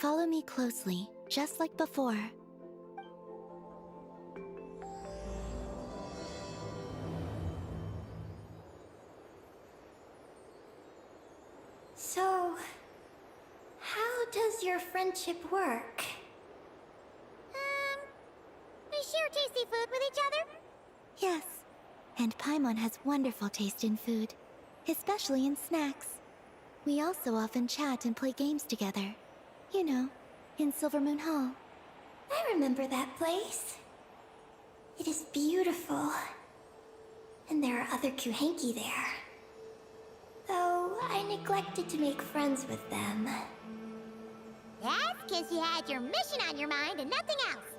Follow me closely, just like before. So, how does your friendship work? We share tasty food with each other? Yes, and Paimon has wonderful taste in food, especially in snacks. We also often chat and play games together. You know, in Silvermoon Hall. I remember that place. It is beautiful. And there are other Kuhenki there. Though I neglected to make friends with them. That's because you had your mission on your mind and nothing else.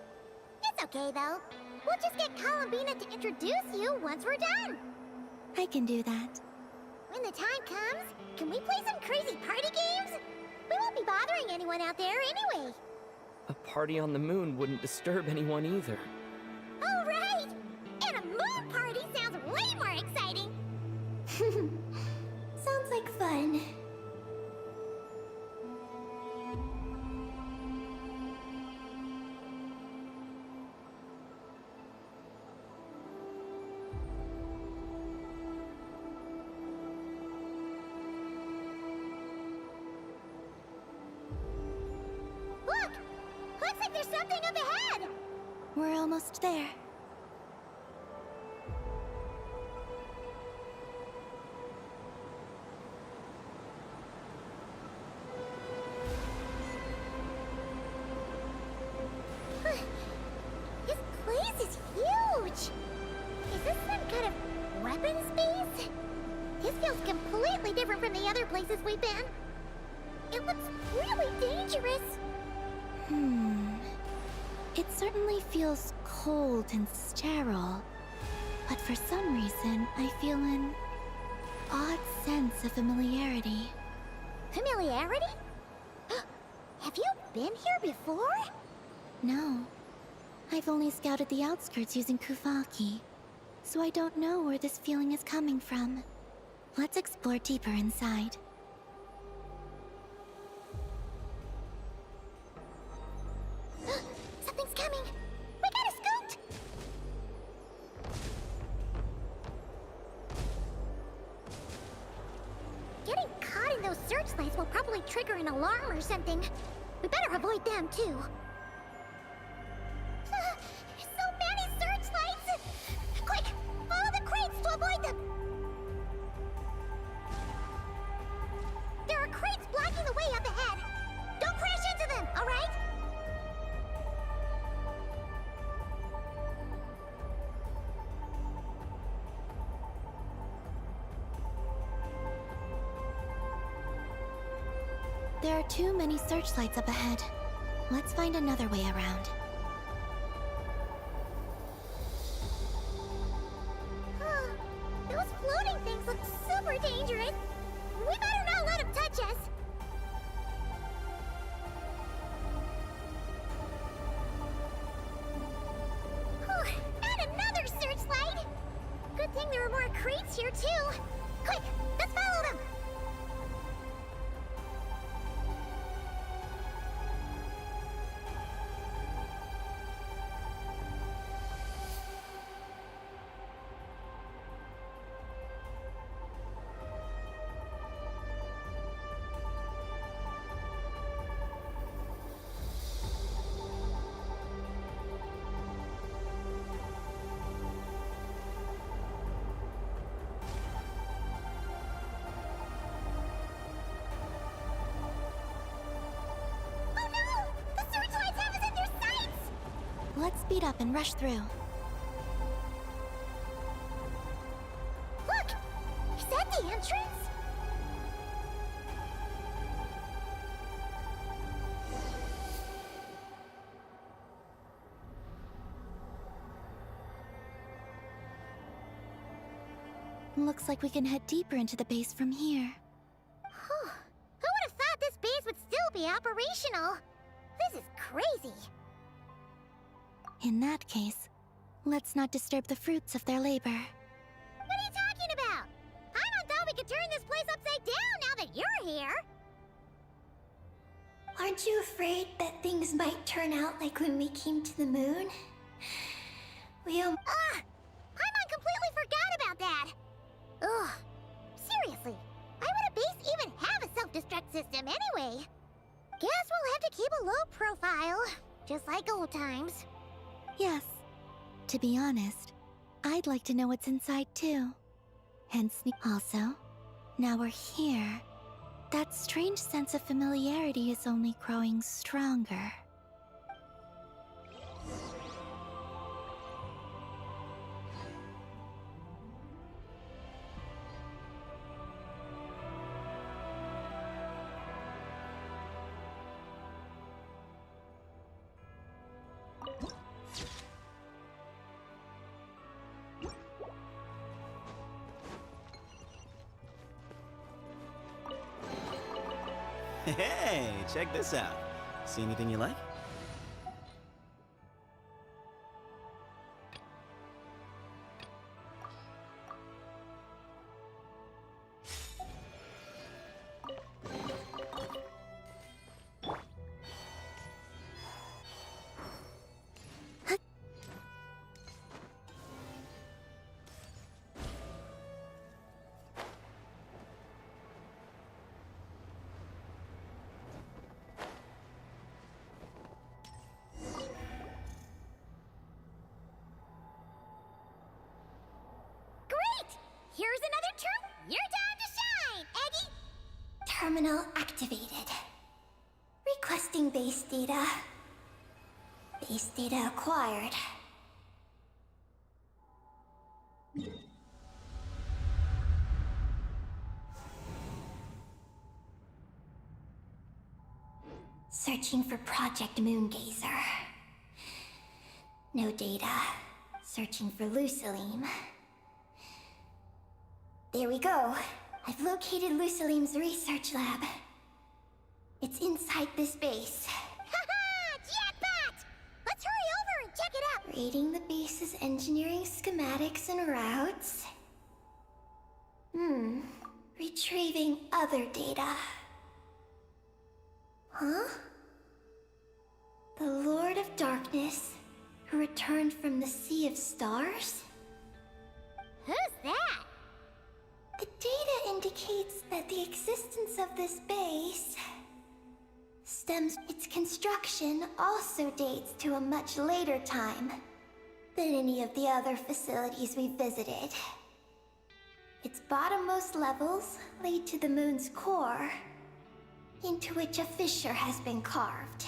It's okay, though. We'll just get Columbina to introduce you once we're done. I can do that. When the time comes, can we play some crazy party games? We won't be bothering anyone out there anyway. A party on the moon wouldn't disturb anyone either. Oh, right! And a moon party sounds way more exciting! Sounds like fun. Look! Looks like there's something up ahead! We're almost there. This place is huge! Is this some kind of weapons base? This feels completely different from the other places we've been. It looks really dangerous. It certainly feels cold and sterile. But for some reason, I feel an odd sense of familiarity. Familiarity? Have you been here before? No. I've only scouted the outskirts using Kufaki, so I don't know where this feeling is coming from. Let's explore deeper inside. Something's coming! We gotta scoot! Getting caught in those searchlights will probably trigger an alarm or something. We better avoid them, too. So many searchlights! Quick! Follow the crates to avoid them! There are crates blocking the way up ahead! Don't crash into them, alright? There are too many searchlights up ahead. Let's find another way around. Those floating things look super dangerous. We better not let them touch us. And another searchlight! Good thing there are more crates here, too. Quick, let's follow them! Oh no! The searchlights have us in their sights! Let's speed up and rush through. Look! Is that the entrance? Looks like we can head deeper into the base from here. Who would have thought this base would still be operational? This is crazy. In that case, let's not disturb the fruits of their labor. What are you talking about? Paimon thought we could turn this place upside down now that you're here. Aren't you afraid that things might turn out like when we came to the moon? Paimon completely forgot about that! Ugh. Seriously, why would a base even have a self-destruct system anyway? Guess we'll have to keep a low profile, just like old times. Yes. To be honest, I'd like to know what's inside too. Hence, also, now we're here. That strange sense of familiarity is only growing stronger. Hey, check this out. See anything you like? Here's another turn. Your time to shine, Eggy! Terminal activated. Requesting base data. Base data acquired. Searching for Project Moongazer. No data. Searching for Lucilim. There we go. I've located Lucilim's research lab. It's inside this base. Haha! Jackpot! Let's hurry over and check it out! Reading the base's engineering schematics and routes. Retrieving other data. Huh? The Lord of Darkness, who returned from the Sea of Stars? Who's that? The data indicates that the existence of this base its construction also dates to a much later time than any of the other facilities we visited. Its bottommost levels lead to the moon's core, into which a fissure has been carved.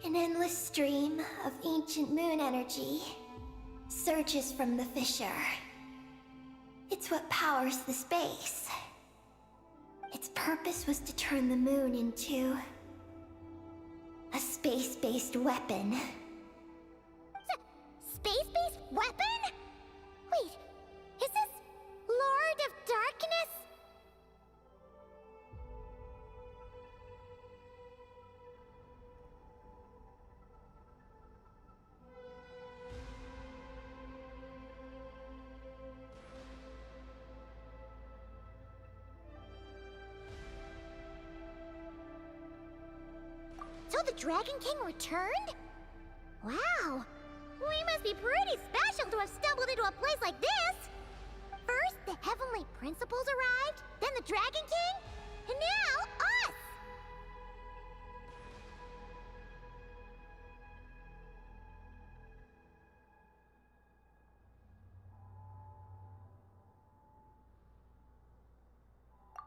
An endless stream of ancient moon energy surges from the fissure. It's what powers the space. Its purpose was to turn the moon into a space-based weapon. Space-based weapon? Wait, is this Lord of Darkness? So the Dragon King returned? Wow! We must be pretty special to have stumbled into a place like this! First, the Heavenly Principles arrived, then the Dragon King, and now us!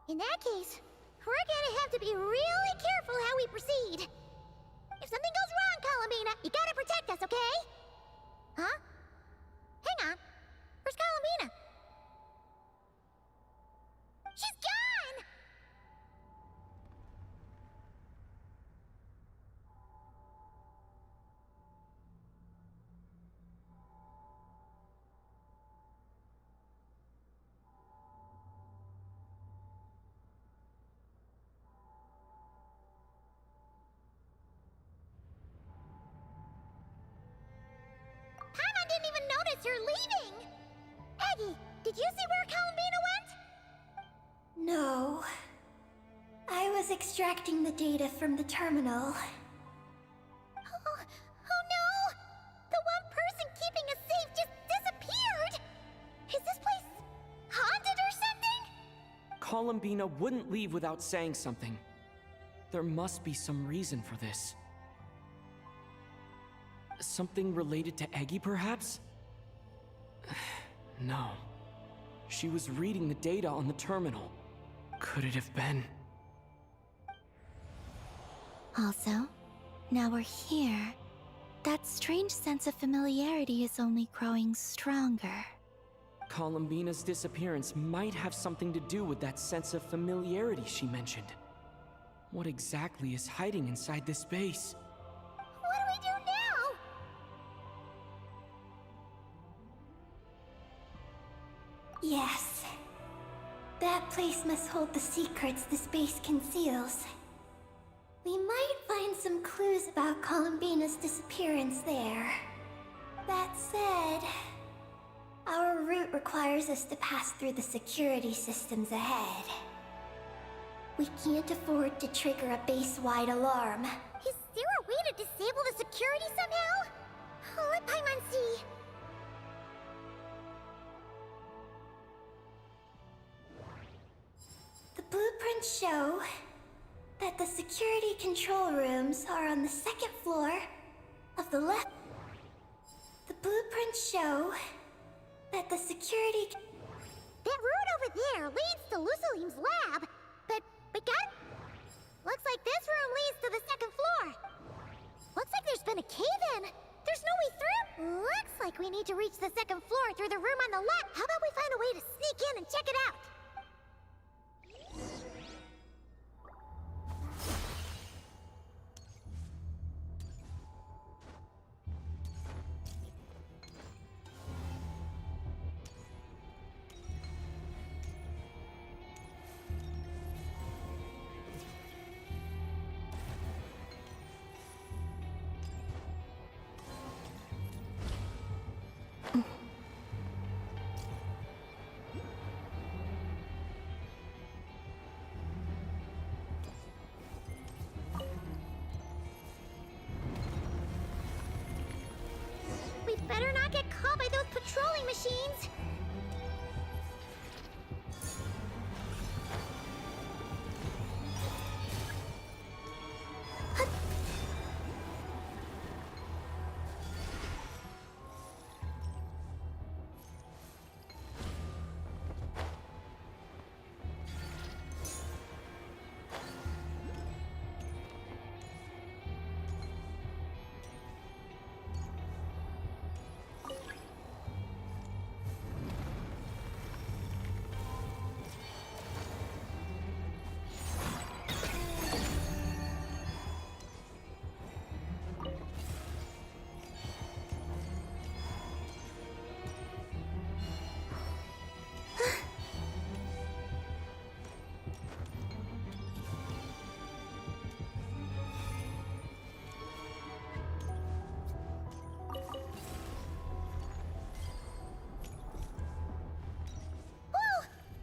In that case, we're gonna have to be really careful how we proceed. If something goes wrong, Colomina, you gotta protect us, okay? Huh? Hang on. Where's Colomina? She's gone! Paimon didn't even notice you're leaving! Aggie, did you see where Columbina went? No. I was extracting the data from the terminal. Oh no! The one person keeping us safe just disappeared! Is this place haunted or something? Columbina wouldn't leave without saying something. There must be some reason for this. Something related to Eggy, perhaps? No. She was reading the data on the terminal. Could it have been? Also, now we're here. That strange sense of familiarity is only growing stronger. Columbina's disappearance might have something to do with that sense of familiarity she mentioned. What exactly is hiding inside this base? What do we do now? Yes. That place must hold the secrets this base conceals. We might find some clues about Columbina's disappearance there. That said, our route requires us to pass through the security systems ahead. We can't afford to trigger a base-wide alarm. Is there a way to disable the security somehow? Let Paimon see. The blueprints show that the security control rooms are on the second floor of the left. The blueprints show that the security... That route over there leads to Lucilim's lab, but we got... Looks like this room leads to the second floor. Looks like there's been a cave-in. There's no way through. Looks like we need to reach the second floor through the room on the left. How about we find a way to sneak in and check it out? We better not get caught by those patrolling machines.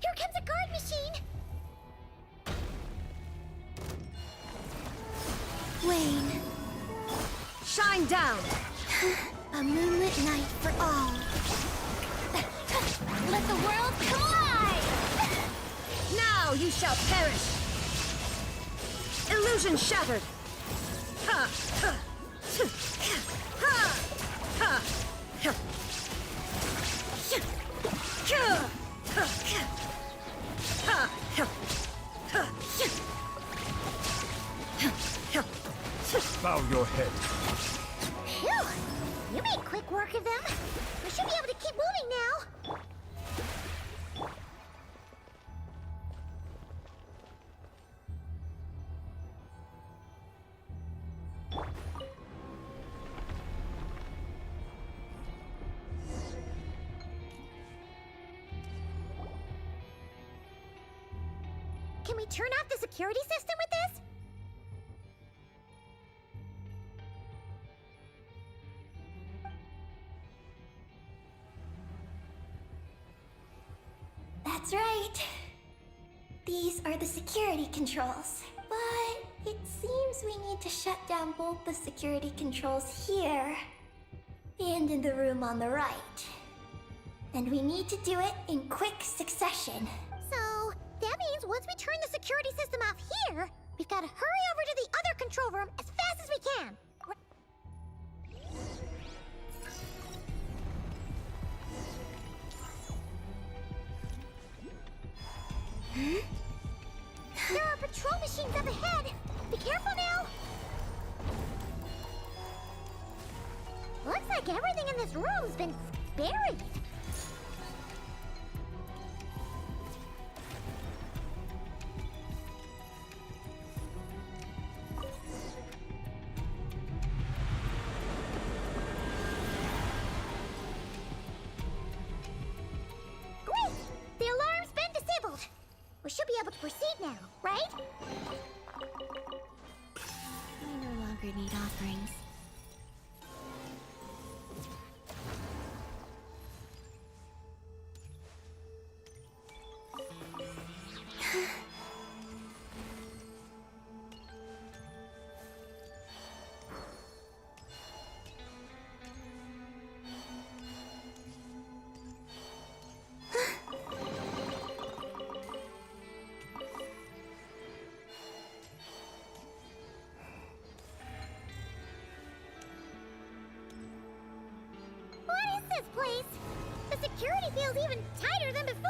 Here comes a guard machine! Wayne, Shine down! a moonlit night for all. Let the world come alive! Now you shall perish! Illusion shattered! Ha! Ha! Ha! Ha! Ha! Bow your head. Phew! You made quick work of them. We should be able to keep moving now. Can we turn off the security system with this? That's right. These are the security controls. But we need to shut down both the security controls here and in the room on the right. And we need to do it in quick succession. So, that means once we turn the security system off here, we've got to hurry over to the other control room as fast as we can. There are patrol machines up ahead. Be careful now. Looks like everything in this room's been buried. Great! The alarm's been disabled. We should be able to proceed now, right? I no longer need offerings. What is this place? The security feels even tighter than before.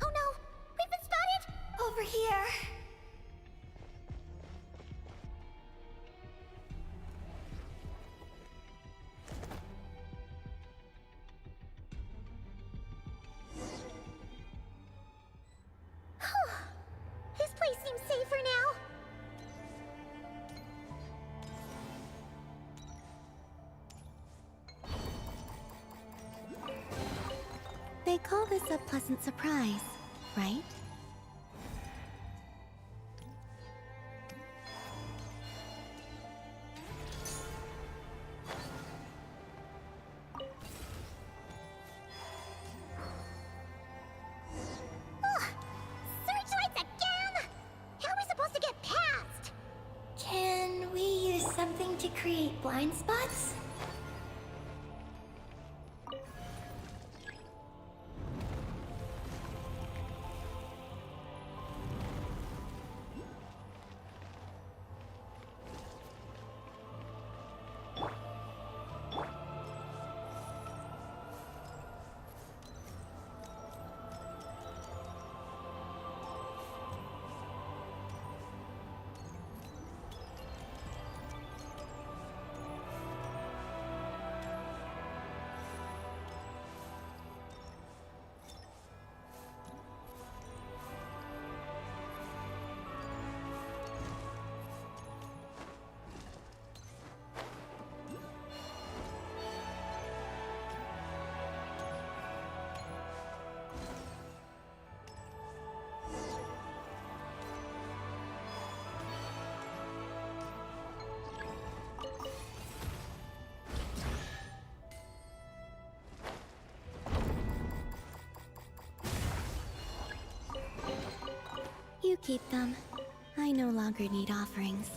Oh no! We've been spotted! Over here. This place seems safer now. They call this a pleasant surprise, right? Searchlights again! How are we supposed to get past? Can we use something to create blind spots? You keep them. I no longer need offerings.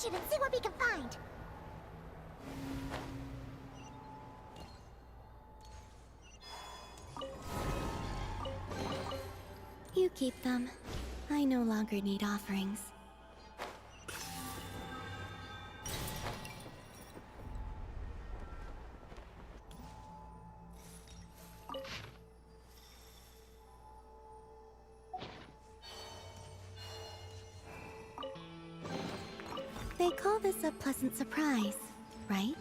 Genshin and see what we can find. You keep them. I no longer need offerings. They call this a pleasant surprise, right?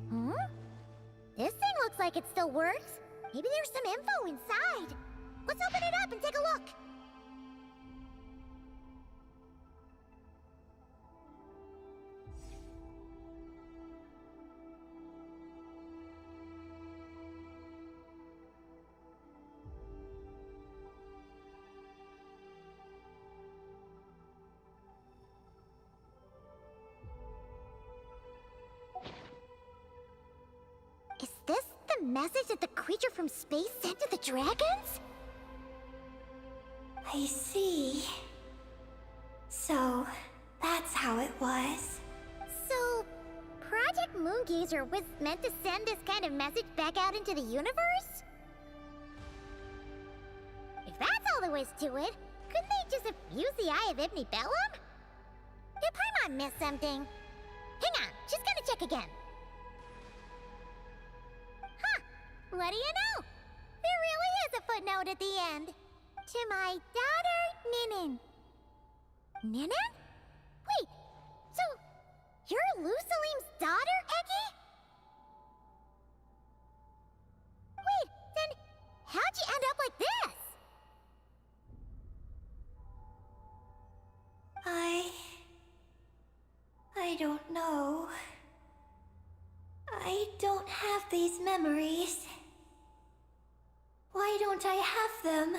Hmm? This thing looks like it still works. Maybe there's some info inside. Let's open it up and take a look. Is this the message that the creature from space sent to the dragons? I see. So, that's how it was. So, Project Moongazer was meant to send this kind of message back out into the universe? If that's all there is to it, couldn't they just have used the Eye of Ibn Bellum? Did Paimon miss something? Hang on, she's gonna check again. Huh, what do you know? There really is a footnote at the end. To my daughter, Ninin. Ninin? Wait, so you're Lusalim's daughter, Eggy? Wait, then how'd you end up like this? I don't know. I don't have these memories. Why don't I have them?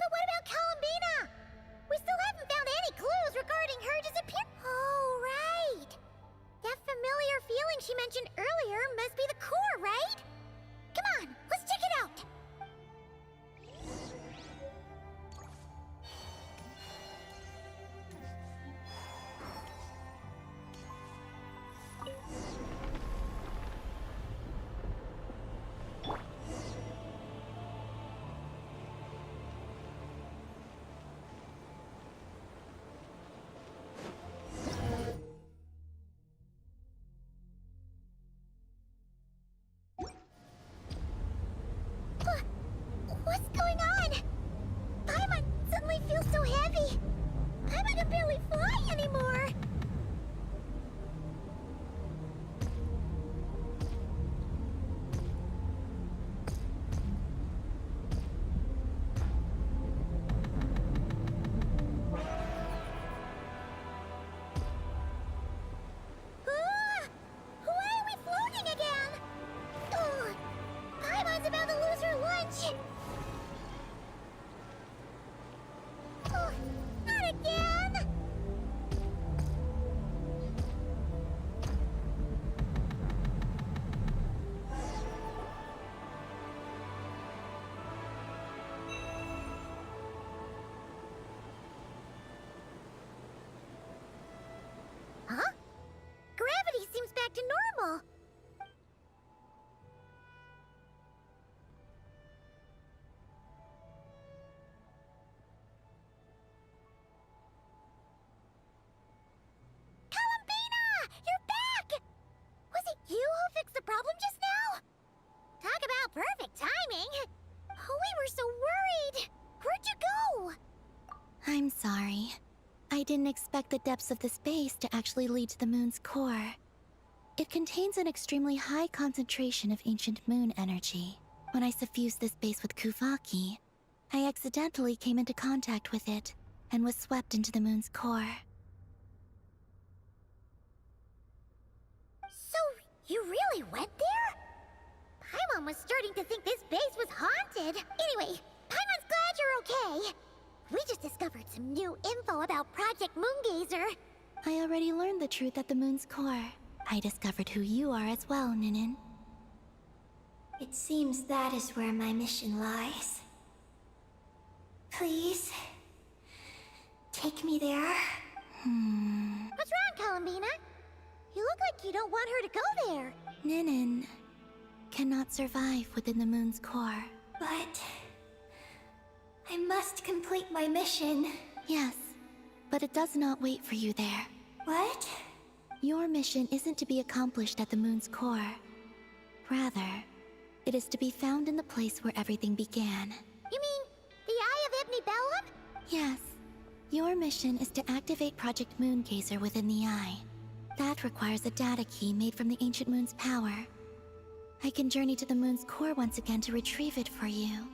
But what about Columbina? We still haven't found any clues regarding her disappearance. Oh, right. That familiar feeling she mentioned earlier must be the core, right? Come on, let's check it out. What's going on? Paimon suddenly feels so heavy. Paimon can barely fly anymore. Ah! Why are we floating again? Ugh! Paimon's about to lose her lunch. Ugh, not again! Huh? Gravity seems back to normal. Columbina! You're back! Was it you who fixed the problem just now? Talk about perfect timing! Oh, we were so worried! Where'd you go? I'm sorry. I didn't expect the depths of the space to actually lead to the moon's core. It contains an extremely high concentration of ancient moon energy. When I suffused this base with Kuvaki, I accidentally came into contact with it and was swept into the moon's core. So, you really went there? Paimon was starting to think this base was haunted. Anyway, Paimon's glad you're okay. We just discovered some new info about Project Moongazer. I already learned the truth at the moon's core. I discovered who you are as well, Ninin. It seems that is where my mission lies. Please, take me there. What's wrong, Columbina? You look like you don't want her to go there. Ninin cannot survive within the moon's core. But I must complete my mission. Yes, but it does not wait for you there. What? Your mission isn't to be accomplished at the moon's core. Rather, it is to be found in the place where everything began. You mean the Eye of Ibn Bellum? Yes. Your mission is to activate Project Moongazer within the Eye. That requires a data key made from the ancient moon's power. I can journey to the moon's core once again to retrieve it for you,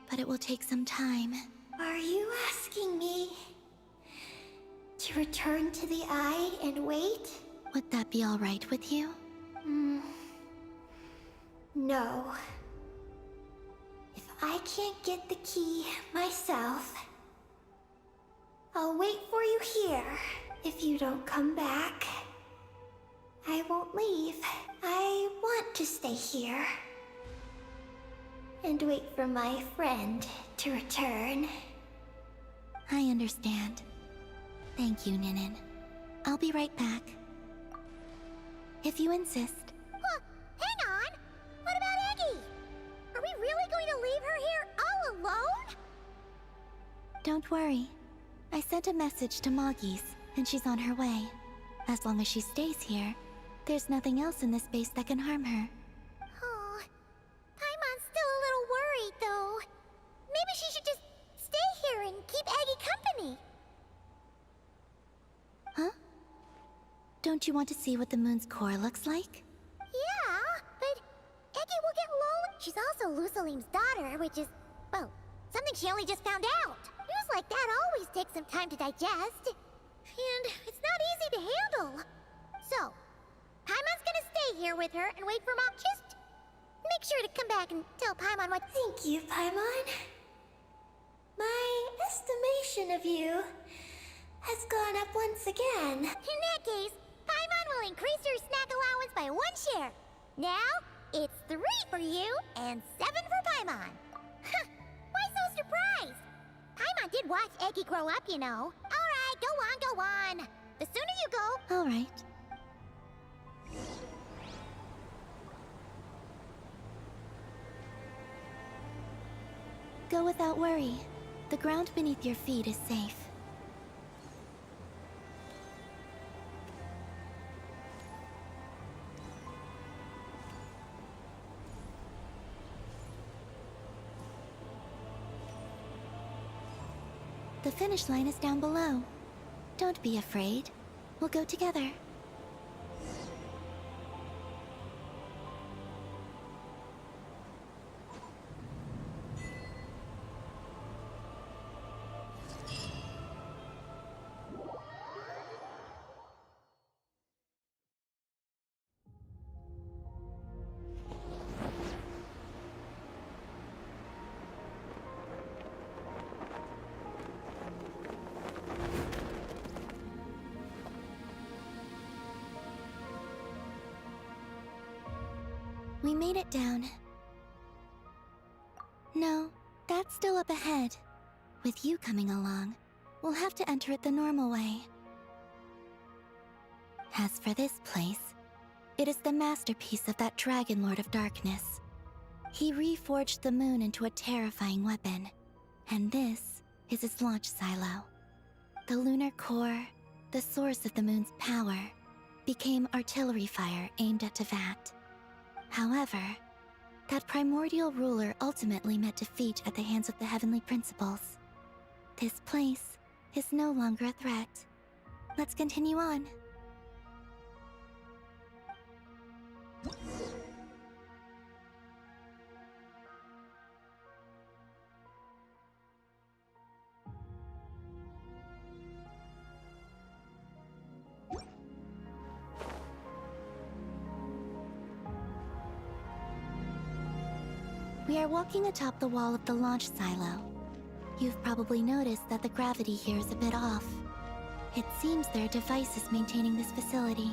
but it will take some time. Are you asking me to return to the Eye and wait? Would that be all right with you? No. If I can't get the key myself, I'll wait for you here. If you don't come back, I won't leave. I want to stay here and wait for my friend to return. I understand. Thank you, Ninin. I'll be right back. If you insist. Huh, hang on! What about Eggy? Are we really going to leave her here all alone? Don't worry. I sent a message to Moggy's, and she's on her way. As long as she stays here, there's nothing else in this base that can harm her. Oh, Paimon's still a little worried, though. Maybe she should just stay here and keep Eggy company. Huh? Don't you want to see what the moon's core looks like? Yeah, but Eggy will get lonely. She's also Lusalim's daughter, which is, well, something she only just found out. News like that always takes some time to digest. And it's not easy to handle. So, Paimon's gonna stay here with her and wait for Mom. Just make sure to come back and tell Paimon what... Thank you, Paimon. My estimation of you has gone up once again. In that case, Paimon will increase your snack allowance by 1 share. Now, it's 3 for you and 7 for Paimon. Why so surprised? Paimon did watch Eggy grow up, you know. Alright, go on. The sooner you go... All right. Go without worry. The ground beneath your feet is safe. The finish line is down below. Don't be afraid. We'll go together. We made it down. No, that's still up ahead. With you coming along, we'll have to enter it the normal way. As for this place, it is the masterpiece of that Dragon Lord of Darkness. He reforged the moon into a terrifying weapon, and this is its launch silo. The lunar core, the source of the moon's power, became artillery fire aimed at Tevat. However, that primordial ruler ultimately met defeat at the hands of the heavenly principles. This place is no longer a threat. Let's continue on. We are walking atop the wall of the launch silo. You've probably noticed that the gravity here is a bit off. It seems there are devices maintaining this facility.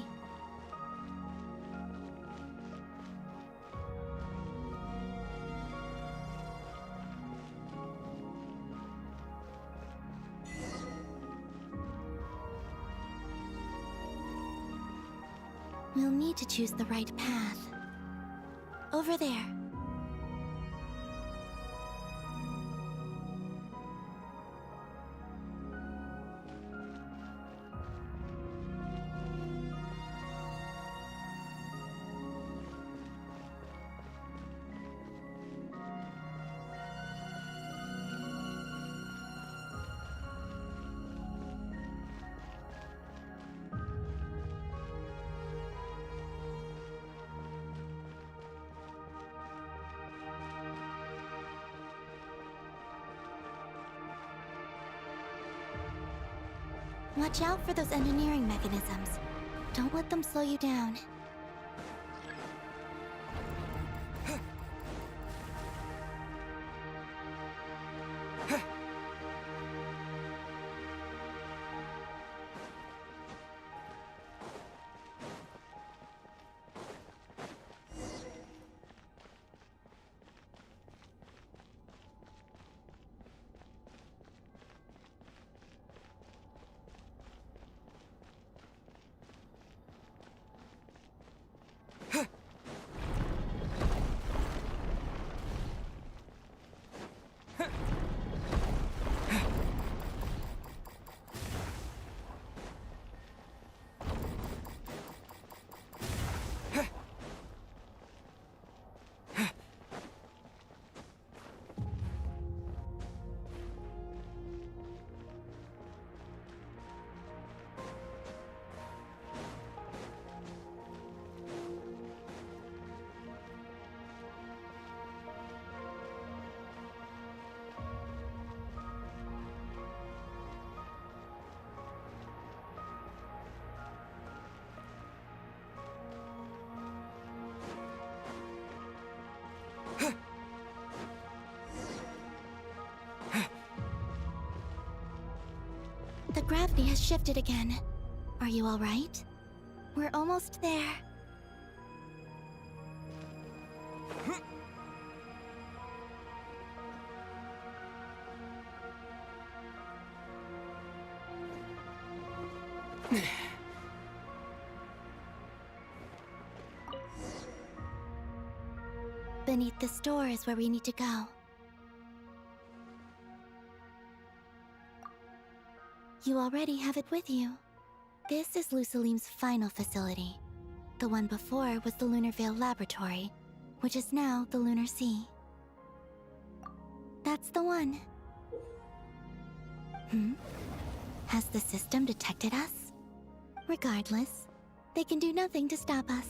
We'll need to choose the right path. Over there. Watch out for those engineering mechanisms. Don't let them slow you down. The gravity has shifted again. Are you all right? We're almost there. Beneath this door is where we need to go. You already have it with you. This is Lucilim's final facility. The one before was the Lunar Veil Laboratory, which is now the Lunar Sea. That's the one. Has the system detected us? Regardless, they can do nothing to stop us.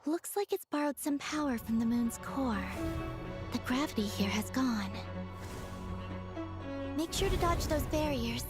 Looks like it's borrowed some power from the moon's core. The gravity here has gone. Make sure to dodge those barriers.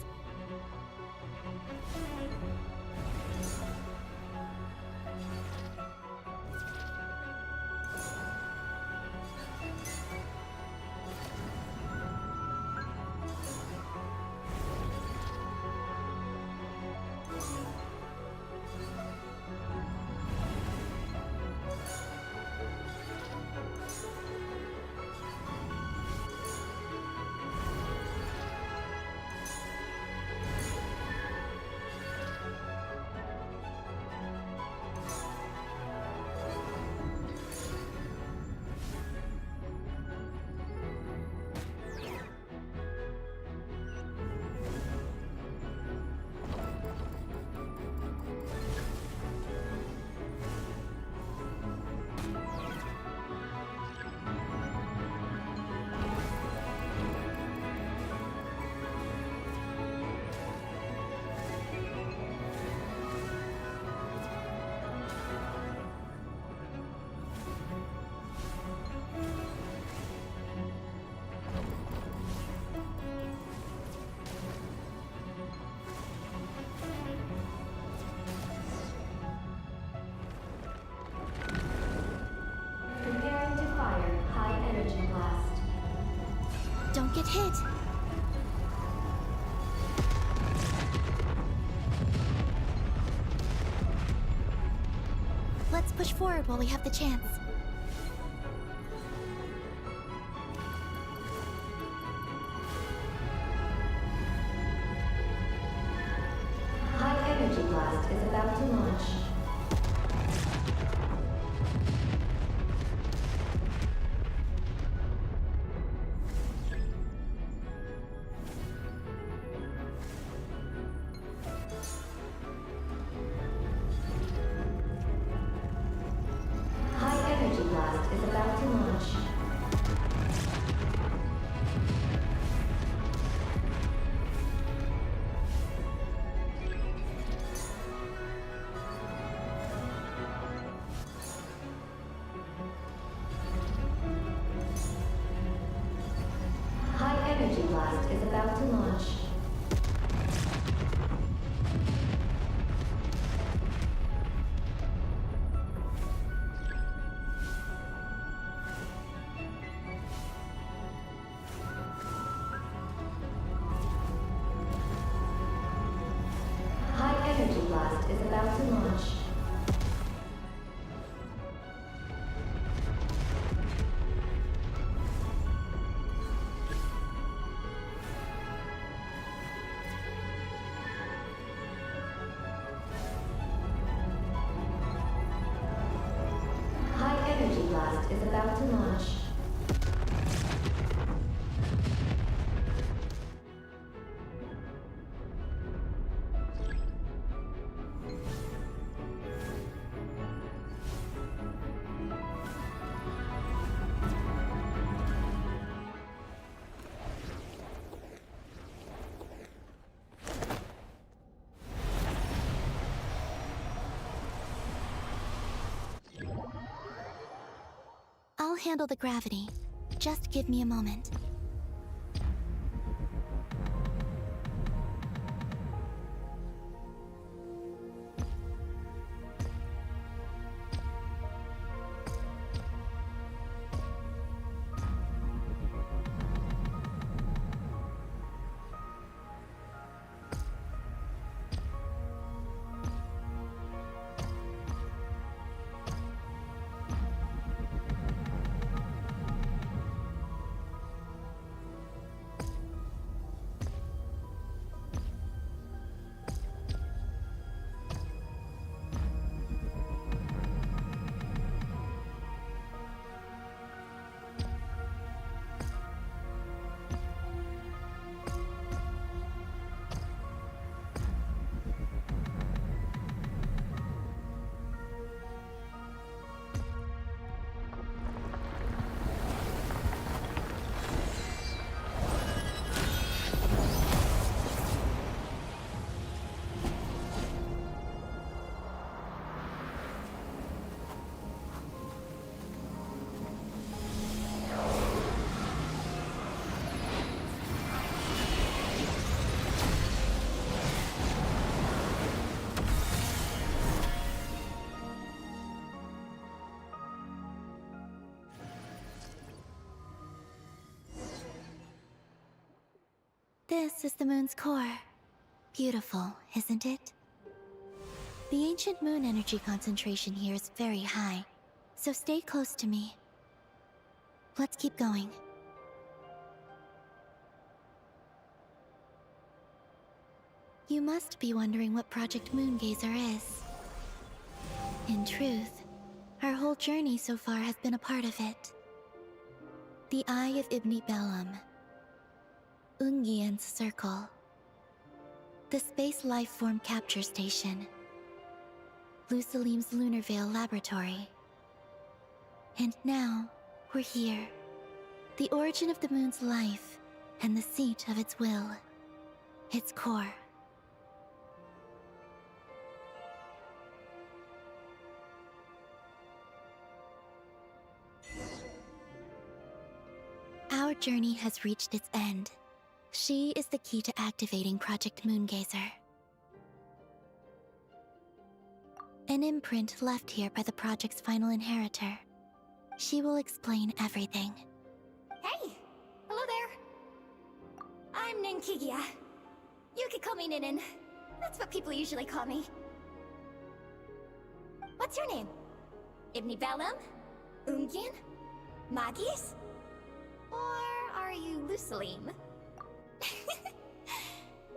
Don't get hit. Let's push forward while we have the chance. High energy blast is about to launch. High energy blast is about to launch. High energy blast is about to launch. High energy blast is about to launch. High energy blast is about to launch. I'll handle the gravity. Just give me a moment. This is the moon's core. Beautiful, isn't it? The ancient moon energy concentration here is very high, so stay close to me. Let's keep going. You must be wondering what Project Moongazer is. In truth, our whole journey so far has been a part of it. The Eye of Ibni Bellum, Ungian's Circle, the Space Lifeform Capture Station, Lucilim's Lunar Veil Laboratory. And now, we're here. The origin of the moon's life, and the seat of its will. Its core. Our journey has reached its end. She is the key to activating Project Moongazer. An imprint left here by the project's final inheritor. She will explain everything. Hey! Hello there! Ninkigia. You could call me Ninin. That's what people usually call me. What's your name? Ibni Bellum? Ungin? Magis? Or are you Lusalim?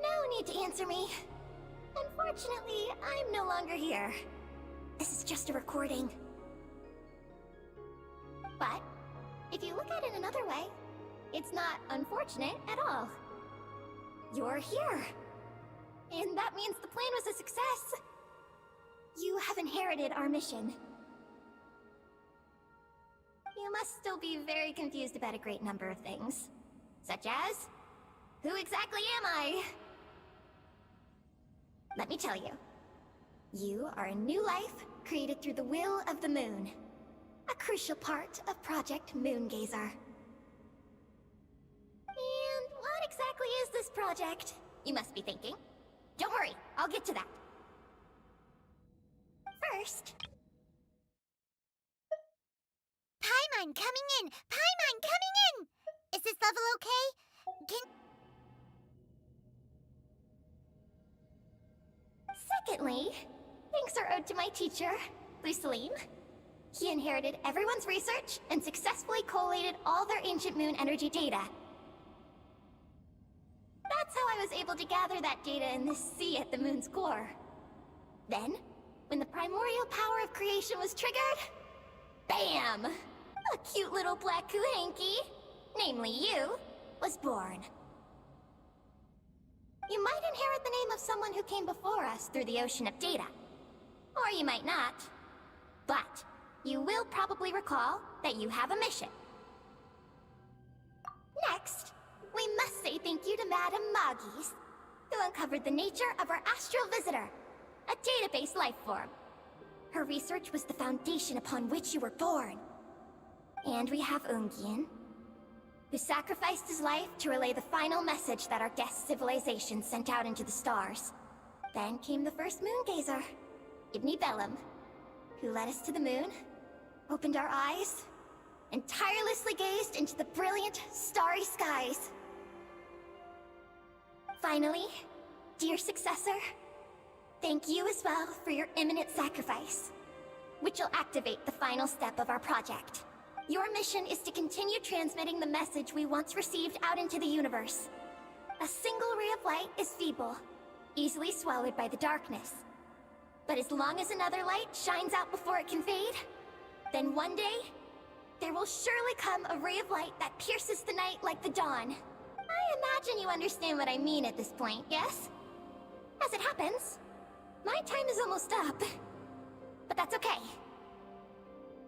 No need to answer me. Unfortunately, I'm no longer here. This is just a recording. But, if you look at it another way, it's not unfortunate at all. You're here. And that means the plan was a success. You have inherited our mission. You must still be very confused about a great number of things. Such as, who exactly am I? Let me tell you. You are a new life created through the will of the moon. A crucial part of Project Moongazer. And what exactly is this project? You must be thinking. Don't worry, I'll get to that. First... Paimon coming in! Paimon coming in! Is this level okay? Secondly, thanks are owed to my teacher, Lusaline. He inherited everyone's research and successfully collated all their ancient moon energy data. That's how I was able to gather that data in this sea at the moon's core. Then, when the primordial power of creation was triggered, BAM! A cute little black kuhanki, namely you, was born. You might inherit the name of someone who came before us through the ocean of data. Or you might not. But, you will probably recall that you have a mission. Next, we must say thank you to Madame Magis, who uncovered the nature of our astral visitor, a database life form. Her research was the foundation upon which you were born. And we have Ungien, who sacrificed his life to relay the final message that our guest civilization sent out into the stars. Then came the first Moongazer, Ibni Bellum, who led us to the moon, opened our eyes, and tirelessly gazed into the brilliant, starry skies. Finally, dear successor, thank you as well for your imminent sacrifice, which will activate the final step of our project. Your mission is to continue transmitting the message we once received out into the universe. A single ray of light is feeble, easily swallowed by the darkness. But as long as another light shines out before it can fade, then one day, there will surely come a ray of light that pierces the night like the dawn. I imagine you understand what I mean at this point, yes? As it happens, my time is almost up. But that's okay.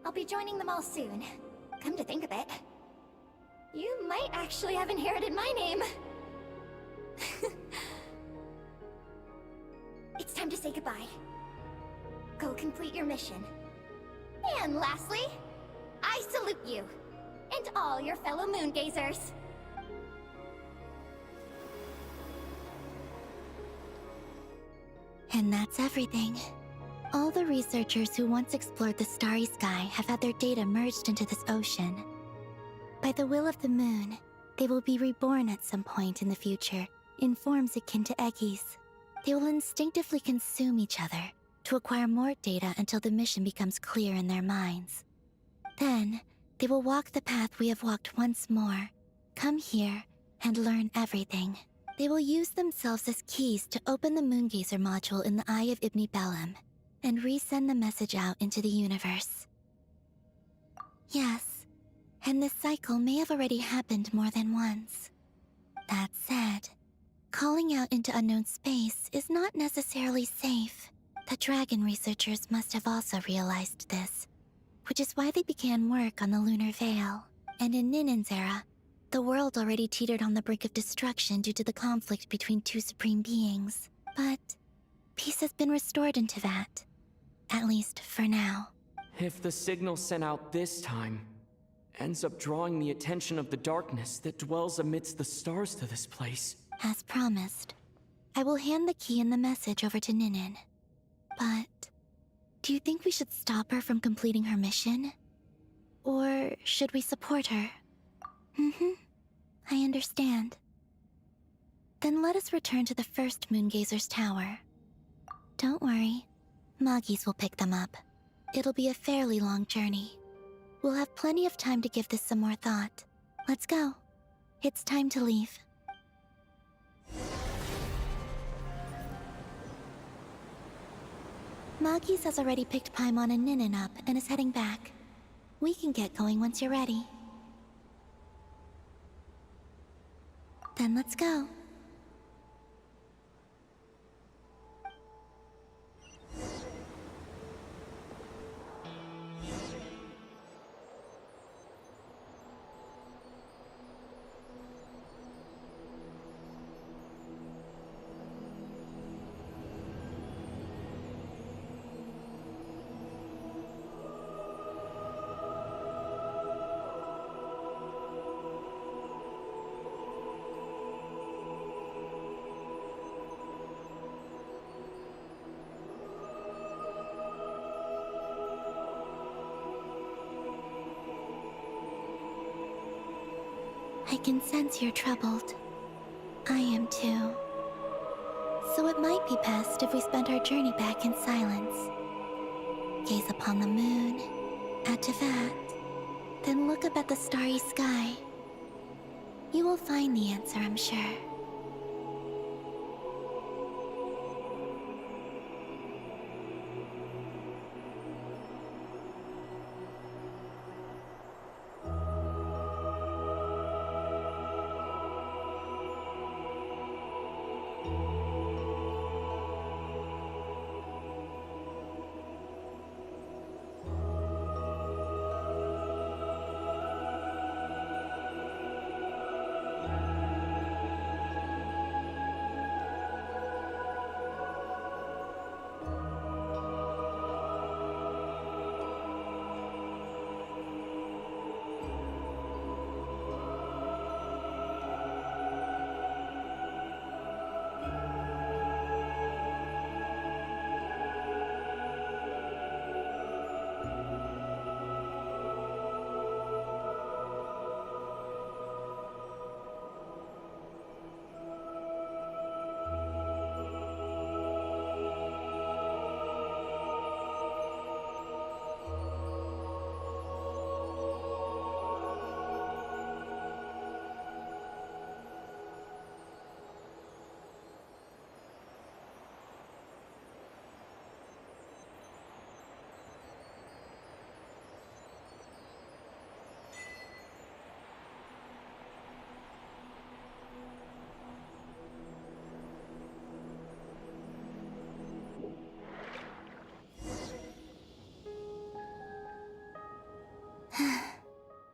I'll be joining them all soon. Come to think of it, you might actually have inherited my name. It's time to say goodbye. Go complete your mission. And lastly, I salute you, and all your fellow Moongazers. And that's everything. All the researchers who once explored the starry sky have had their data merged into this ocean. By the will of the moon, they will be reborn at some point in the future, in forms akin to Eggies. They will instinctively consume each other to acquire more data until the mission becomes clear in their minds. Then, they will walk the path we have walked once more, come here, and learn everything. They will use themselves as keys to open the Moongazer module in the Eye of Ibni Bellum, and resend the message out into the universe. Yes, and this cycle may have already happened more than once. That said, calling out into unknown space is not necessarily safe. The dragon researchers must have also realized this, which is why they began work on the Lunar Veil. And in Ninin's era, the world already teetered on the brink of destruction due to the conflict between two supreme beings. But peace has been restored into that. At least for now. If the signal sent out this time ends up drawing the attention of the darkness that dwells amidst the stars to this place... As promised, I will hand the key and the message over to Ninin. But do you think we should stop her from completing her mission? Or should we support her? I understand. Then let us return to the first Moongazer's tower. Don't worry, Moggies will pick them up. It'll be a fairly long journey. We'll have plenty of time to give this some more thought. Let's go. It's time to leave. Moggies has already picked Paimon and Ninin up and is heading back. We can get going once you're ready. Then let's go. I can sense you're troubled. I am too. So it might be best if we spent our journey back in silence. Gaze upon the moon, add to that, then look up at the starry sky. You will find the answer, I'm sure.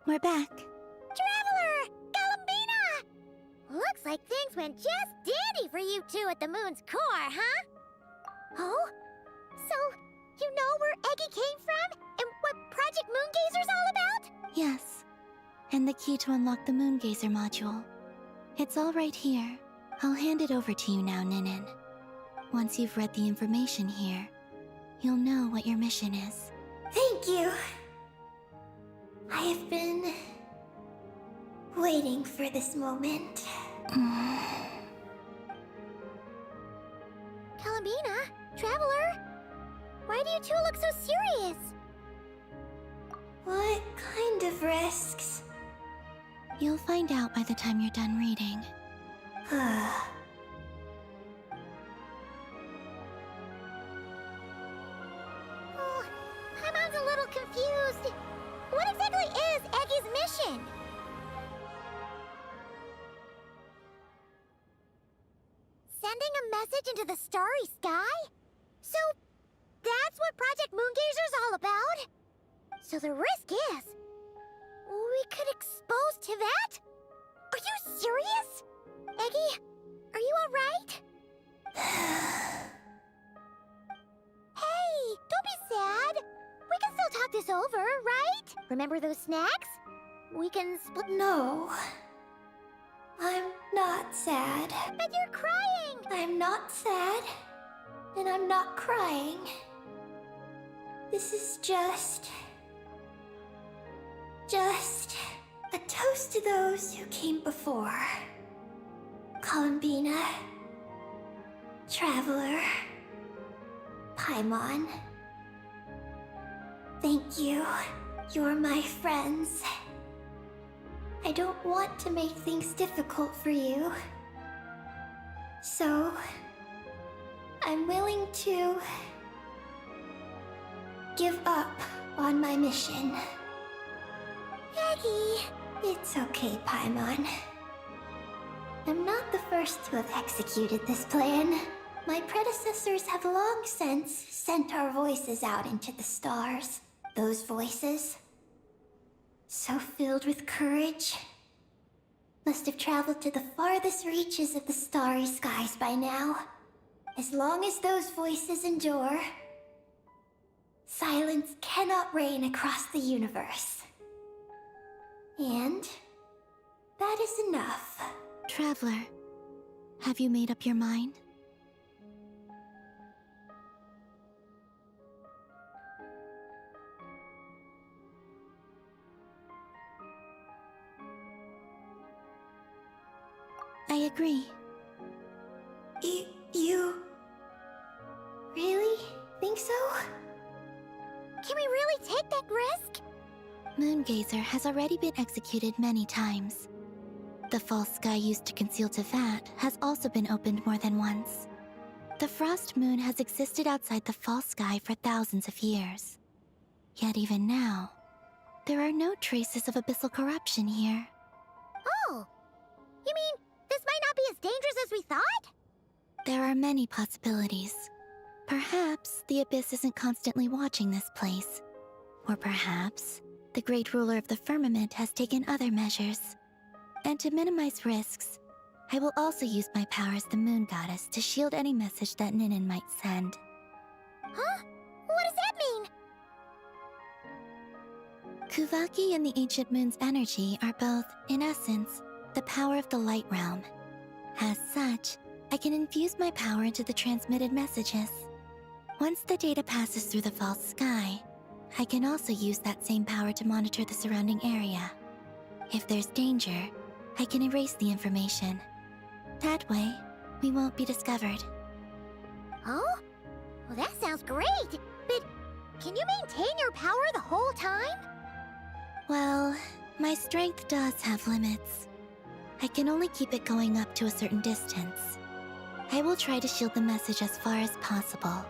We're back. Traveler! Galambina! Looks like things went just dandy for you two at the moon's core, huh? Oh? So, you know where Eggy came from? And what Project Moongazer's all about? Yes. And the key to unlock the Moongazer module. It's all right here. I'll hand it over to you now, Ninin. Once you've read the information here, you'll know what your mission is. Thank you. I have been waiting for this moment. Galambina? Traveler? Why do you two look so serious? What kind of risks? You'll find out by the time you're done reading. Oh, Paimon's a little confused. What exactly is Eggy's mission? Sending a message into the starry sky? So, that's what Project Moongazer's all about? So the risk is, we could expose to that? Are you serious? Eggy, are you alright? Hey, don't be sad. We can still talk this over, right? Remember those snacks? We can split. No. I'm not sad. But you're crying! I'm not sad. And I'm not crying. This is just a toast to those who came before. Columbina, Traveler, Paimon. Thank you. You're my friends. I don't want to make things difficult for you. So, I'm willing to give up on my mission. Eggie! It's okay, Paimon. I'm not the first to have executed this plan. My predecessors have long since sent our voices out into the stars. Those voices, so filled with courage, must have traveled to the farthest reaches of the starry skies by now. As long as those voices endure, silence cannot reign across the universe. And that is enough. Traveler, have you made up your mind? I agree. You really think so? Can we really take that risk? Moongazer has already been executed many times. The false sky used to conceal Tevat has also been opened more than once. The frost moon has existed outside the false sky for thousands of years. Yet even now, there are no traces of abyssal corruption here. Oh! You mean, this might not be as dangerous as we thought? There are many possibilities. Perhaps the Abyss isn't constantly watching this place. Or perhaps the Great Ruler of the Firmament has taken other measures. And to minimize risks, I will also use my power as the Moon Goddess to shield any message that Ninin might send. Huh? What does that mean? Kuvaki and the Ancient Moon's energy are both, in essence, the power of the Light Realm. As such, I can infuse my power into the transmitted messages. Once the data passes through the false sky, I can also use that same power to monitor the surrounding area. If there's danger, I can erase the information. That way, we won't be discovered. Oh? Well, that sounds great! But can you maintain your power the whole time? Well, my strength does have limits. I can only keep it going up to a certain distance. I will try to shield the message as far as possible.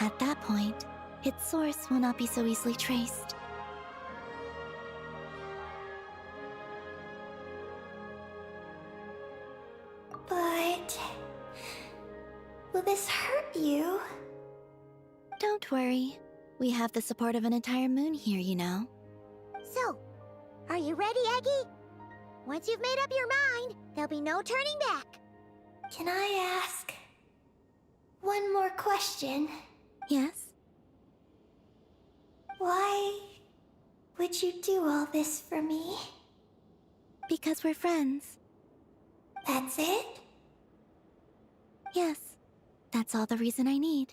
At that point, its source will not be so easily traced. But will this hurt you? Don't worry. We have the support of an entire moon here, you know. So, are you ready, Eggie? Once you've made up your mind, there'll be no turning back. Can I ask one more question? Yes? Why would you do all this for me? Because we're friends. That's it? Yes. That's all the reason I need.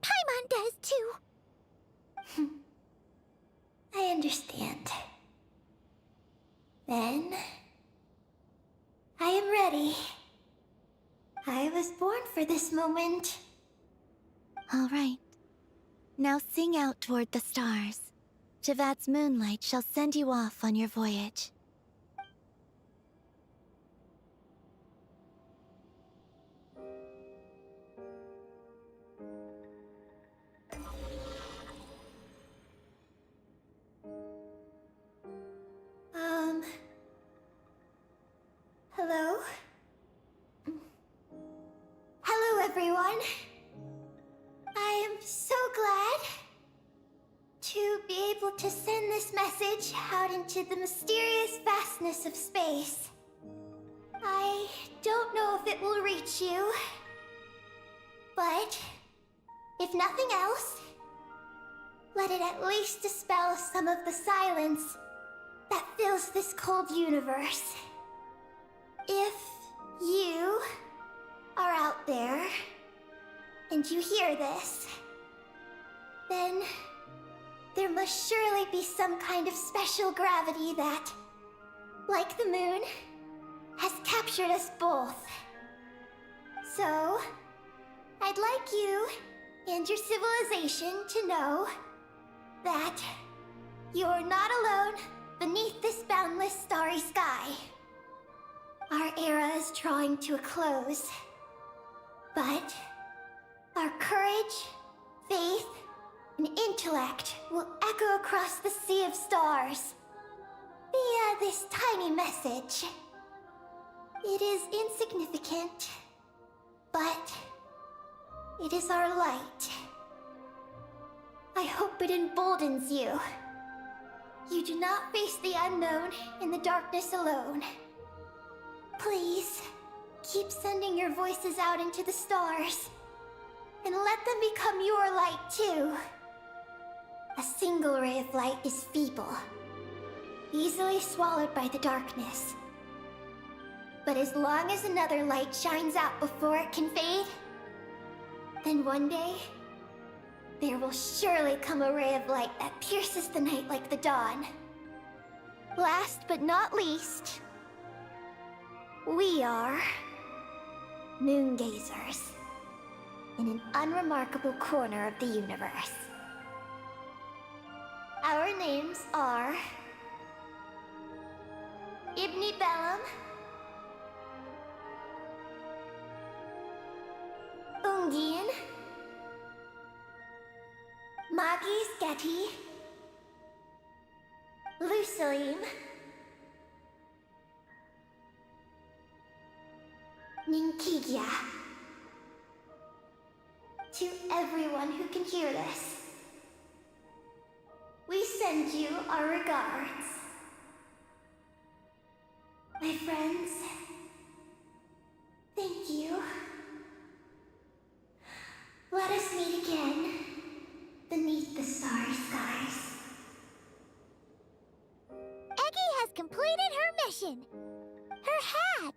Paimon does too. I understand. Then, I am ready. I was born for this moment. All right. Now sing out toward the stars. Tevat's moonlight shall send you off on your voyage. Hello? Hello, everyone. I am so glad to be able to send this message out into the mysterious vastness of space. I don't know if it will reach you, but if nothing else, let it at least dispel some of the silence that fills this cold universe. If you are out there and you hear this, then there must surely be some kind of special gravity that, like the moon, has captured us both. So, I'd like you and your civilization to know that you're not alone beneath this boundless starry sky. Our era is drawing to a close, but our courage, faith, and intellect will echo across the sea of stars via this tiny message. It is insignificant, but it is our light. I hope it emboldens you. You do not face the unknown in the darkness alone. Please, keep sending your voices out into the stars, and let them become your light too. A single ray of light is feeble, easily swallowed by the darkness. But as long as another light shines out before it can fade, then one day, there will surely come a ray of light that pierces the night like the dawn. Last but not least, we are moon gazers in an unremarkable corner of the universe. Our names are Ibni Bellum, Ungin, Magis Getty, Lusalim, Ninkigia. To everyone who can hear this, we send you our regards. My friends, thank you. Let us meet again beneath the starry skies. Eggy has completed her mission. Her hat.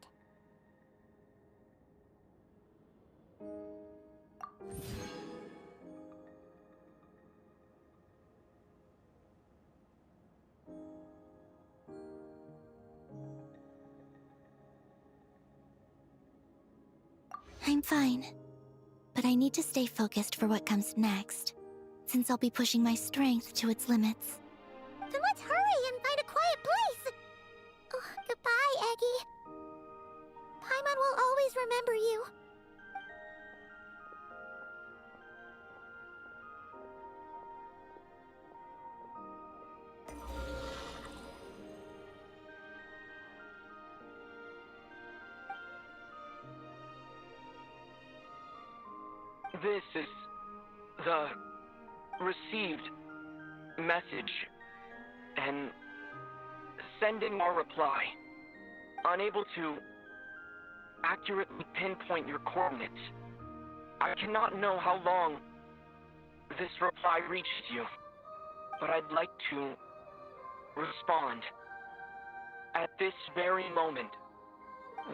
I'm fine. But I need to stay focused for what comes next, since I'll be pushing my strength to its limits. Then let's hurry and find a quiet place. Oh, goodbye, Eggy. Paimon will always remember you. This is the received message, and sending our reply. Unable to accurately pinpoint your coordinates. I cannot know how long this reply reaches you, but I'd like to respond. At this very moment,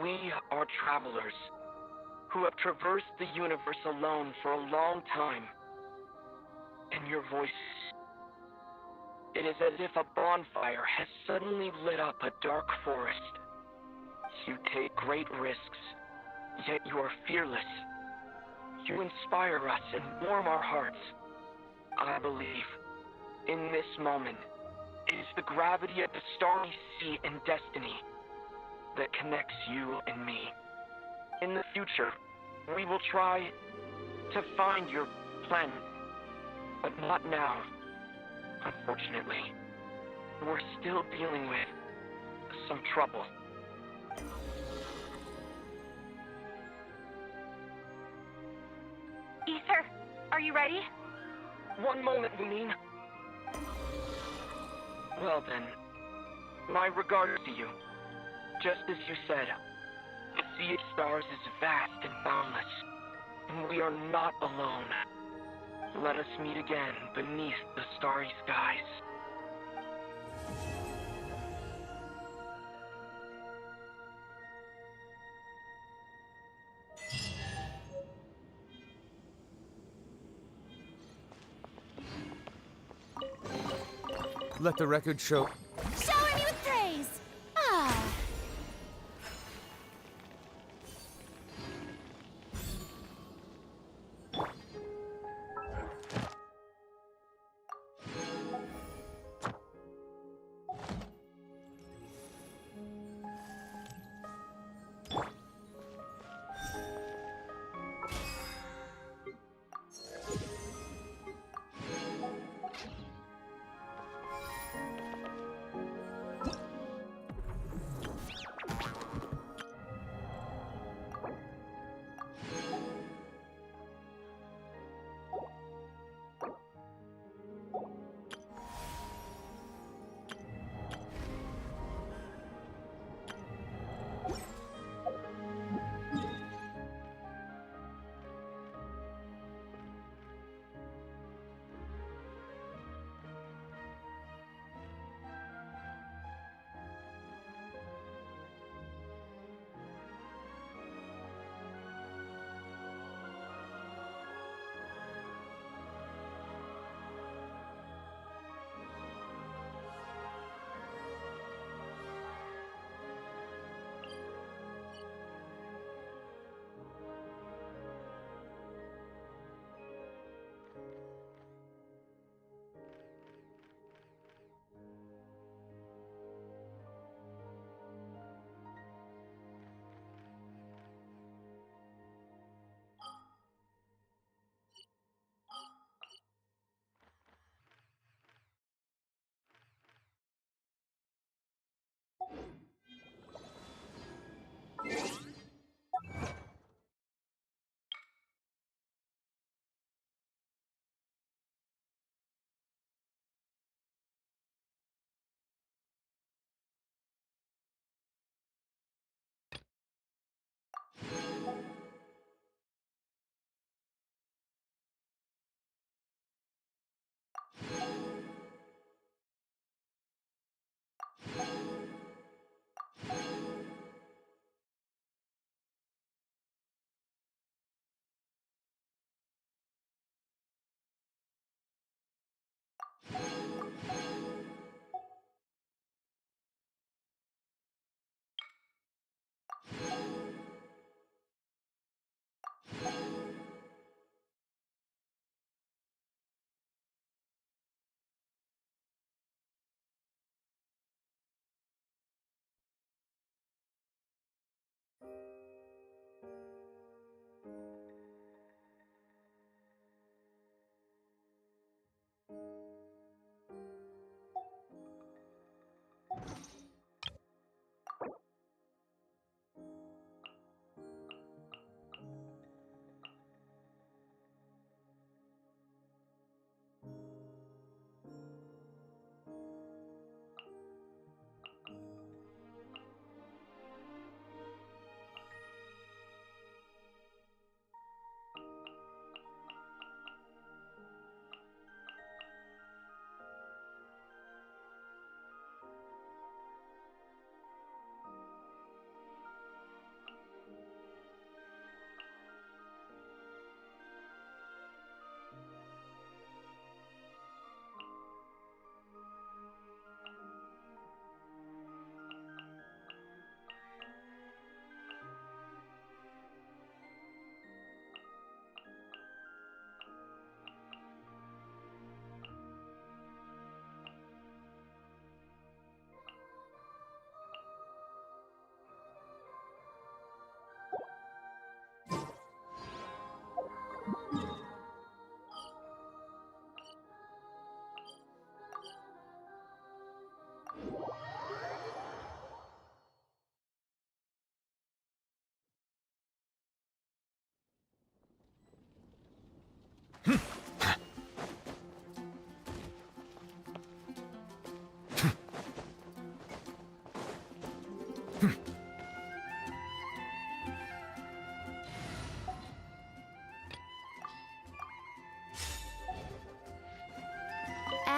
we are travelers who have traversed the universe alone for a long time. And your voice, it is as if a bonfire has suddenly lit up a dark forest. You take great risks, yet you are fearless. You inspire us and warm our hearts. I believe, in this moment, it is the gravity of the starry sea and destiny that connects you and me. In the future, we will try to find your planet, but not now. Unfortunately, we're still dealing with some trouble. Ether, are you ready? One moment, Lunine. Well then, my regards to you. Just as you said, the sea of stars is vast and boundless, and we are not alone. Let us meet again beneath the starry skies. Let the record show. Shower me with praise! Ah!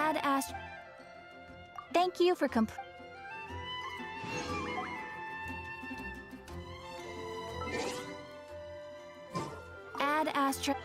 Add ast. Thank you for Add astra.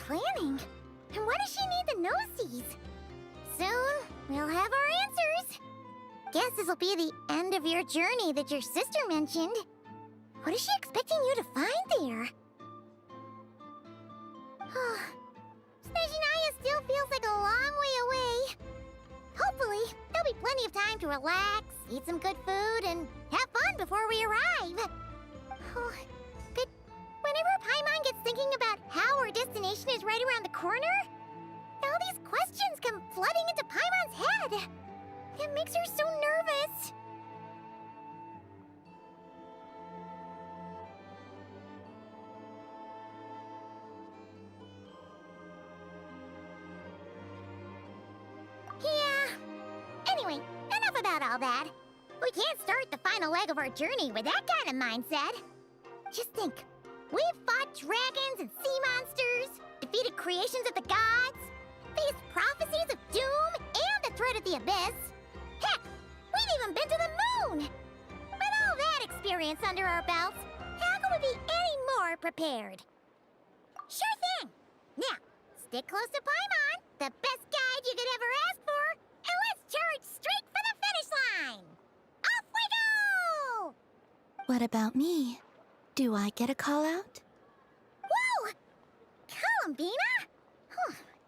planning? And why does she need the gnosies? Soon, we'll have our answers. Guess this'll be the end of your journey that your sister mentioned. What is she expecting you to find there? Snezhnaya still feels like a long way away. Hopefully, there'll be plenty of time to relax, eat some good food, and have fun before we arrive. But whenever Paimon gets thinking about how our destination is right around the corner, all these questions come flooding into Paimon's head. It makes her so nervous. Yeah. Anyway, enough about all that. We can't start the final leg of our journey with that kind of mindset. Just think. We've fought dragons and sea monsters, defeated creations of the gods, faced prophecies of doom and the threat of the abyss. Heck, we've even been to the moon! With all that experience under our belts, how can we be any more prepared? Sure thing! Now, stick close to Paimon, the best guide you could ever ask for, and let's charge straight for the finish line! Off we go! What about me? Do I get a call out? Whoa! Columbina?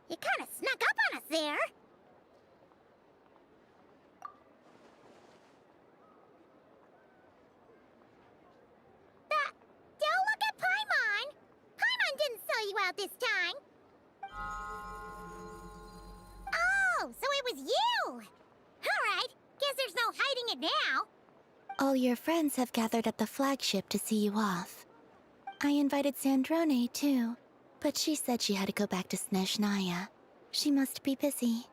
You kinda snuck up on us there. Don't look at Paimon! Paimon didn't sell you out this time! Oh, so it was you! Alright, guess there's no hiding it now. All your friends have gathered at the flagship to see you off. I invited Sandrone, too, but she said she had to go back to Snezhnaya. She must be busy.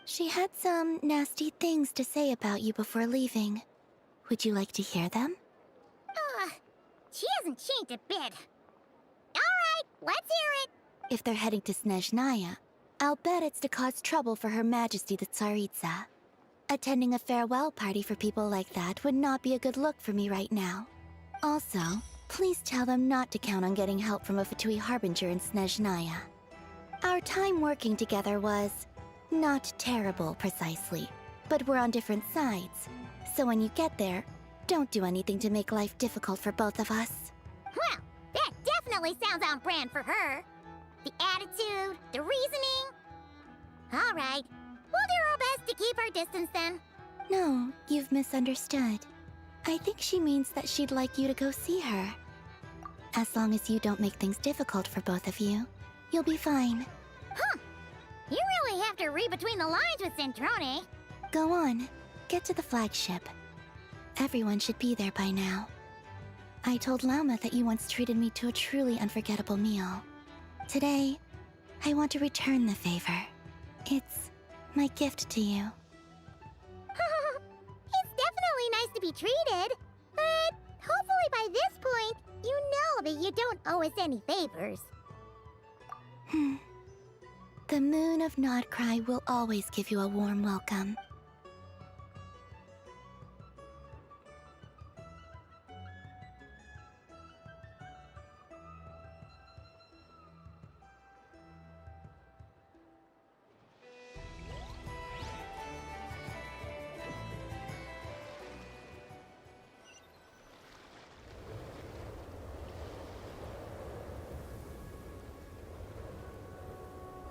She had some nasty things to say about you before leaving. Would you like to hear them? She hasn't changed a bit. Alright, let's hear it! If they're heading to Snezhnaya, I'll bet it's to cause trouble for Her Majesty the Tsaritsa. Attending a farewell party for people like that would not be a good look for me right now. Also, please tell them not to count on getting help from a Fatui Harbinger in Snezhnaya. Our time working together was not terrible, precisely, but we're on different sides. So when you get there, don't do anything to make life difficult for both of us. Well, that definitely sounds on brand for her. The attitude, the reasoning. Alright, we'll do our best to keep our distance then. No, you've misunderstood. I think she means that she'd like you to go see her. As long as you don't make things difficult for both of you, you'll be fine. You really have to read between the lines with Centrone. Go on, get to the flagship. Everyone should be there by now. I told Lauma that you once treated me to a truly unforgettable meal. Today, I want to return the favor. It's my gift to you. It's definitely nice to be treated, but hopefully by this point, you know that you don't owe us any favors. The moon of Nodcry will always give you a warm welcome.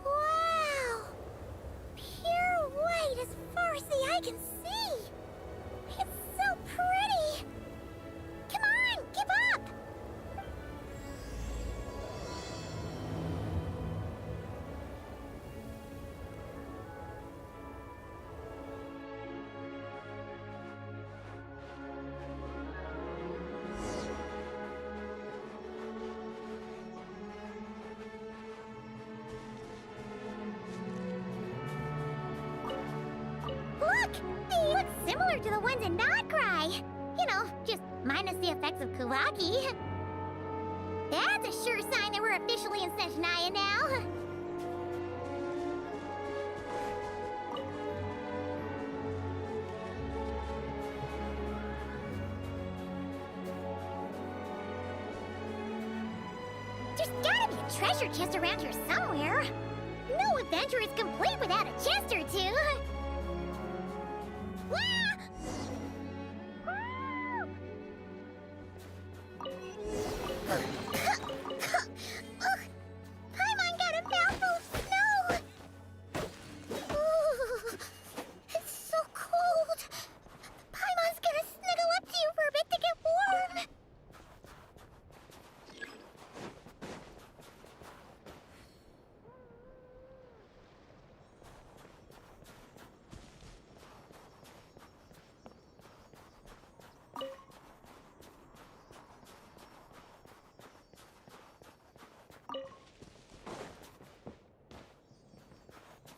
Wow! Pure white as far as the eye can see! It's so pretty! Come on, keep up! Look! They look similar to the ones in Nodcry. You know, just minus the effects of Kuvaki. That's a sure sign that we're officially in Snezhnaya now. There's gotta be a treasure chest around here somewhere. No adventure is complete without a chest or two. Wah! Ugh, Paimon got a mouthful of snow. Ooh, it's so cold. Paimon's gonna snuggle up to you for a bit to get warm.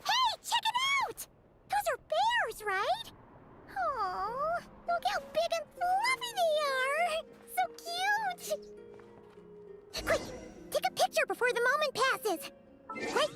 Hey, check it out! Those are bears, right? Oh, look how big and fluffy they are! So cute! Quick, take a picture before the moment passes. Quick!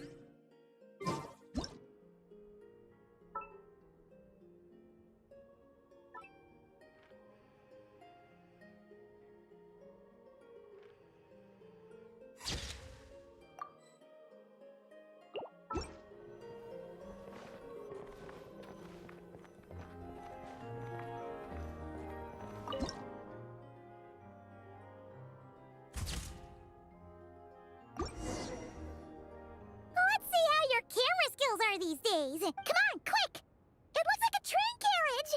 Let's see how your camera skills are these days. Come on, quick! It looks like a train carriage!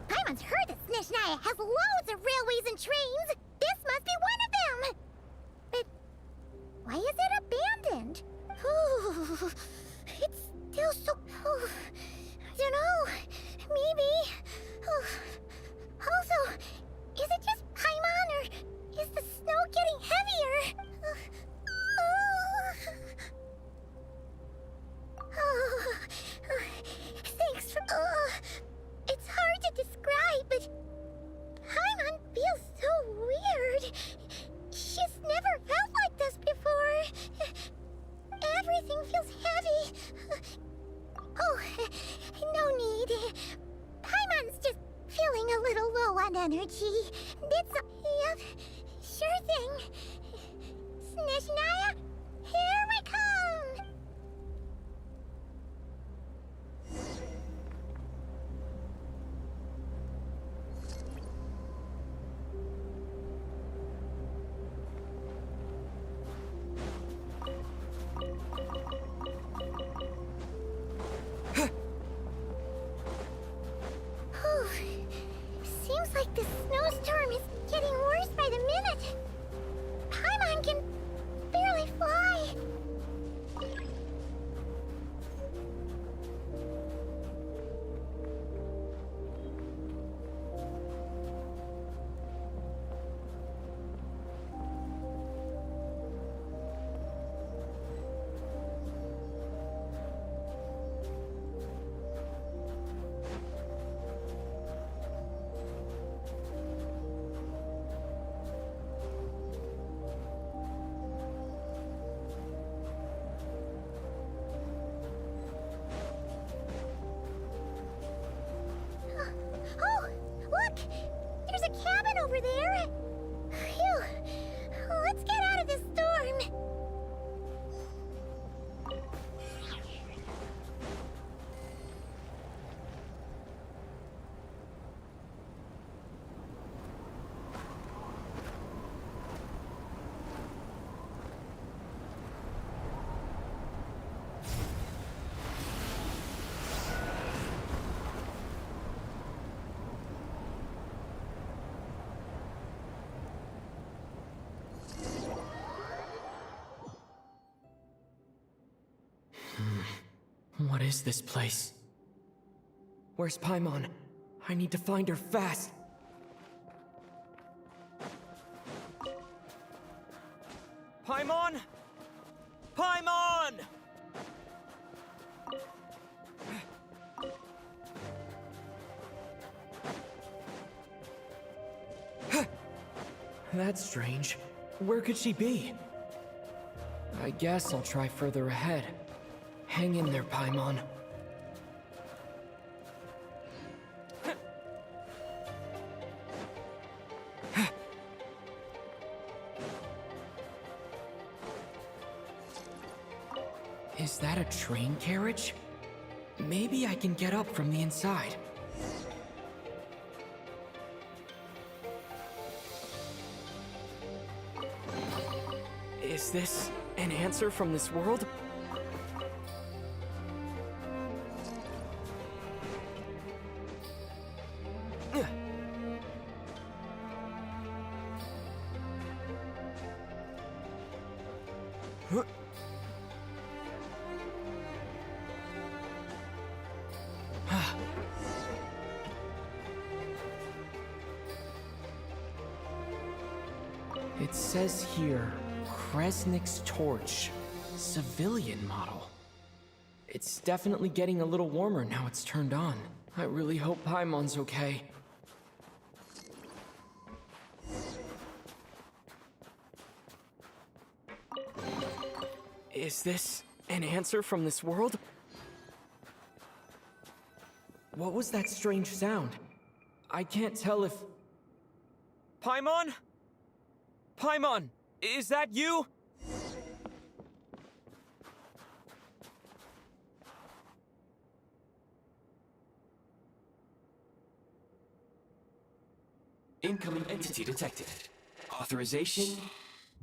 Paimon's heard that Snezhnaya has loads of railways and trains. This must be one of them. But why is it abandoned? Ooh, it's still so... Oh, I don't know. Maybe... Oh. Also, is it just Paimon or is the snow getting heavier? Oh, thanks for... it's hard to describe, but Paimon feels so weird. She's never felt like this before. Everything feels heavy. Oh, no need. Paimon's just feeling a little low on energy. Yep, sure thing. Snezhnaya, here we come! Whew. Seems like this snowstorm is getting worse by the minute. Paimon can barely fly. Oh, look! There's a cabin over there! Phew! Let's get out of this storm! What is this place? Where's Paimon? I need to find her fast. Paimon! Paimon! That's strange. Where could she be? I guess I'll try further ahead. Hang in there, Paimon. Is that a train carriage? Maybe I can get up from the inside. Is this an answer from this world? It says here, Kresnik's torch, civilian model. It's definitely getting a little warmer now it's turned on. I really hope Paimon's okay. Is this an answer from this world? What was that strange sound? I can't tell if... Paimon? Paimon, is that you? Incoming entity detected. Authorization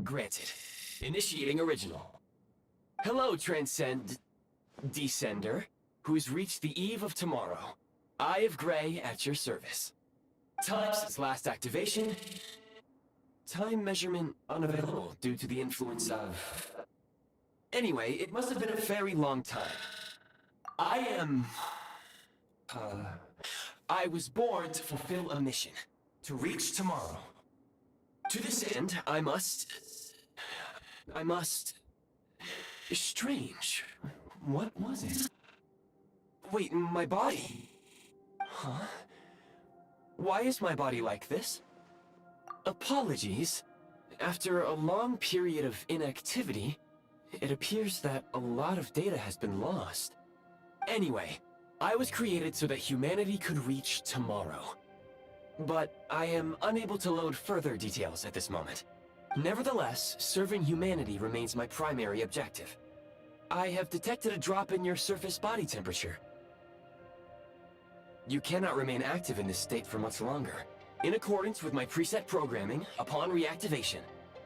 granted. Initiating original. Hello, Descender, who's reached the eve of tomorrow. Eye of Grey at your service. Time since last activation. Time measurement unavailable due to the influence of... Anyway, it must have been a very long time. I was born to fulfill a mission. To reach tomorrow. To this end, I must... Strange. What was it? Wait, my body? Huh? Why is my body like this? Apologies. After a long period of inactivity, it appears that a lot of data has been lost. Anyway, I was created so that humanity could reach tomorrow. But I am unable to load further details at this moment. Nevertheless, serving humanity remains my primary objective. I have detected a drop in your surface body temperature. You cannot remain active in this state for much longer. In accordance with my preset programming, upon reactivation,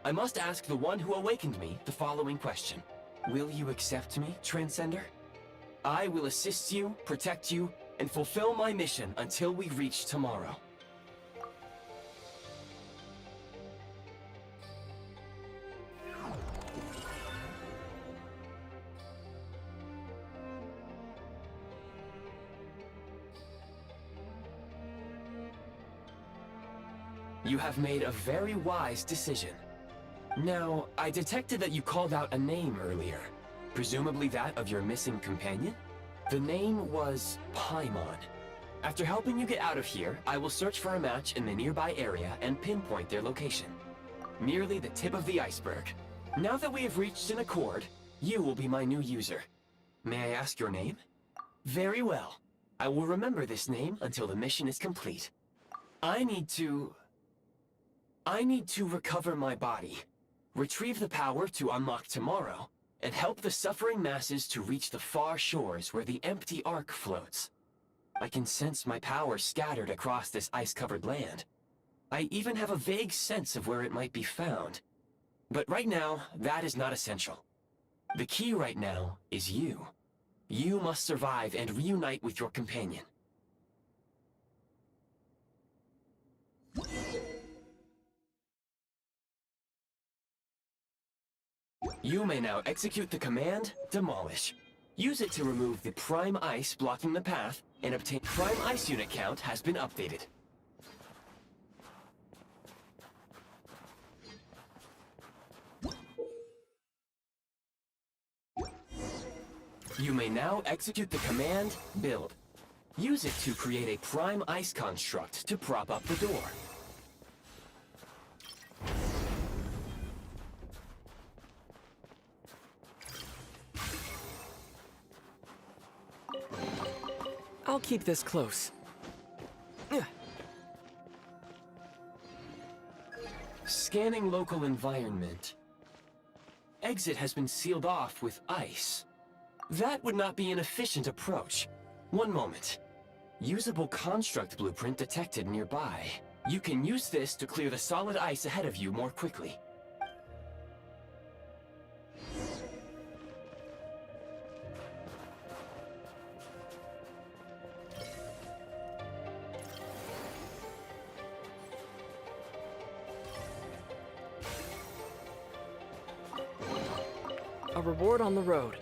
I must ask the one who awakened me the following question. Will you accept me, Transcender? I will assist you, protect you, and fulfill my mission until we reach tomorrow. You have made a very wise decision. Now, I detected that you called out a name earlier. Presumably that of your missing companion? The name was Paimon. After helping you get out of here, I will search for a match in the nearby area and pinpoint their location. Merely the tip of the iceberg. Now that we have reached an accord, you will be my new user. May I ask your name? Very well. I will remember this name until the mission is complete. I need to recover my body, retrieve the power to unlock tomorrow, and help the suffering masses to reach the far shores where the empty Ark floats. I can sense my power scattered across this ice-covered land. I even have a vague sense of where it might be found. But right now, that is not essential. The key right now is you. You must survive and reunite with your companion. You may now execute the command, Demolish. Use it to remove the Prime Ice blocking the path, and obtain Prime Ice unit count has been updated. You may now execute the command, Build. Use it to create a Prime Ice construct to prop up the door. I'll keep this close. Scanning local environment. Exit has been sealed off with ice. That would not be an efficient approach. One moment. Usable construct blueprint detected nearby. You can use this to clear the solid ice ahead of you more quickly. A reward on the road.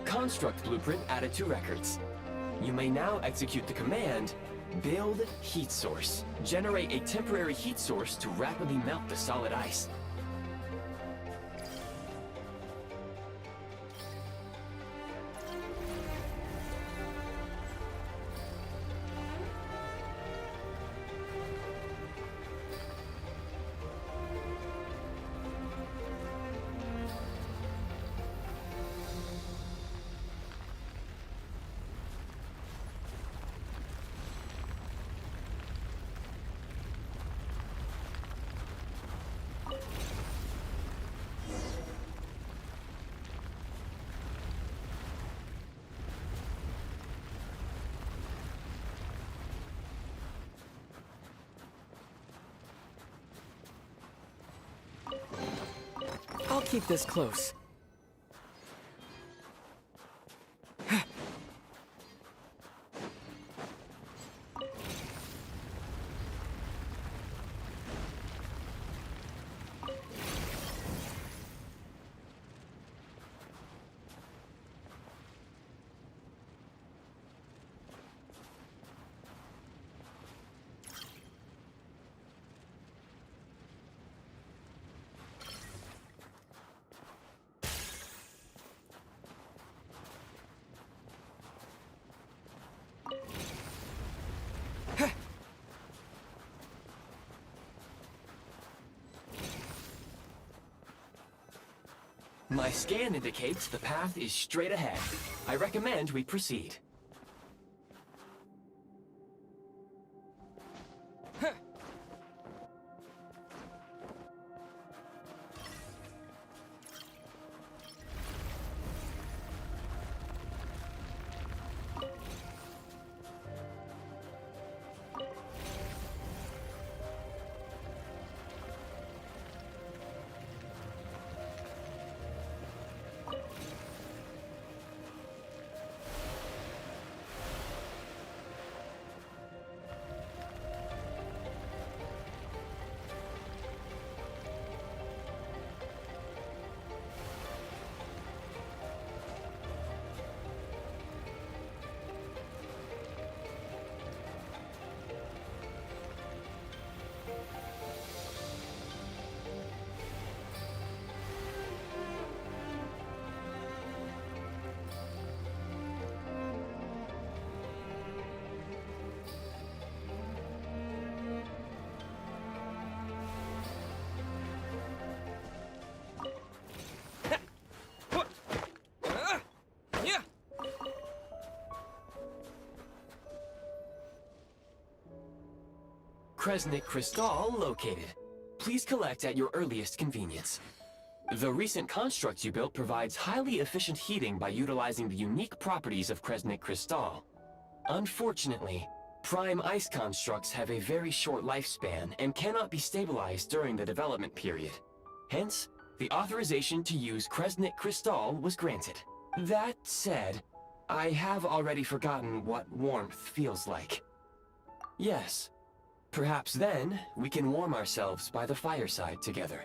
Construct blueprint added to records. You may now execute the command, build heat source. Generate a temporary heat source to rapidly melt the solid ice. I'll keep this close. My scan indicates the path is straight ahead. I recommend we proceed. Kresnik Crystal located. Please collect at your earliest convenience. The recent construct you built provides highly efficient heating by utilizing the unique properties of Kresnik Crystal. Unfortunately, prime ice constructs have a very short lifespan and cannot be stabilized during the development period. Hence, the authorization to use Kresnik Crystal was granted. That said, I have already forgotten what warmth feels like. Yes. Perhaps then, we can warm ourselves by the fireside together.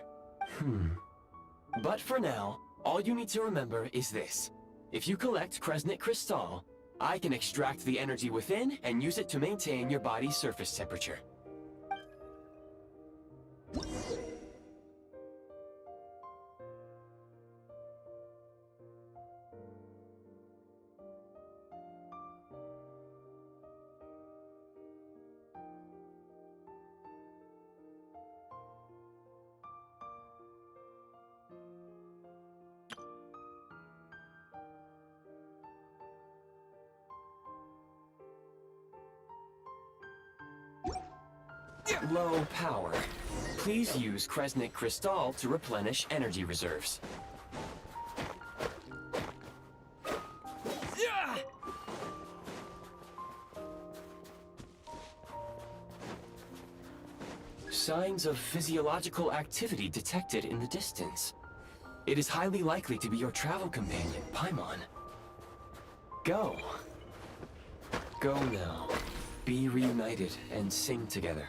But for now, all you need to remember is this. If you collect Kresnik Crystal, I can extract the energy within and use it to maintain your body's surface temperature. low power. Please use Kresnik Crystal to replenish energy reserves. Signs of physiological activity detected in the distance. It is highly likely to be your travel companion, Paimon. Go. Go now. Be reunited and sing together.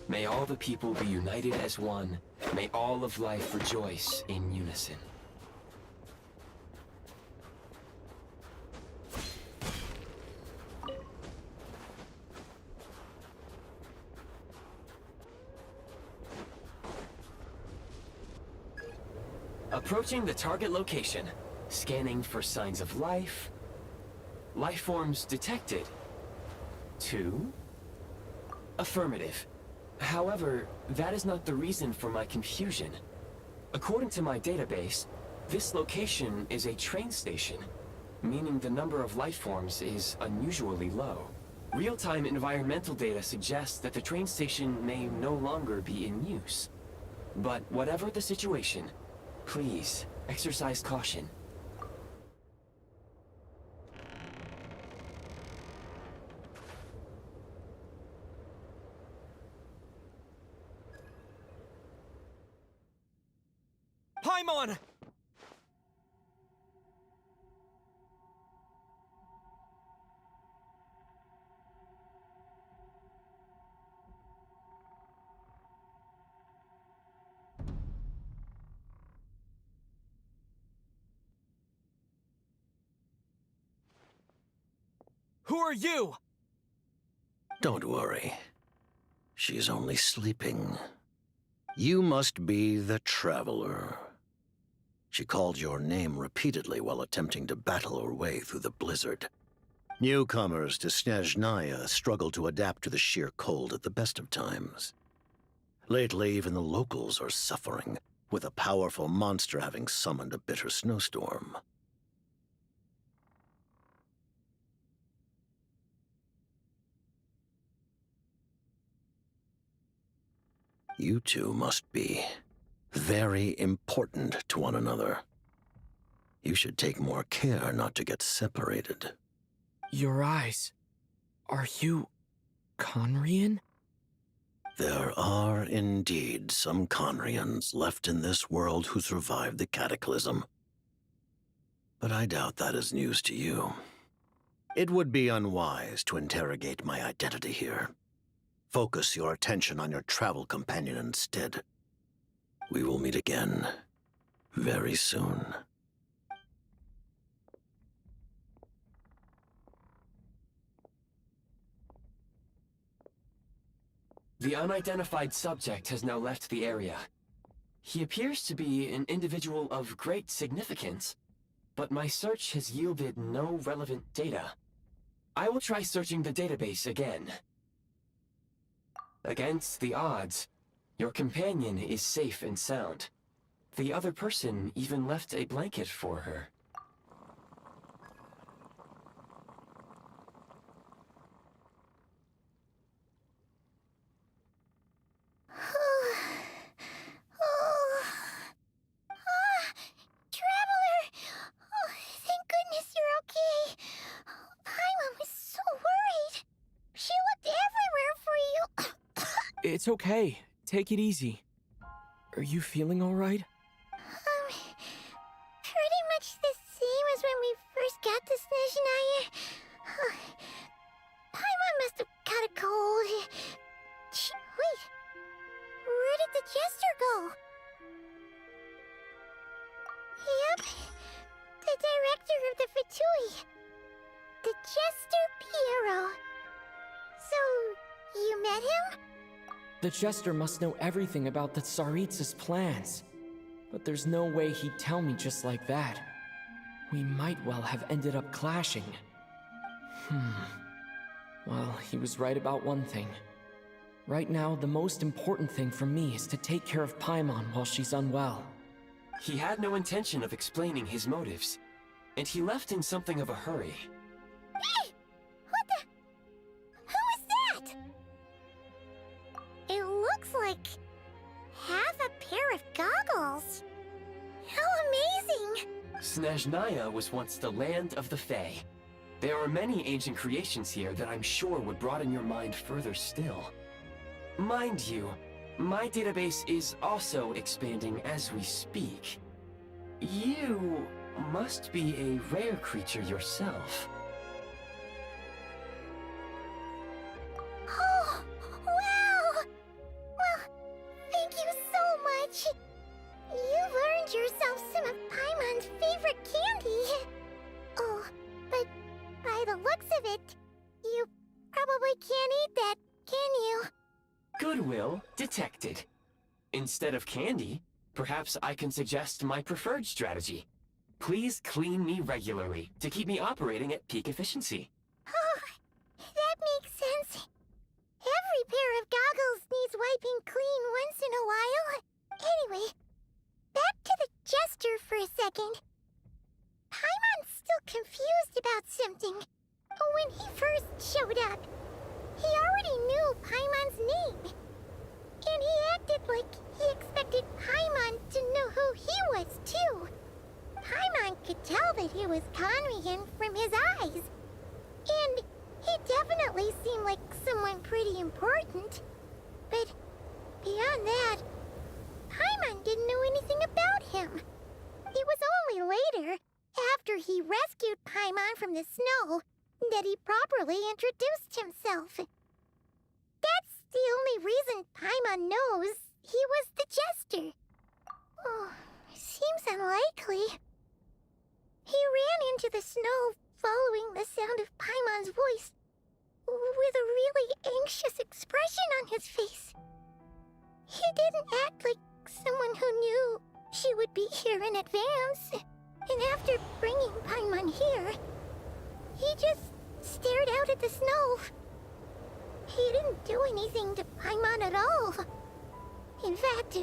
May all the people be united as one. May all of life rejoice in unison. Approaching the target location. Scanning for signs of life. Life forms detected. 2. Affirmative. However, that is not the reason for my confusion. According to my database, this location is a train station, meaning the number of life forms is unusually low. Real-time environmental data suggests that the train station may no longer be in use. But whatever the situation, please exercise caution. Paimon! Who are you? Don't worry. She's only sleeping. You must be the Traveler. She called your name repeatedly while attempting to battle her way through the blizzard. Newcomers to Snezhnaya struggle to adapt to the sheer cold at the best of times. Lately, even the locals are suffering, with a powerful monster having summoned a bitter snowstorm. You two must be very important to one another. You should take more care not to get separated. Your eyes. Are you Conrian? There are indeed some Conrians left in this world who survived the cataclysm. But I doubt that is news to you. It would be unwise to interrogate my identity here. Focus your attention on your travel companion instead. We will meet again very soon. The unidentified subject has now left the area. He appears to be an individual of great significance, but my search has yielded no relevant data. I will try searching the database again. Against the odds, your companion is safe and sound. The other person even left a blanket for her. Traveler! Oh, thank goodness you're okay. Paimon was so worried. She looked everywhere for you. It's okay. Take it easy. Are you feeling all right? Pretty much the same as when we first got to Snezhnaya. Paimon must have caught a cold. Wait, where did the jester go? Yep, the director of the Fatui. The Jester Piero. So, you met him? The Jester must know everything about the Tsaritsa's plans. But there's no way he'd tell me just like that. We might well have ended up clashing. Well, he was right about one thing. Right now, the most important thing for me is to take care of Paimon while she's unwell. He had no intention of explaining his motives, and he left in something of a hurry. Hey! What the? Who is that? Snezhnaya was once the land of the Fae. There are many ancient creations here that I'm sure would broaden your mind further still. Mind you, my database is also expanding as we speak. You must be a rare creature yourself. Oh, wow! Well, thank you so much. You've earned yourself some of Paimon's favorite candy. Oh, but by the looks of it, you probably can't eat that, can you? Goodwill detected. Instead of candy, perhaps I can suggest my preferred strategy. Please clean me regularly to keep me operating at peak efficiency. Oh, that makes sense. Every pair of goggles needs wiping clean once in a while. Anyway, back to the jester for a second. Paimon's still confused about something. When he first showed up, he already knew Paimon's name. And he acted like he expected Paimon to know who he was, too. Paimon could tell that he was Conrian from his eyes. And he definitely seemed like someone pretty important. But beyond that, Paimon didn't know anything about him. It was only later, after he rescued Paimon from the snow, that he properly introduced himself. That's the only reason Paimon knows he was the jester. Oh, seems unlikely. He ran into the snow following the sound of Paimon's voice, with a really anxious expression on his face. He didn't act like someone who knew she would be here in advance. And after bringing Paimon here, he just stared out at the snow. He didn't do anything to Paimon at all. In fact,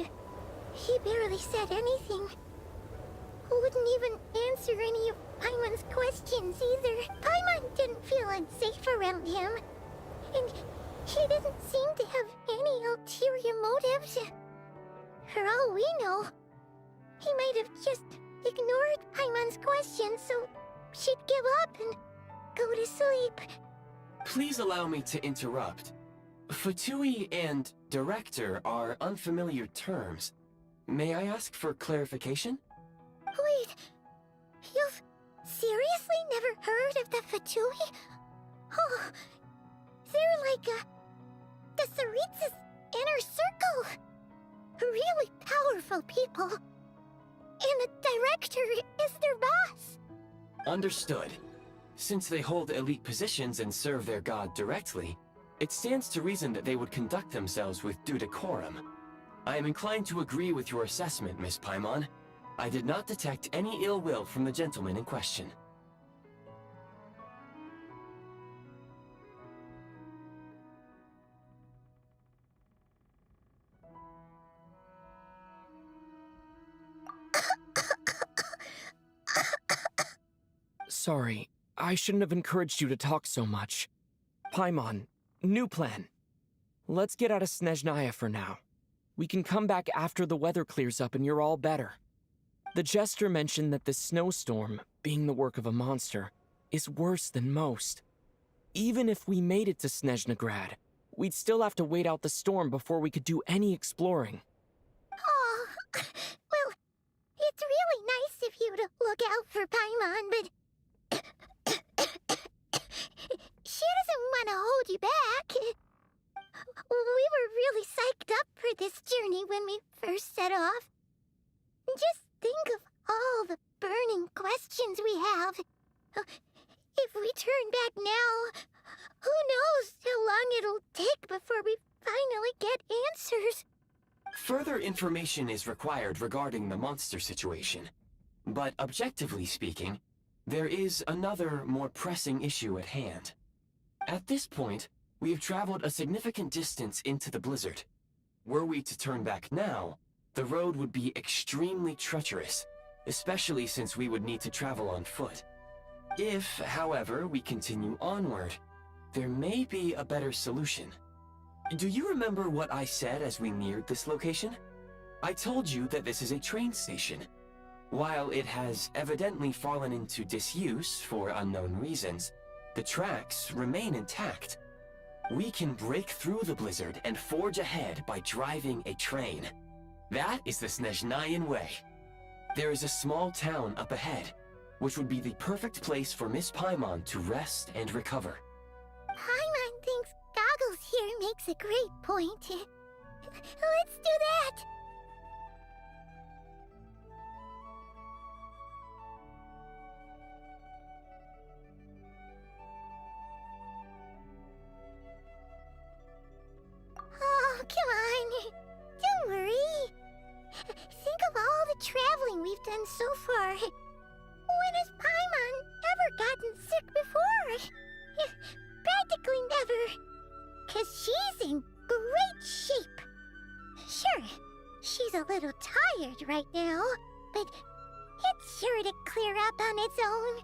he barely said anything. Wouldn't even answer any of Paimon's questions either. Paimon didn't feel unsafe around him. And he didn't seem to have any ulterior motives. For all we know, he might have just ignored Paimon's questions so she'd give up and go to sleep. Please allow me to interrupt. Fatui and director are unfamiliar terms. May I ask for clarification? Wait, you've seriously never heard of the Fatui? Oh, they're like the Tsaritsa's inner circle. Really powerful people. And the director is their boss. Understood. Since they hold elite positions and serve their god directly, it stands to reason that they would conduct themselves with due decorum. I am inclined to agree with your assessment, Miss Paimon. I did not detect any ill will from the gentleman in question. Sorry, I shouldn't have encouraged you to talk so much. Paimon, new plan. Let's get out of Snezhnaya for now. We can come back after the weather clears up and you're all better. The jester mentioned that this snowstorm, being the work of a monster, is worse than most. Even if we made it to Snezhnegrad, we'd still have to wait out the storm before we could do any exploring. Oh, well, it's really nice of you to look out for Paimon, but she doesn't want to hold you back. We were really psyched up for this journey when we first set off. Just think of all the burning questions we have. If we turn back now, who knows how long it'll take before we finally get answers. Further information is required regarding the monster situation. But objectively speaking, there is another, more pressing issue at hand. At this point, we have traveled a significant distance into the blizzard. Were we to turn back now, the road would be extremely treacherous, especially since we would need to travel on foot. If, however, we continue onward, there may be a better solution. Do you remember what I said as we neared this location? I told you that this is a train station. While it has evidently fallen into disuse for unknown reasons, the tracks remain intact. We can break through the blizzard and forge ahead by driving a train. That is the Snezhnayan way. There is a small town up ahead, which would be the perfect place for Miss Paimon to rest and recover. Paimon thinks Goggles here makes a great point. Let's do that! Oh, come on. Don't worry. Think of all the traveling we've done so far. When has Paimon ever gotten sick before? Practically never. 'Cause she's in great shape. Sure, she's a little tired right now, but it's sure to clear up on its own.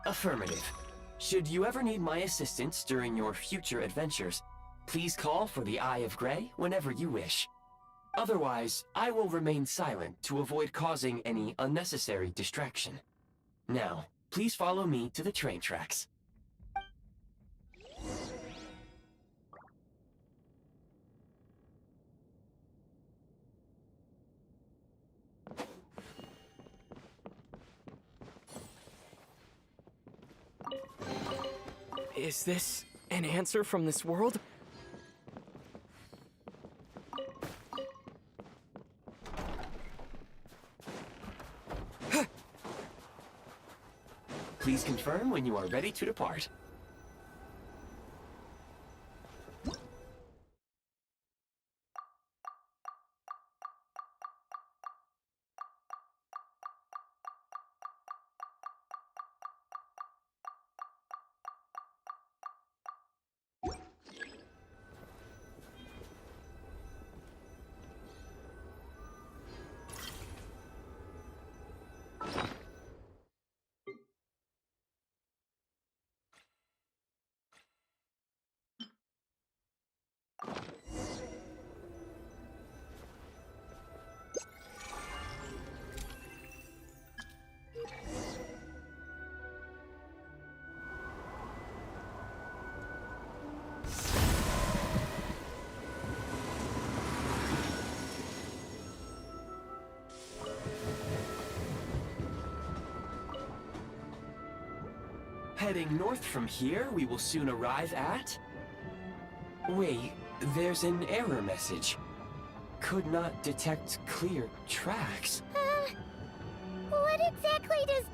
Affirmative. Should you ever need my assistance during your future adventures, please call for the Eye of Grey whenever you wish. Otherwise, I will remain silent to avoid causing any unnecessary distraction. Now, please follow me to the train tracks. Is this an answer from this world? Please confirm when you are ready to depart. Heading north from here, we will soon arrive at... Wait, there's an error message. Could not detect clear tracks. What exactly does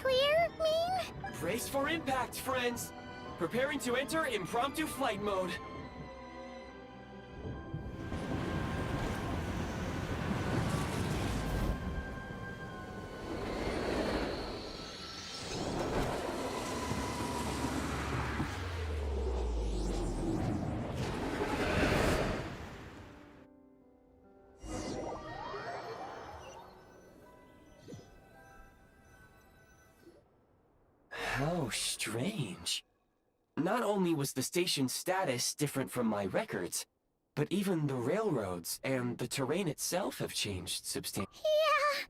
clear mean? Brace for impact, friends! Preparing to enter impromptu flight mode. How strange. Not only was the station's status different from my records, but even the railroads and the terrain itself have changed substantially. Yeah.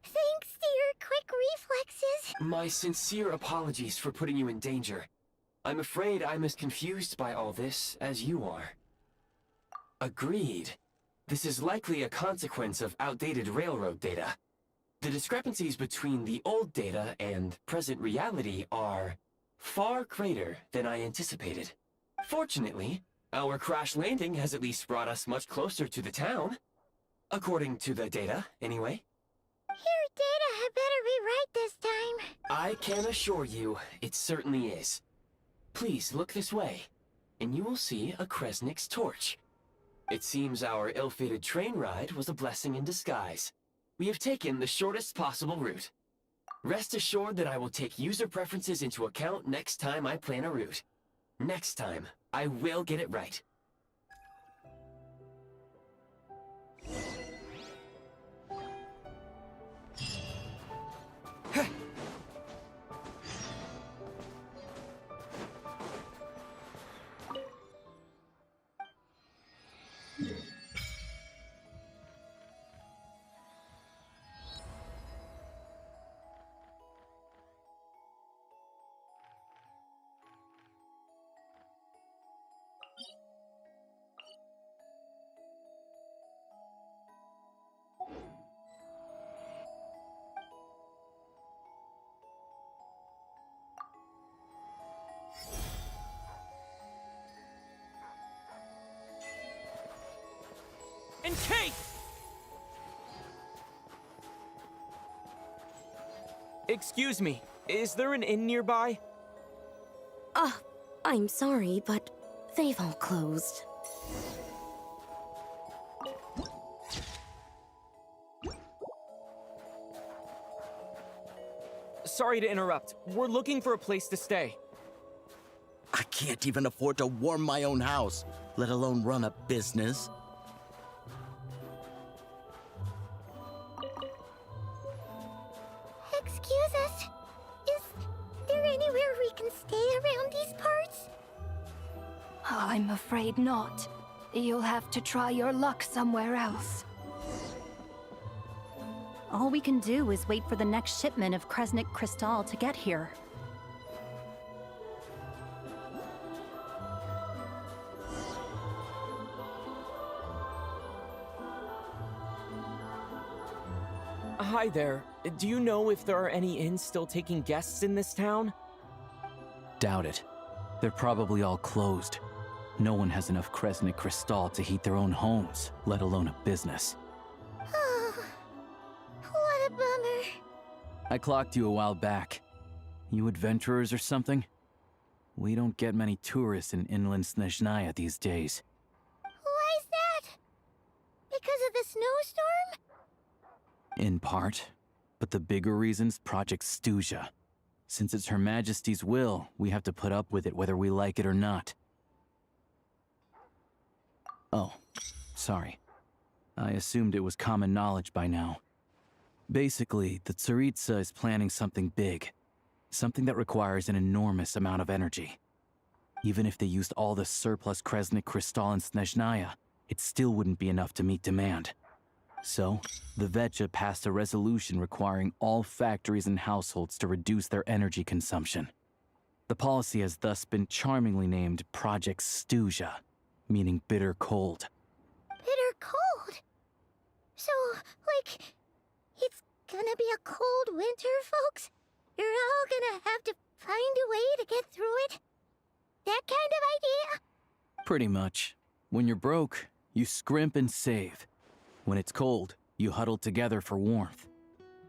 Thanks to your quick reflexes. My sincere apologies for putting you in danger. I'm afraid I'm as confused by all this as you are. Agreed. This is likely a consequence of outdated railroad data. The discrepancies between the old data and present reality are far greater than I anticipated. Fortunately, our crash landing has at least brought us much closer to the town. According to the data, anyway. Your data had better be right this time. I can assure you, it certainly is. Please look this way, and you will see a Kresnik's torch. It seems our ill-fated train ride was a blessing in disguise. We have taken the shortest possible route. Rest assured that I will take user preferences into account next time I plan a route. Next time, I will get it right. Encase! Excuse me, is there an inn nearby? I'm sorry, but they've all closed. Sorry to interrupt. We're looking for a place to stay. I can't even afford to warm my own house, let alone run a business. Excuse us. Is there anywhere we can stay around these parts? I'm afraid not. You'll have to try your luck somewhere else. All we can do is wait for the next shipment of Kresnik Crystal to get here. Hi there. Do you know if there are any inns still taking guests in this town? Doubt it. They're probably all closed. No one has enough Kresnik Crystal to heat their own homes, let alone a business. Oh, what a bummer. I clocked you a while back. You adventurers or something? We don't get many tourists in inland Snezhnaya these days. Why is that? Because of the snowstorm? In part. But the bigger reason's Project Stuja. Since it's Her Majesty's will, we have to put up with it whether we like it or not. Oh, sorry. I assumed it was common knowledge by now. Basically, the Tsaritsa is planning something big. Something that requires an enormous amount of energy. Even if they used all the surplus Kresnik Crystal in Snezhnaya, it still wouldn't be enough to meet demand. So, the VII passed a resolution requiring all factories and households to reduce their energy consumption. The policy has thus been charmingly named Project Stuja, meaning bitter cold. Bitter cold? So, like, it's gonna be a cold winter, folks? You're all gonna have to find a way to get through it? That kind of idea? Pretty much. When you're broke, you scrimp and save. When it's cold, you huddle together for warmth.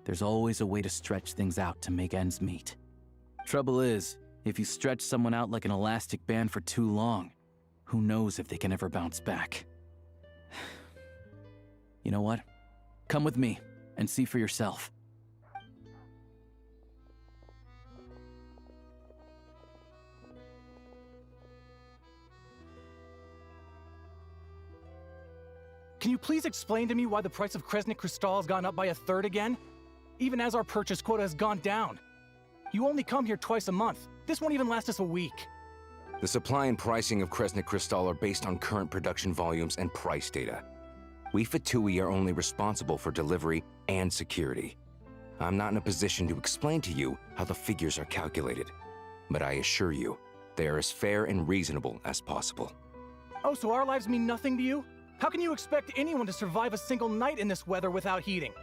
There's always a way to stretch things out to make ends meet. Trouble is, if you stretch someone out like an elastic band for too long, who knows if they can ever bounce back. You know what? Come with me and see for yourself. Can you please explain to me why the price of Kresnik Crystal has gone up by 1/3 again? Even as our purchase quota has gone down. You only come here twice a month. This won't even last us a week. The supply and pricing of Kresnik Crystal are based on current production volumes and price data. We VII are only responsible for delivery and security. I'm not in a position to explain to you how the figures are calculated, but I assure you, they are as fair and reasonable as possible. Oh, so our lives mean nothing to you? How can you expect anyone to survive a single night in this weather without heating?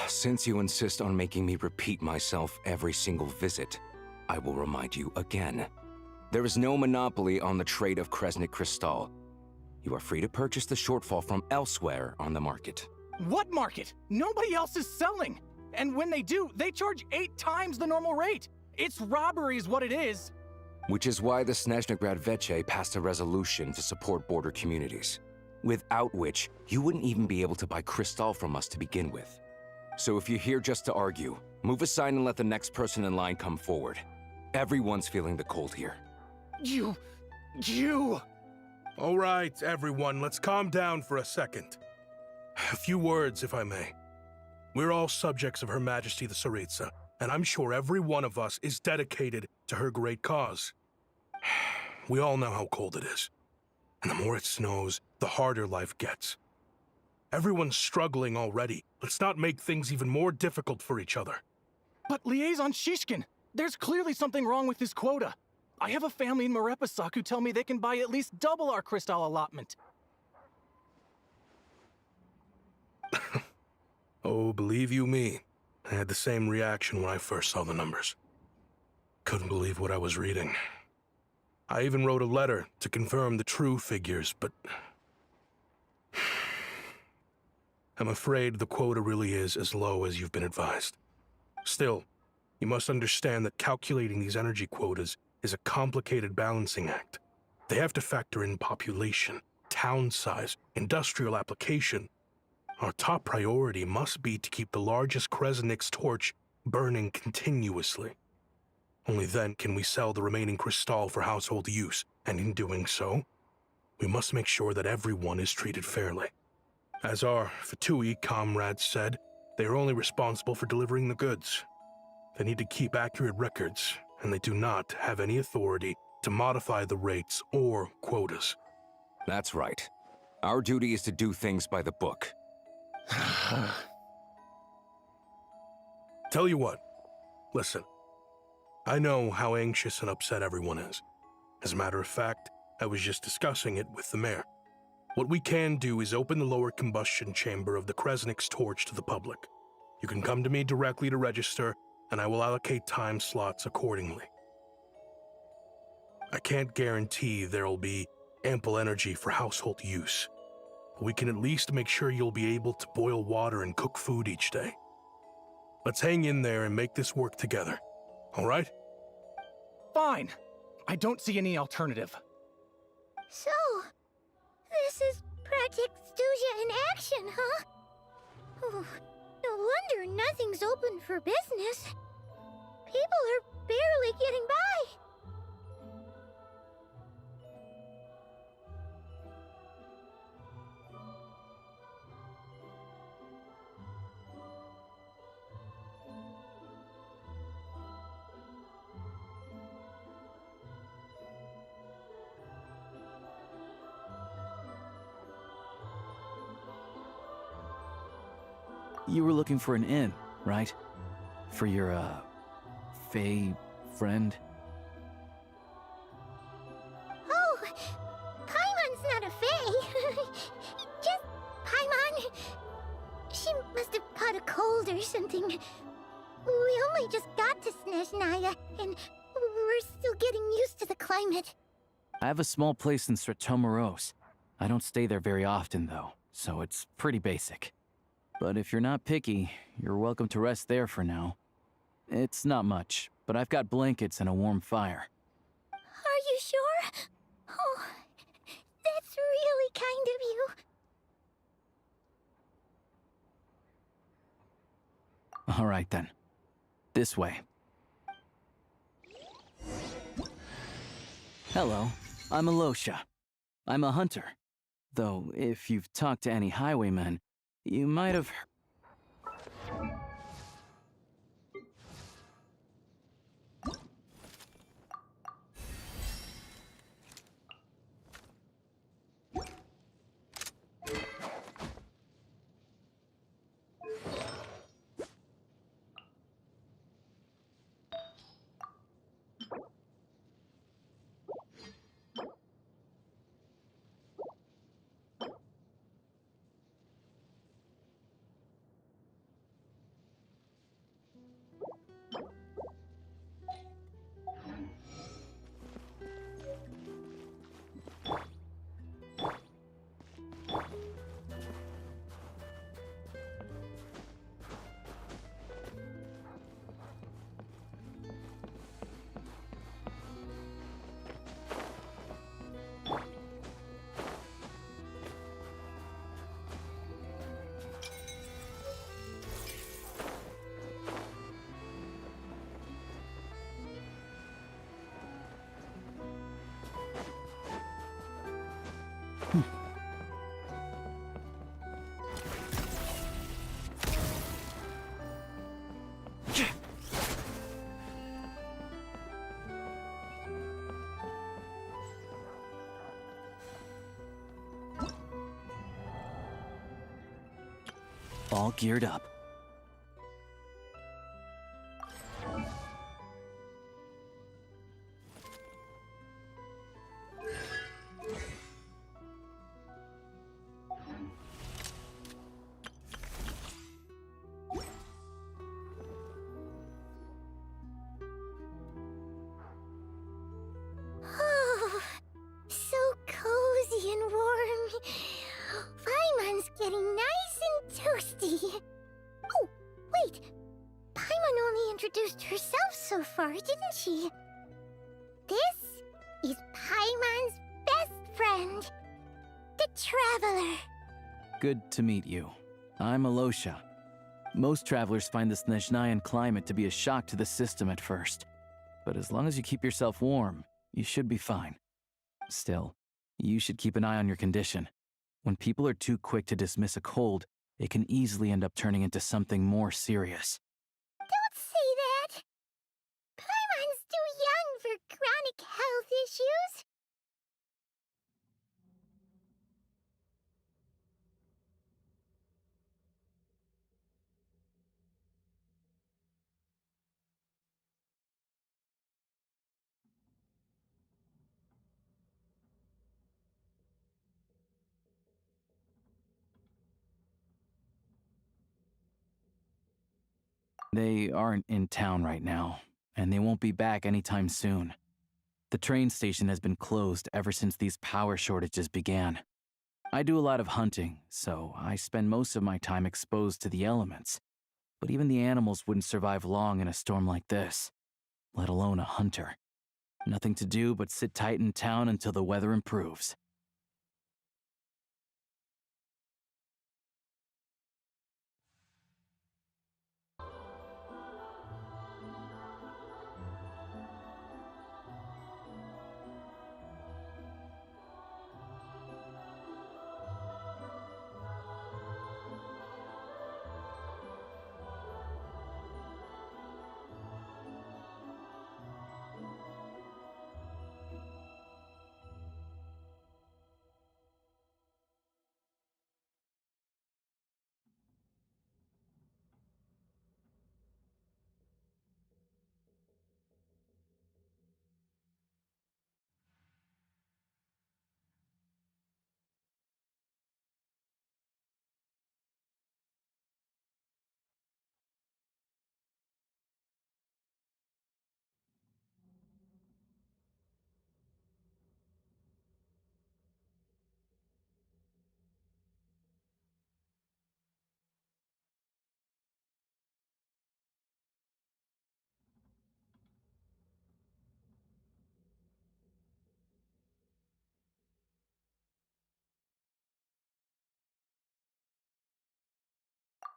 Since you insist on making me repeat myself every single visit, I will remind you again. There is no monopoly on the trade of Kresnik Crystal. You are free to purchase the shortfall from elsewhere on the market. What market? Nobody else is selling! And when they do, they charge 8 times the normal rate! It's robbery is what it is! Which is why the Snezhnegrad VII passed a resolution to support border communities, without which you wouldn't even be able to buy crystal from us to begin with. So if you're here just to argue, move aside and let the next person in line come forward. Everyone's feeling the cold here. You... All right, everyone, let's calm down for a second. A few words, if I may. We're all subjects of Her Majesty the Tsaritsa, and I'm sure every one of us is dedicated to her great cause. We all know how cold it is. And the more it snows, the harder life gets. Everyone's struggling already. Let's not make things even more difficult for each other. But Liaison Shishkin, there's clearly something wrong with this quota. I have a family in Marepasak who tell me they can buy at least double our crystal allotment. Oh, believe you me, I had the same reaction when I first saw the numbers. Couldn't believe what I was reading. I even wrote a letter to confirm the true figures, but I'm afraid the quota really is as low as you've been advised. Still, you must understand that calculating these energy quotas is a complicated balancing act. They have to factor in population, town size, industrial application. Our top priority must be to keep the largest Kresnik's torch burning continuously. Only then can we sell the remaining crystal for household use, and in doing so, we must make sure that everyone is treated fairly. As our VII comrades said, they are only responsible for delivering the goods. They need to keep accurate records, and they do not have any authority to modify the rates or quotas. That's right. Our duty is to do things by the book. Tell you what, listen. I know how anxious and upset everyone is. As a matter of fact, I was just discussing it with the mayor. What we can do is open the lower combustion chamber of the Kresnik's torch to the public. You can come to me directly to register, and I will allocate time slots accordingly. I can't guarantee there'll be ample energy for household use, but we can at least make sure you'll be able to boil water and cook food each day. Let's hang in there and make this work together, all right? Fine. I don't see any alternative. So, this is Project Studia in action, huh? Oh, no wonder nothing's open for business. People are barely getting by. You were looking for an inn, right? For your, Fae friend? Oh, Paimon's not a fae. Just Paimon. She must have caught a cold or something. We only just got to Snezhnaya, and we're still getting used to the climate. I have a small place in Stratomaros. I don't stay there very often, though, so it's pretty basic. But if you're not picky, you're welcome to rest there for now. It's not much, but I've got blankets and a warm fire. Are you sure? Oh, that's really kind of you. All right, then. This way. Hello, I'm Alosha. I'm a hunter. Though, if you've talked to any highwaymen, you might have... All geared up. Oh, so cozy and warm. Paimon's getting nice and before, didn't she? This is Paimon's best friend, the Traveler. Good to meet you. I'm Alosha. Most travelers find the Snezhnayan climate to be a shock to the system at first. But as long as you keep yourself warm, you should be fine. Still, you should keep an eye on your condition. When people are too quick to dismiss a cold, it can easily end up turning into something more serious. Don't say that! Paimon's too young for chronic health issues. They aren't in town right now, and they won't be back anytime soon. The train station has been closed ever since these power shortages began. I do a lot of hunting, so I spend most of my time exposed to the elements. But even the animals wouldn't survive long in a storm like this, let alone a hunter. Nothing to do but sit tight in town until the weather improves.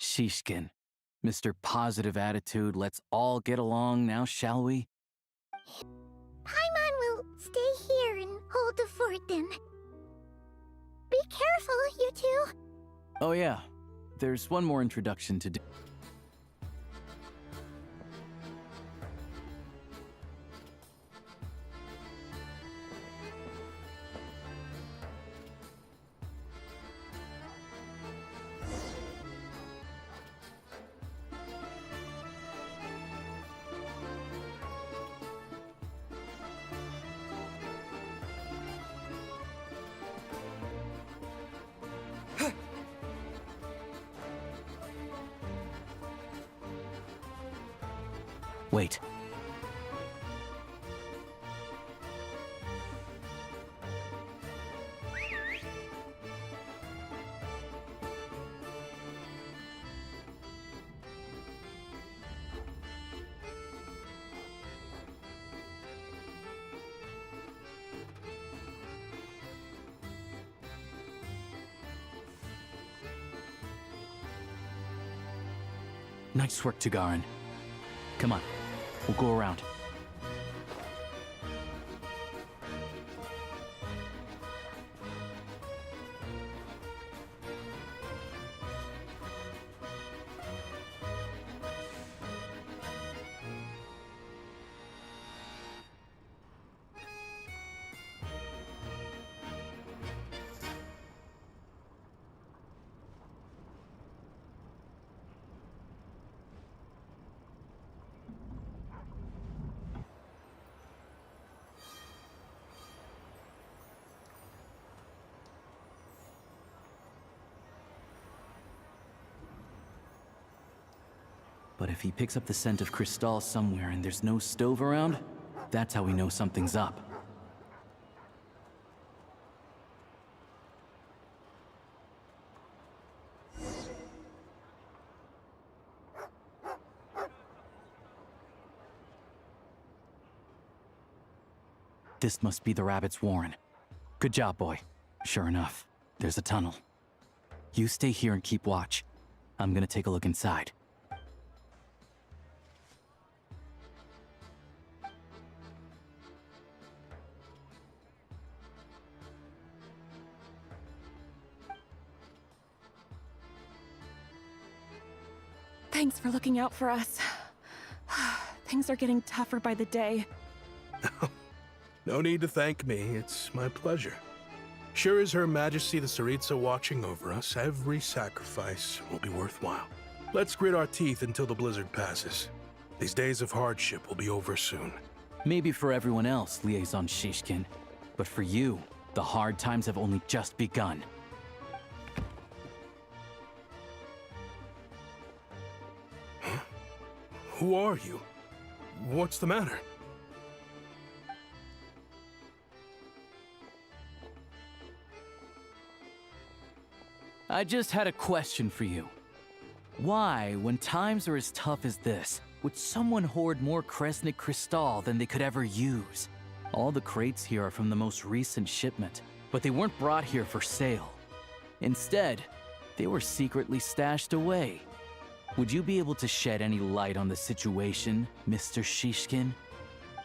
Shishkin, Mr. Positive Attitude, let's all get along now, shall we? Paimon will stay here and hold the fort then. Be careful, you two. Oh yeah, there's one more introduction to do. Wait. Nice work, Tagarin. Come on, we'll go around. But if he picks up the scent of Crystal somewhere and there's no stove around, that's how we know something's up. This must be the rabbit's warren. Good job, boy. Sure enough, there's a tunnel. You stay here and keep watch. I'm gonna take a look inside. Thanks for looking out for us. Things are getting tougher by the day. No need to thank me. It's my pleasure. Sure as Her Majesty the Tsaritsa watching over us, every sacrifice will be worthwhile. Let's grit our teeth until the blizzard passes. These days of hardship will be over soon. Maybe for everyone else, Liaison Shishkin, but for you, the hard times have only just begun. Huh? Who are you? What's the matter? I just had a question for you. Why, when times are as tough as this, would someone hoard more Kresnik Crystal than they could ever use? All the crates here are from the most recent shipment, but they weren't brought here for sale. Instead, they were secretly stashed away. Would you be able to shed any light on the situation, Mr. Shishkin?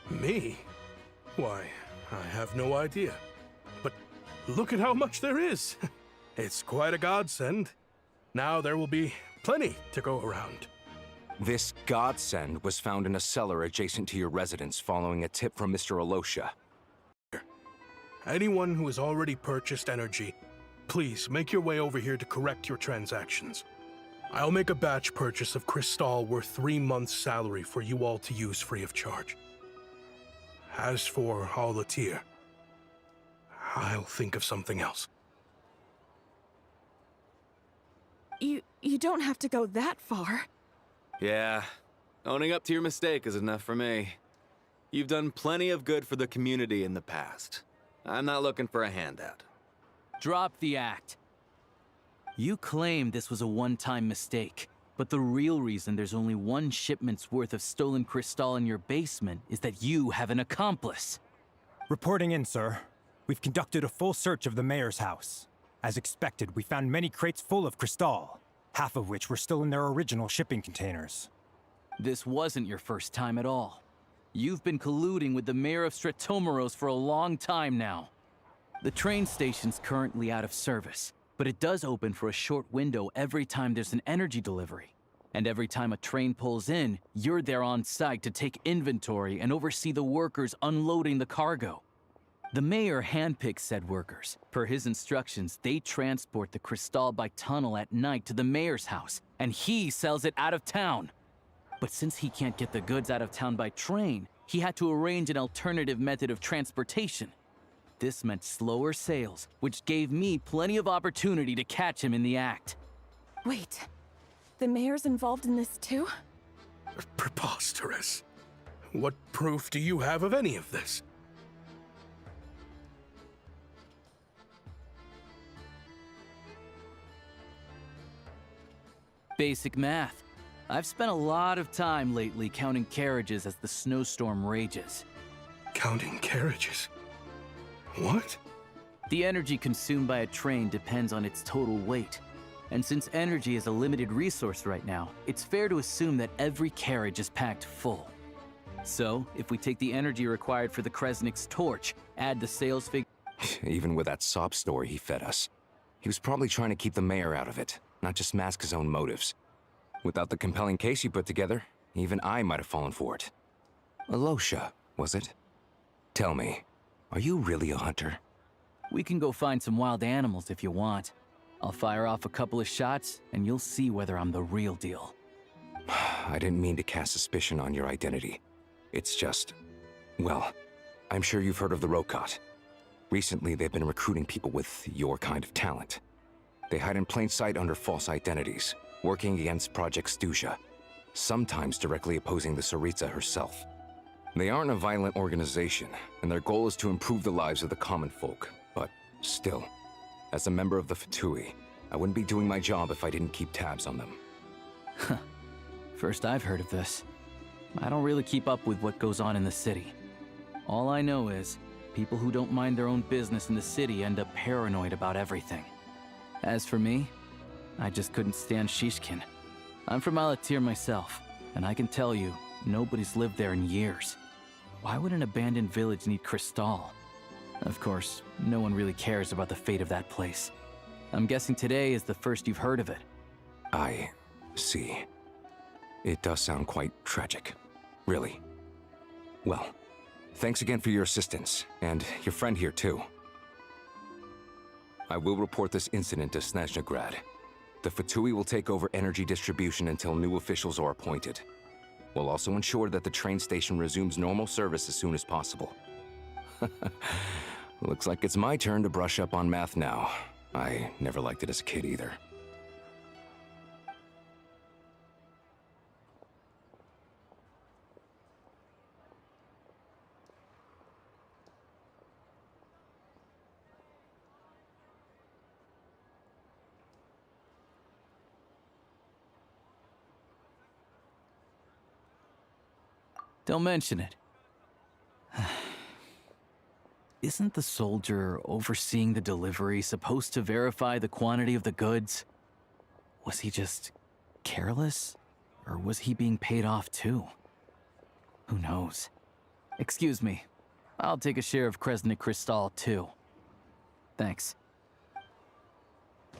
Me? Why, I have no idea. But look at how much there is! It's quite a godsend. Now there will be plenty to go around. This godsend was found in a cellar adjacent to your residence following a tip from Mr. Alosha. Anyone who has already purchased energy, please make your way over here to correct your transactions. I'll make a batch purchase of Crystal worth 3 months' salary for you all to use free of charge. As for Alatir, I'll think of something else. You don't have to go that far. Yeah, owning up to your mistake is enough for me. You've done plenty of good for the community in the past. I'm not looking for a handout. Drop the act. You claim this was a one-time mistake, but the real reason there's only one shipment's worth of stolen crystal in your basement is that you have an accomplice. Reporting in, sir. We've conducted a full search of the mayor's house. As expected, we found many crates full of crystal, half of which were still in their original shipping containers. This wasn't your first time at all. You've been colluding with the mayor of Stratomeros for a long time now. The train station's currently out of service, but it does open for a short window every time there's an energy delivery. And every time a train pulls in, you're there on site to take inventory and oversee the workers unloading the cargo. The mayor handpicks said workers. Per his instructions, they transport the crystal by tunnel at night to the mayor's house, and he sells it out of town. But since he can't get the goods out of town by train, he had to arrange an alternative method of transportation. This meant slower sales, which gave me plenty of opportunity to catch him in the act. Wait, the mayor's involved in this too? Preposterous. What proof do you have of any of this? Basic math. I've spent a lot of time lately counting carriages as the snowstorm rages. Counting carriages? What? The energy consumed by a train depends on its total weight. And since energy is a limited resource right now, it's fair to assume that every carriage is packed full. So, if we take the energy required for the Kresnik's torch, add the sales figure... Even with that sob story he fed us, he was probably trying to keep the mayor out of it, not just mask his own motives. Without the compelling case you put together, even I might have fallen for it. Alosha, was it? Tell me, are you really a hunter? We can go find some wild animals if you want. I'll fire off a couple of shots, and you'll see whether I'm the real deal. I didn't mean to cast suspicion on your identity. It's just... well, I'm sure you've heard of the Rokot. Recently, they've been recruiting people with your kind of talent. They hide in plain sight under false identities, working against Project Stuja, sometimes directly opposing the Tsaritsa herself. They aren't a violent organization, and their goal is to improve the lives of the common folk, but still, as a member of the Fatui, I wouldn't be doing my job if I didn't keep tabs on them. First I've heard of this. I don't really keep up with what goes on in the city. All I know is, People who don't mind their own business in the city end up paranoid about everything. As for me, I just couldn't stand Shishkin. I'm from Alatir myself, and I can tell you, nobody's lived there in years. Why would an abandoned village need Crystal? Of course, no one really cares about the fate of that place. I'm guessing today is the first you've heard of it. I see. It does sound quite tragic. Really. Well, thanks again for your assistance, and your friend here too. I will report this incident to Snezhnegrad. The Fatui will take over energy distribution until new officials are appointed. We'll also ensure that the train station resumes normal service as soon as possible. Looks like it's my turn to brush up on math now. I never liked it as a kid either. Don't mention it. Isn't the soldier overseeing the delivery supposed to verify the quantity of the goods? Was he just careless? Or was he being paid off too? Who knows? Excuse me. I'll take a share of Kresnik Crystal too. Thanks.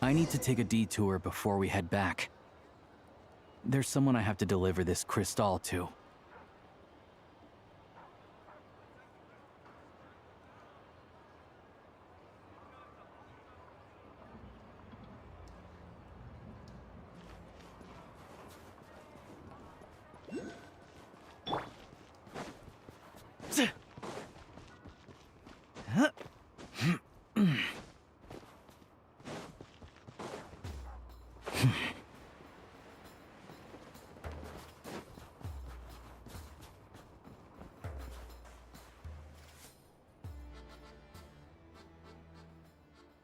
I need to take a detour before we head back. There's someone I have to deliver this crystal to.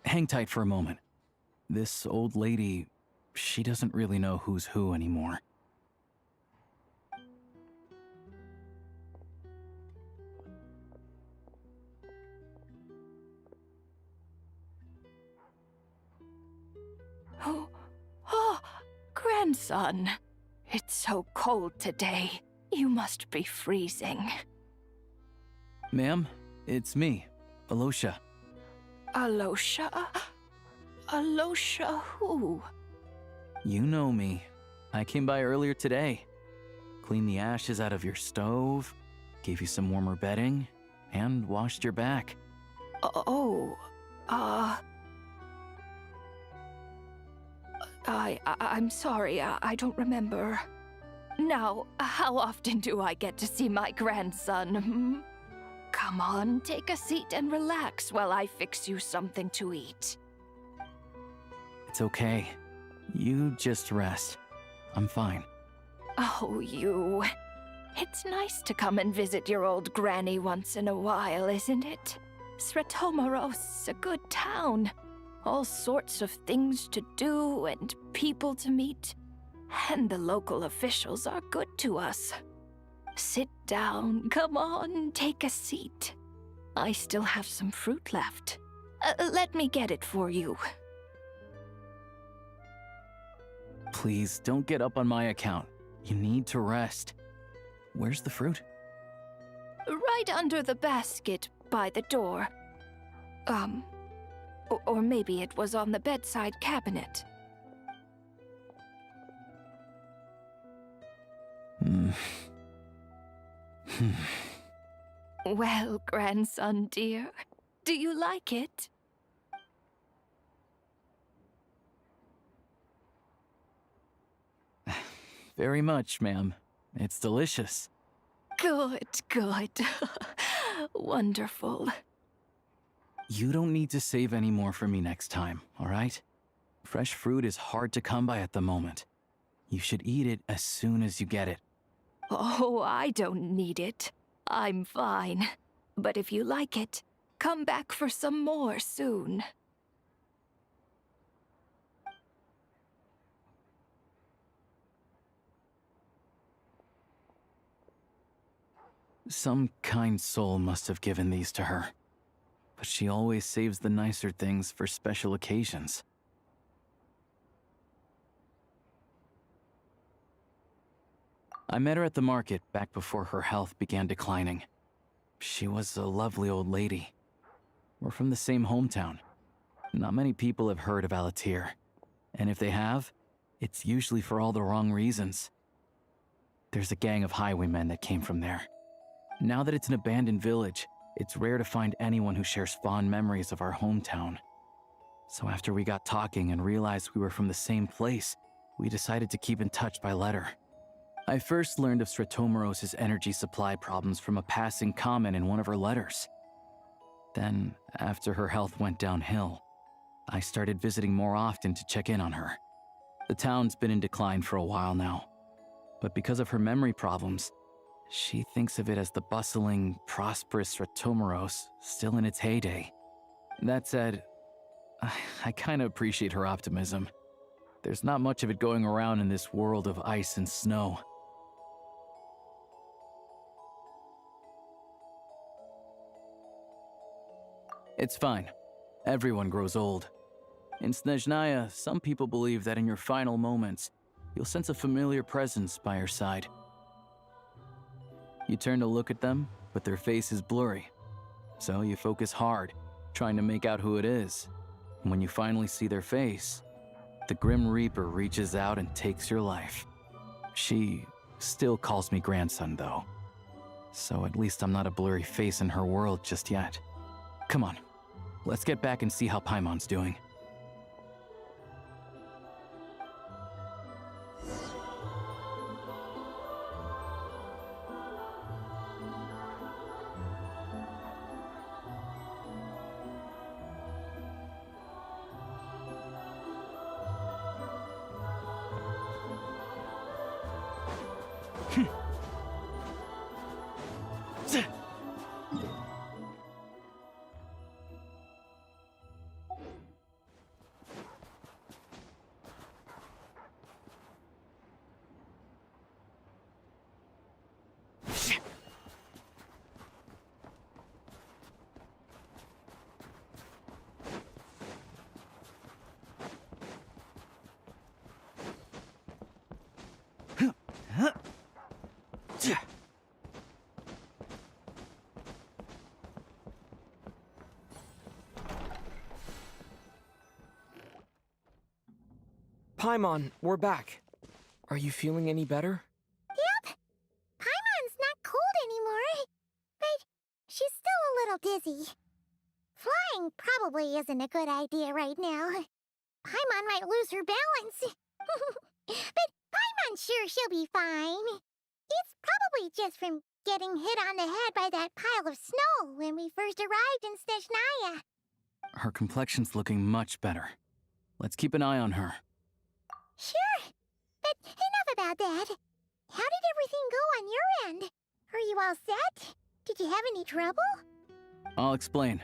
Hang tight for a moment. This old lady, she doesn't really know who's who anymore. Oh, grandson. It's so cold today. You must be freezing. Ma'am, it's me, Alosha. Alosha? Alosha who? You know me. I came by earlier today. Cleaned the ashes out of your stove, gave you some warmer bedding, and washed your back. I'm sorry, I don't remember. Now, how often do I get to see my grandson, hmm? Come on, take a seat and relax while I fix you something to eat. It's okay. You just rest. I'm fine. Oh, you. It's nice to come and visit your old granny once in a while, isn't it? Sretomaros, a good town. All sorts of things to do and people to meet. And the local officials are good to us. Sit down, come on, take a seat. I still have some fruit left. Let me get it for you. Please, don't get up on my account. You need to rest. Where's the fruit? Right under the basket by the door. Or maybe it was on the bedside cabinet. Well, grandson dear, do you like it? Very much, ma'am. It's delicious. Good, good. Wonderful. You don't need to save any more for me next time, all right? Fresh fruit is hard to come by at the moment. You should eat it as soon as you get it. Oh, I don't need it. I'm fine. But if you like it, come back for some more soon. Some kind soul must have given these to her. but she always saves the nicer things for special occasions. I met her at the market back before her health began declining. She was a lovely old lady. We're from the same hometown. Not many people have heard of Alatir, and if they have, it's usually for all the wrong reasons. There's a gang of highwaymen that came from there. Now that it's an abandoned village, it's rare to find anyone who shares fond memories of our hometown. So after we got talking and realized we were from the same place, we decided to keep in touch by letter. I first learned of Stratomoros's energy supply problems from a passing comment in one of her letters. Then, after her health went downhill, I started visiting more often to check in on her. The town's been in decline for a while now, but because of her memory problems, she thinks of it as the bustling, prosperous Stratomoros still in its heyday. That said, I kinda appreciate her optimism. There's not much of it going around in this world of ice and snow. It's fine. Everyone grows old. In Snezhnaya, some people believe that in your final moments, you'll sense a familiar presence by your side. You turn to look at them, but their face is blurry. So you focus hard, trying to make out who it is. And when you finally see their face, the Grim Reaper reaches out and takes your life. She still calls me grandson, though. So at least I'm not a blurry face in her world just yet. Come on, let's get back and see how Paimon's doing. Paimon, we're back. Are you feeling any better? Yep. Paimon's not cold anymore, but she's still a little dizzy. Flying probably isn't a good idea right now. Paimon might lose her balance. But Paimon's sure she'll be fine. It's probably just from getting hit on the head by that pile of snow when we first arrived in Snezhnaya. Her complexion's looking much better. Let's keep an eye on her. Sure, but enough about that. How did everything go on your end? Are you all set? Did you have any trouble? I'll explain.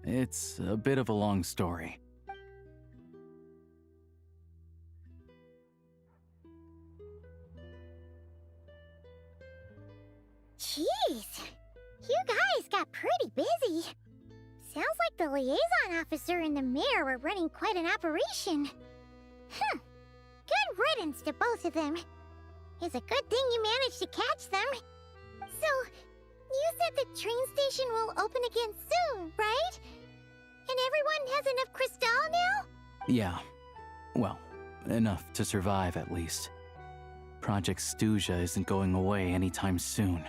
It's a bit of a long story. Jeez, you guys got pretty busy. Sounds like the liaison officer and the mayor were running quite an operation. Good riddance to both of them. It's a good thing you managed to catch them. So, you said the train station will open again soon, right? And everyone has enough crystal now? Yeah. Well, enough to survive at least. Project Stuja isn't going away anytime soon.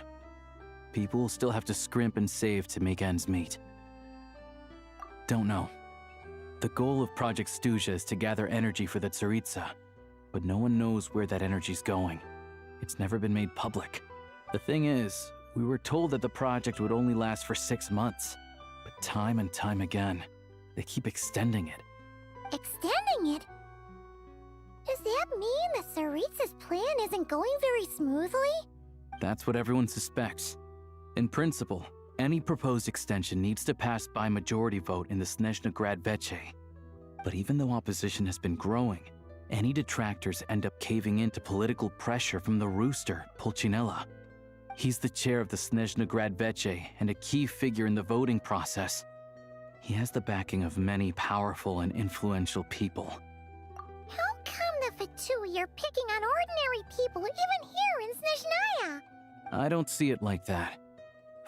People will still have to scrimp and save to make ends meet. Don't know. The goal of Project Stuja is to gather energy for the Tsaritsa, but no one knows where that energy's going. It's never been made public. The thing is, we were told that the project would only last for 6 months, but time and time again, they keep extending it. Extending it? Does that mean the Tsaritsa's plan isn't going very smoothly? That's what everyone suspects. In principle, any proposed extension needs to pass by majority vote in the Snezhna Grad Veche. But even though opposition has been growing, any detractors end up caving into political pressure from the rooster, Pulcinella. He's the chair of the Snezhna Grad Veche and a key figure in the voting process. He has the backing of many powerful and influential people. How come the Fatui are picking on ordinary people even here in Snezhnaya? I don't see it like that.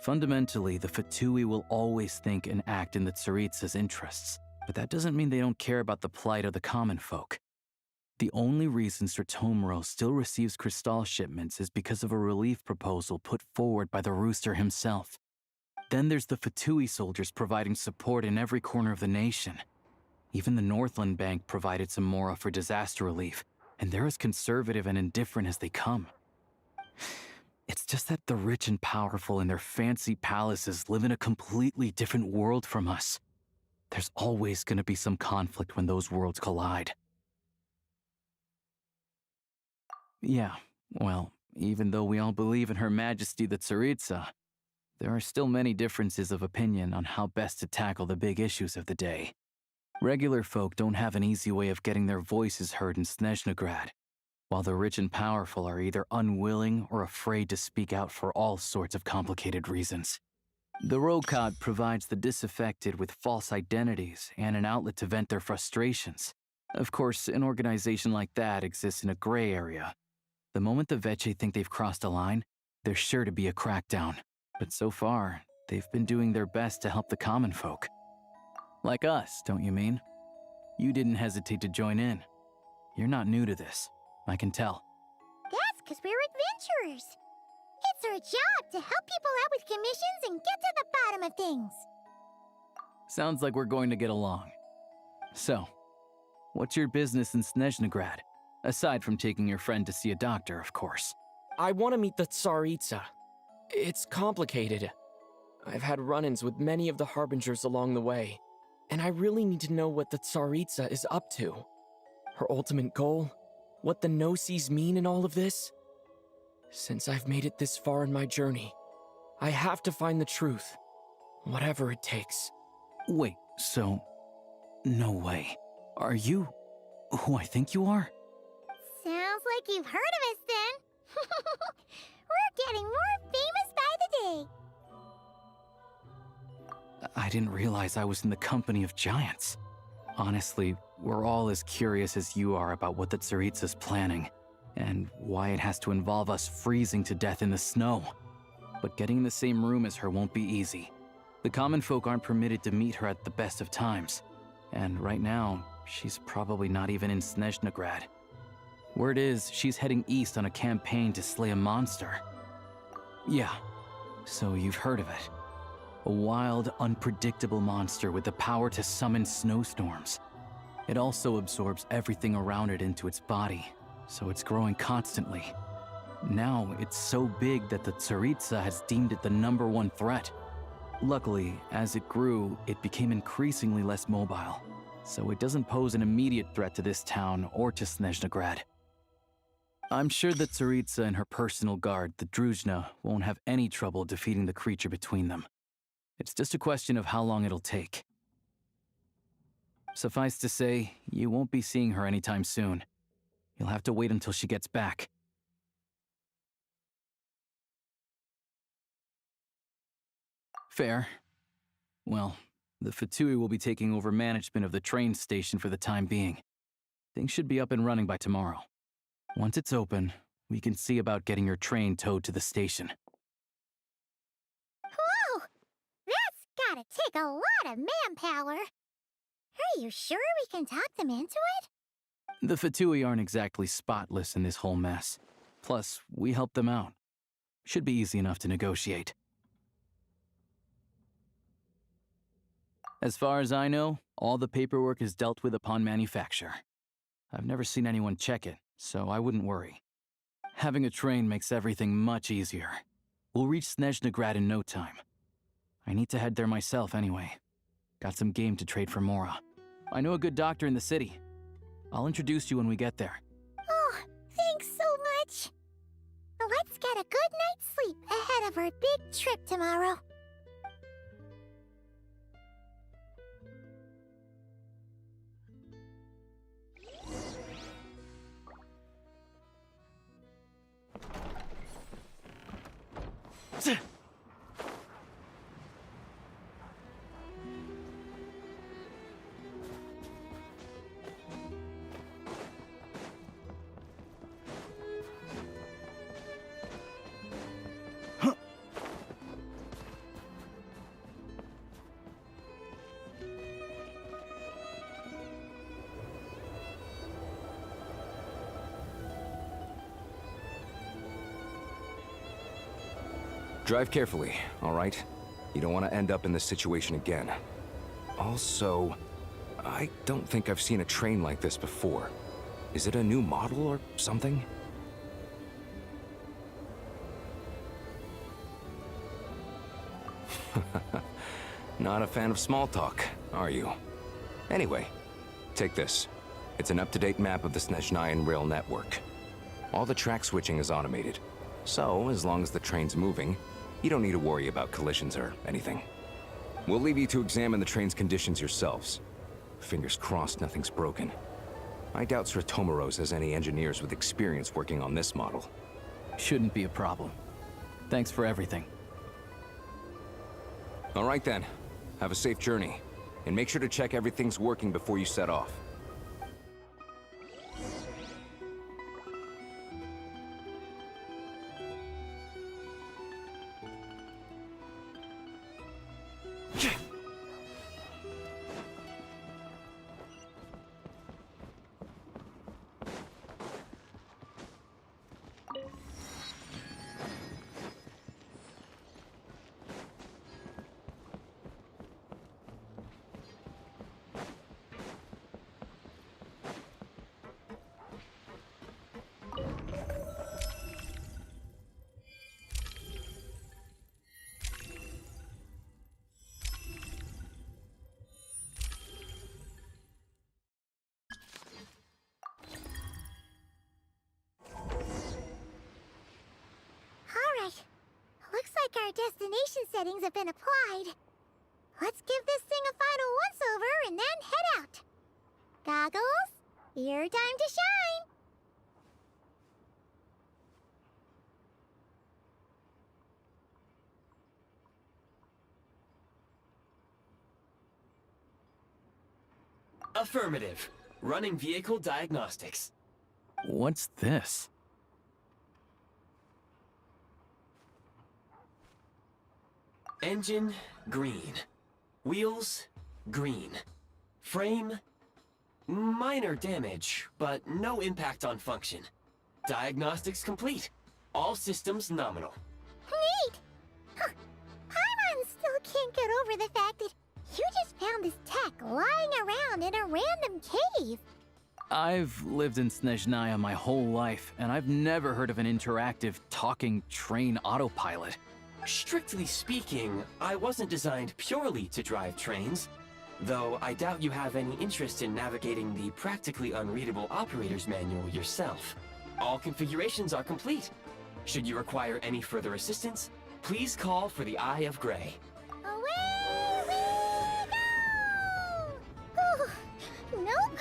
Fundamentally, the Fatui will always think and act in the Tsaritsa's interests, but that doesn't mean they don't care about the plight of the common folk. The only reason Sir Tomoro still receives Crystal shipments is because of a relief proposal put forward by the Rooster himself. Then there's the Fatui soldiers providing support in every corner of the nation. Even the Northland Bank provided some mora for disaster relief, and they're as conservative and indifferent as they come. It's just that the rich and powerful in their fancy palaces live in a completely different world from us. There's always going to be some conflict when those worlds collide. Yeah, well, even though we all believe in Her Majesty the Tsaritsa, there are still many differences of opinion on how best to tackle the big issues of the day. Regular folk don't have an easy way of getting their voices heard in Snezhnograd, while the rich and powerful are either unwilling or afraid to speak out for all sorts of complicated reasons. The Rokad provides the disaffected with false identities and an outlet to vent their frustrations. Of course, an organization like that exists in a gray area. The moment the VII think they've crossed a line, there's sure to be a crackdown. But so far, they've been doing their best to help the common folk. Like us, don't you mean? You didn't hesitate to join in. You're not new to this, I can tell. That's because we're adventurers. It's our job to help people out with commissions and get to the bottom of things. Sounds like we're going to get along. So, what's your business in Snezhnograd? Aside from taking your friend to see a doctor, of course. I want to meet the Tsaritsa. It's complicated. I've had run-ins with many of the Harbingers along the way, and I really need to know what the Tsaritsa is up to. Her ultimate goal? What the no-sees mean in all of this? Since I've made it this far in my journey, I have to find the truth, whatever it takes. Wait, so... no way. Are you who I think you are? Sounds like you've heard of us then. We're getting more famous by the day. I didn't realize I was in the company of giants. Honestly, we're all as curious as you are about what the Tsaritsa's planning, and why it has to involve us freezing to death in the snow. But getting in the same room as her won't be easy. The common folk aren't permitted to meet her at the best of times, and right now, she's probably not even in Snezhnograd. Word is, she's heading east on a campaign to slay a monster. Yeah, so you've heard of it. A wild, unpredictable monster with the power to summon snowstorms. It also absorbs everything around it into its body, so it's growing constantly. Now, it's so big that the Tsaritsa has deemed it the #1 threat. Luckily, as it grew, it became increasingly less mobile, so it doesn't pose an immediate threat to this town or to Snezhnograd. I'm sure that Tsaritsa and her personal guard, the Druzhna, won't have any trouble defeating the creature between them. It's just a question of how long it'll take. Suffice to say, you won't be seeing her anytime soon. You'll have to wait until she gets back. Fair. Well, the Fatui will be taking over management of the train station for the time being. Things should be up and running by tomorrow. Once it's open, we can see about getting your train towed to the station. Whoa! That's gotta take a lot of manpower. Are you sure we can talk them into it? The Fatui aren't exactly spotless in this whole mess. Plus, we helped them out. Should be easy enough to negotiate. As far as I know, all the paperwork is dealt with upon manufacture. I've never seen anyone check it, so I wouldn't worry. Having a train makes everything much easier. We'll reach Snezhnograd in no time. I need to head there myself anyway. Got some game to trade for Mora. I know a good doctor in the city. I'll introduce you when we get there. Oh, thanks so much. Let's get a good night's sleep ahead of our big trip tomorrow. Drive carefully, all right? You don't want to end up in this situation again. Also, I don't think I've seen a train like this before. Is it a new model or something? Not a fan of small talk, are you? Anyway, take this. It's an up-to-date map of the Snezhnayan rail network. All the track switching is automated, so as long as the train's moving, you don't need to worry about collisions or anything. We'll leave you to examine the train's conditions yourselves. Fingers crossed nothing's broken. I doubt Sratomaros has any engineers with experience working on this model. Shouldn't be a problem. Thanks for everything. All right then. Have a safe journey. And make sure to check everything's working before you set off. Alright. Looks like our destination settings have been applied. Let's give this thing a final once-over and then head out. Goggles, your time to shine! Affirmative. Running vehicle diagnostics. What's this? Engine, green. Wheels, green. Frame, minor damage, but no impact on function. Diagnostics complete. All systems nominal. Neat! Huh. Paimon still can't get over the fact that you just found this tech lying around in a random cave. I've lived in Snezhnaya my whole life, and I've never heard of an interactive, talking train autopilot. Strictly speaking, I wasn't designed purely to drive trains, though I doubt you have any interest in navigating the practically unreadable operator's manual yourself. All configurations are complete. Should you require any further assistance, please call for the Eye of Grey. Away we go! Oh, nope.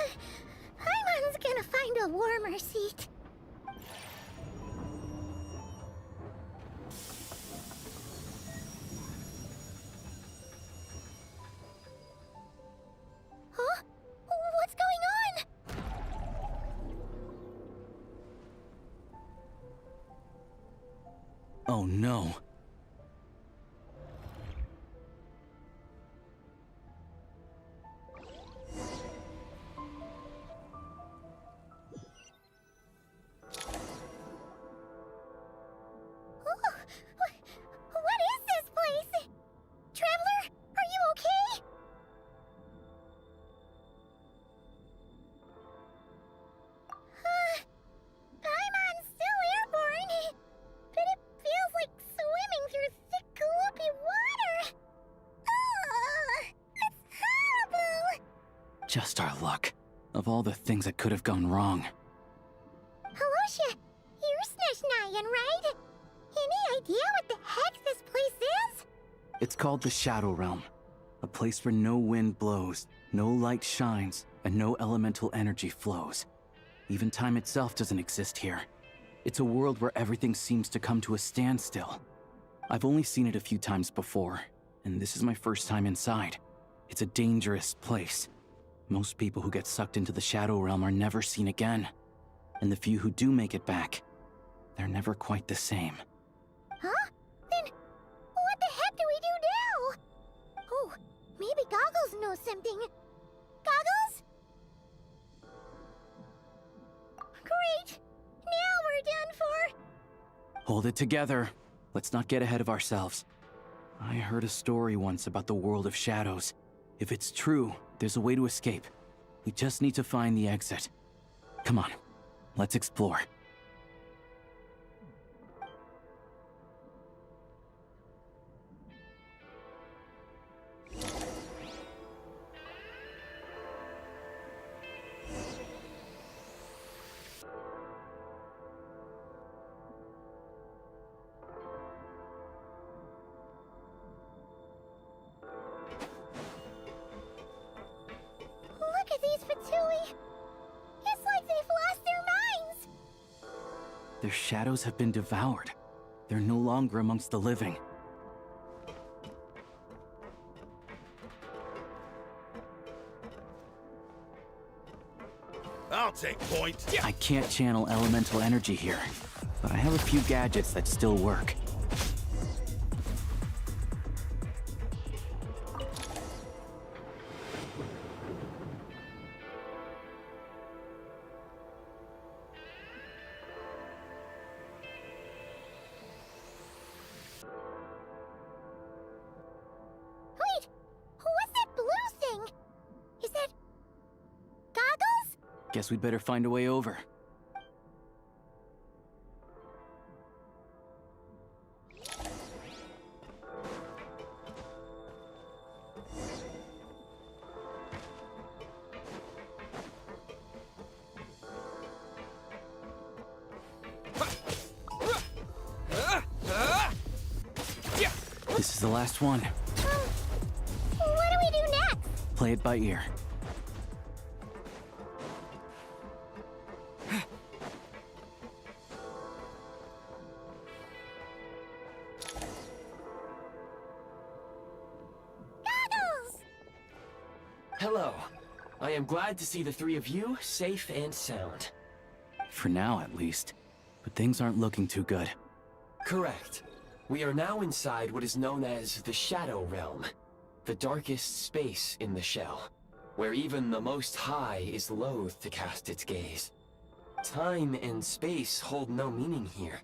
Paimon's gonna find a warmer seat. Huh? What's going on? Oh no. What is this place? Traveler, are you okay? Paimon's still airborne, but it feels like swimming through thick, gloopy water. It's horrible! Just our luck. Of all the things that could have gone wrong. Halosha, you're Snezhnayan, right? Any idea what the heck this place is? It's called the Shadow Realm. A place where no wind blows, no light shines, and no elemental energy flows. Even time itself doesn't exist here. It's a world where everything seems to come to a standstill. I've only seen it a few times before, and this is my first time inside. It's a dangerous place. Most people who get sucked into the Shadow Realm are never seen again. And the few who do make it back, they're never quite the same. Huh? Then, what the heck do we do now? Oh, maybe Goggles knows something. Goggles? Great! Now we're done for! Hold it together. let's not get ahead of ourselves. I heard a story once about the world of shadows. If it's true, there's a way to escape. We just need to find the exit. Come on, let's explore. Look at these Fatui! It's like they've lost their minds! Their shadows have been devoured. They're no longer amongst the living. I'll take point. I can't channel elemental energy here, but I have a few gadgets that still work. Wait! What's that blue thing? Is that... goggles? Guess we'd better find a way over. This is the last one. What do we do next? Play it by ear. Goggles! Hello. I am glad to see the three of you safe and sound. For now, at least. But things aren't looking too good. Correct. We are now inside what is known as the Shadow Realm, the darkest space in the shell, where even the Most High is loath to cast its gaze. Time and space hold no meaning here.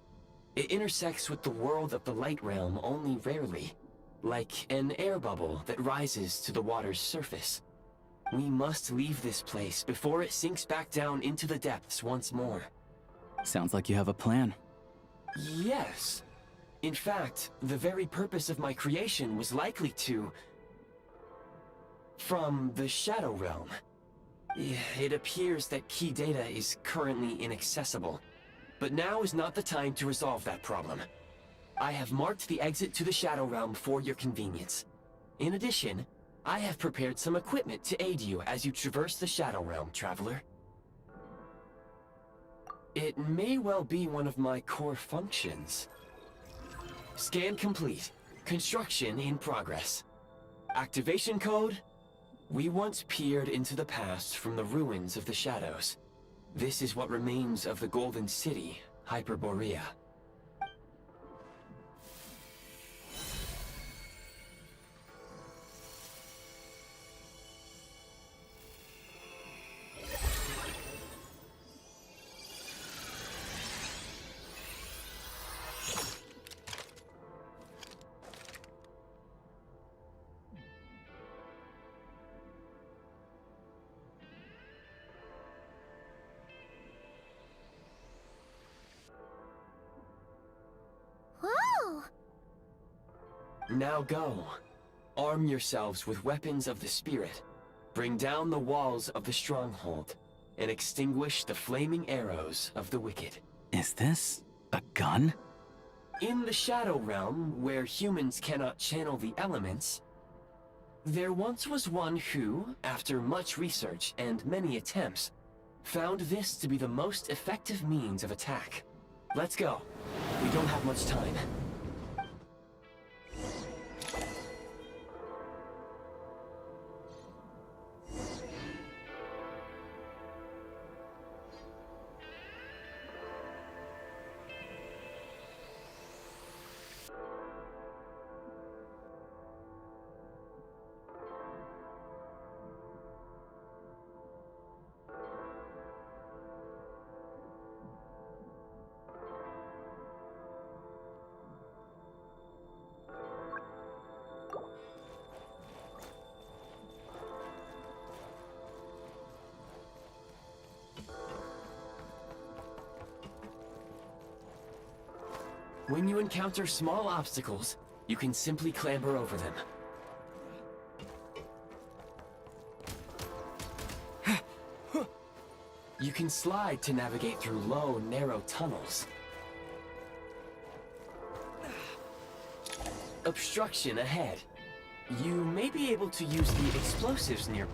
It intersects with the world of the Light Realm only rarely, like an air bubble that rises to the water's surface. We must leave this place before it sinks back down into the depths once more. Sounds like you have a plan. Yes. In fact, the very purpose of my creation was likely to... from the Shadow Realm. It appears that key data is currently inaccessible, but now is not the time to resolve that problem. I have marked the exit to the Shadow Realm for your convenience. In addition, I have prepared some equipment to aid you as you traverse the Shadow Realm, Traveler. It may well be one of my core functions. Scan complete. Construction in progress. Activation code? We once peered into the past from the ruins of the shadows. This is what remains of the Golden City, Hyperborea. Whoa! Now go. Arm yourselves with weapons of the spirit. Bring down the walls of the stronghold, and extinguish the flaming arrows of the wicked. Is this a gun? In the Shadow Realm, where humans cannot channel the elements, there once was one who, after much research and many attempts, found this to be the most effective means of attack. Let's go. We don't have much time. When you encounter small obstacles, you can simply clamber over them. You can slide to navigate through low, narrow tunnels. Obstruction ahead. You may be able to use the explosives near.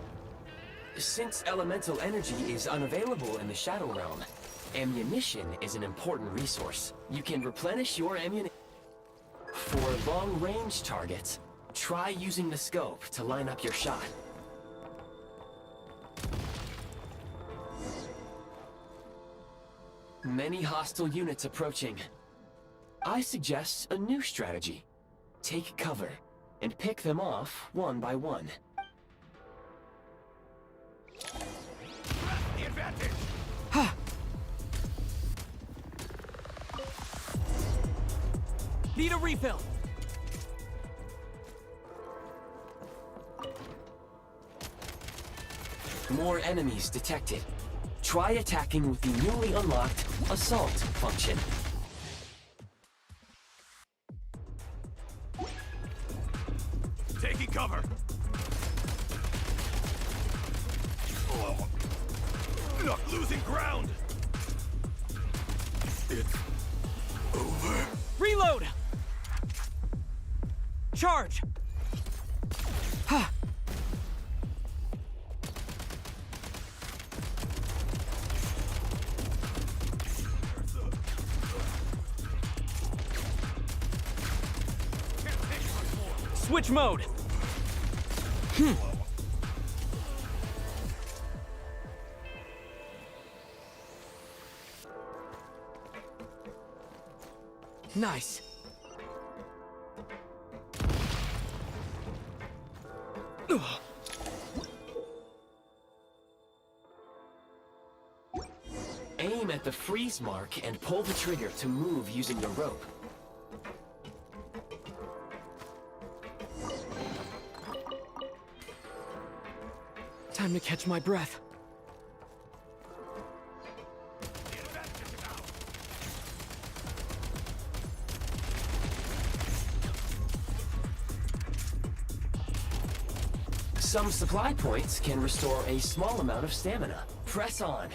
Since elemental energy is unavailable in the Shadow Realm, ammunition is an important resource. You can replenish your ammunition. For long-range targets, try using the scope to line up your shot. Many hostile units approaching. I suggest a new strategy. Take cover, and pick them off one by one. The advantage! Need a refill! More enemies detected. Try attacking with the newly unlocked Assault function. Taking cover! Oh, not losing ground! It's over. Reload! Charge! Switch mode! Nice. Aim at the freeze mark and pull the trigger to move using the rope. Time to catch my breath. Some supply points can restore a small amount of stamina. Press on.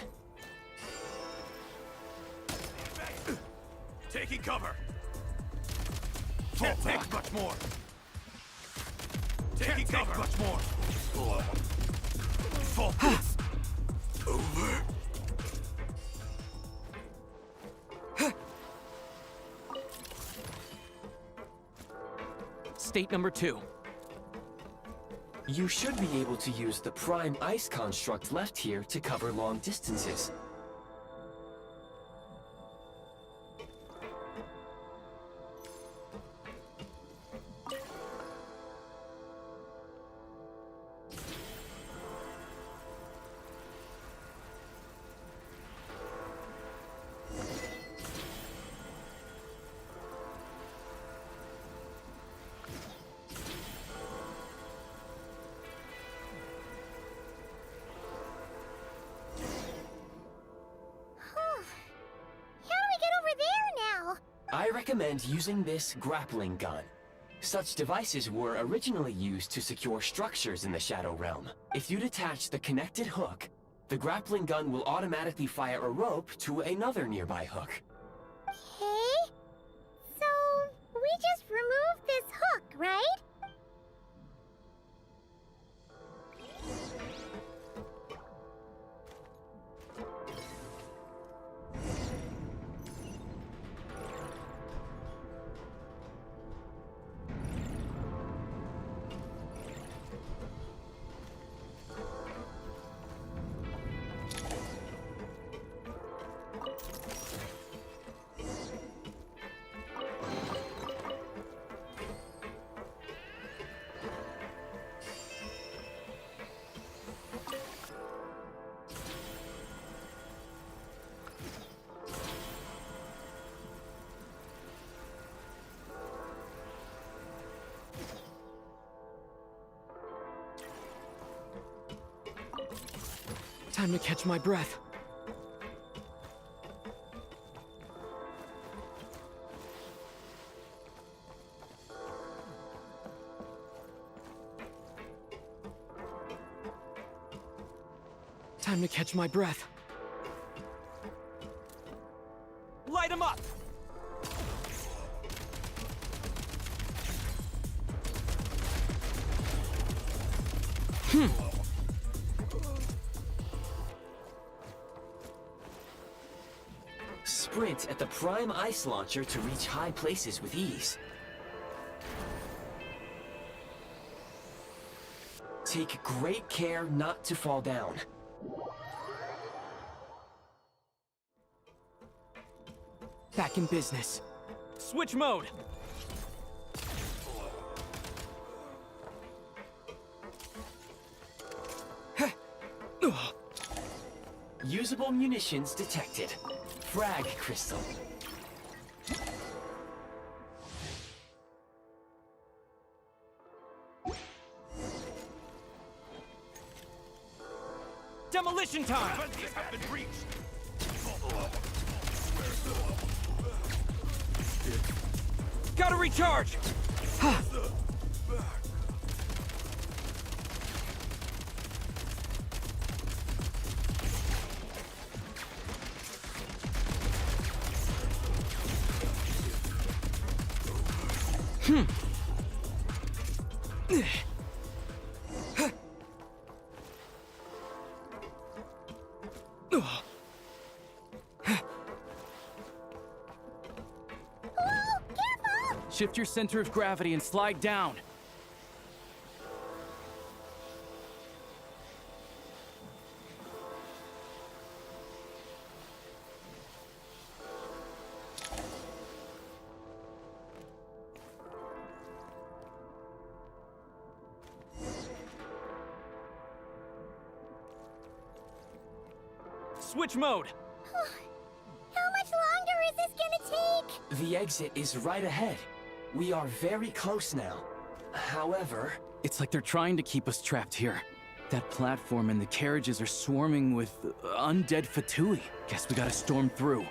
Taking cover. Can't take much more. Taking cover. Much more. Full. Over. State number 2. You should be able to use the prime ice construct left here to cover long distances. I recommend using this grappling gun. Such devices were originally used to secure structures in the Shadow Realm. If you detach the connected hook, the grappling gun will automatically fire a rope to another nearby hook. Okay. So, we just removed this hook, right? Time to catch my breath. Time to catch my breath. Light him up! Sprint at the prime ice launcher to reach high places with ease. Take great care not to fall down. Back in business. Switch mode! Usable munitions detected. Frag crystal. Demolition time! Defenses have been breached. Gotta recharge! Shift your center of gravity and slide down. Switch mode! How much longer is this gonna take? The exit is right ahead. We are very close now. However... It's like they're trying to keep us trapped here. That platform and the carriages are swarming with undead Fatui. Guess we gotta storm through.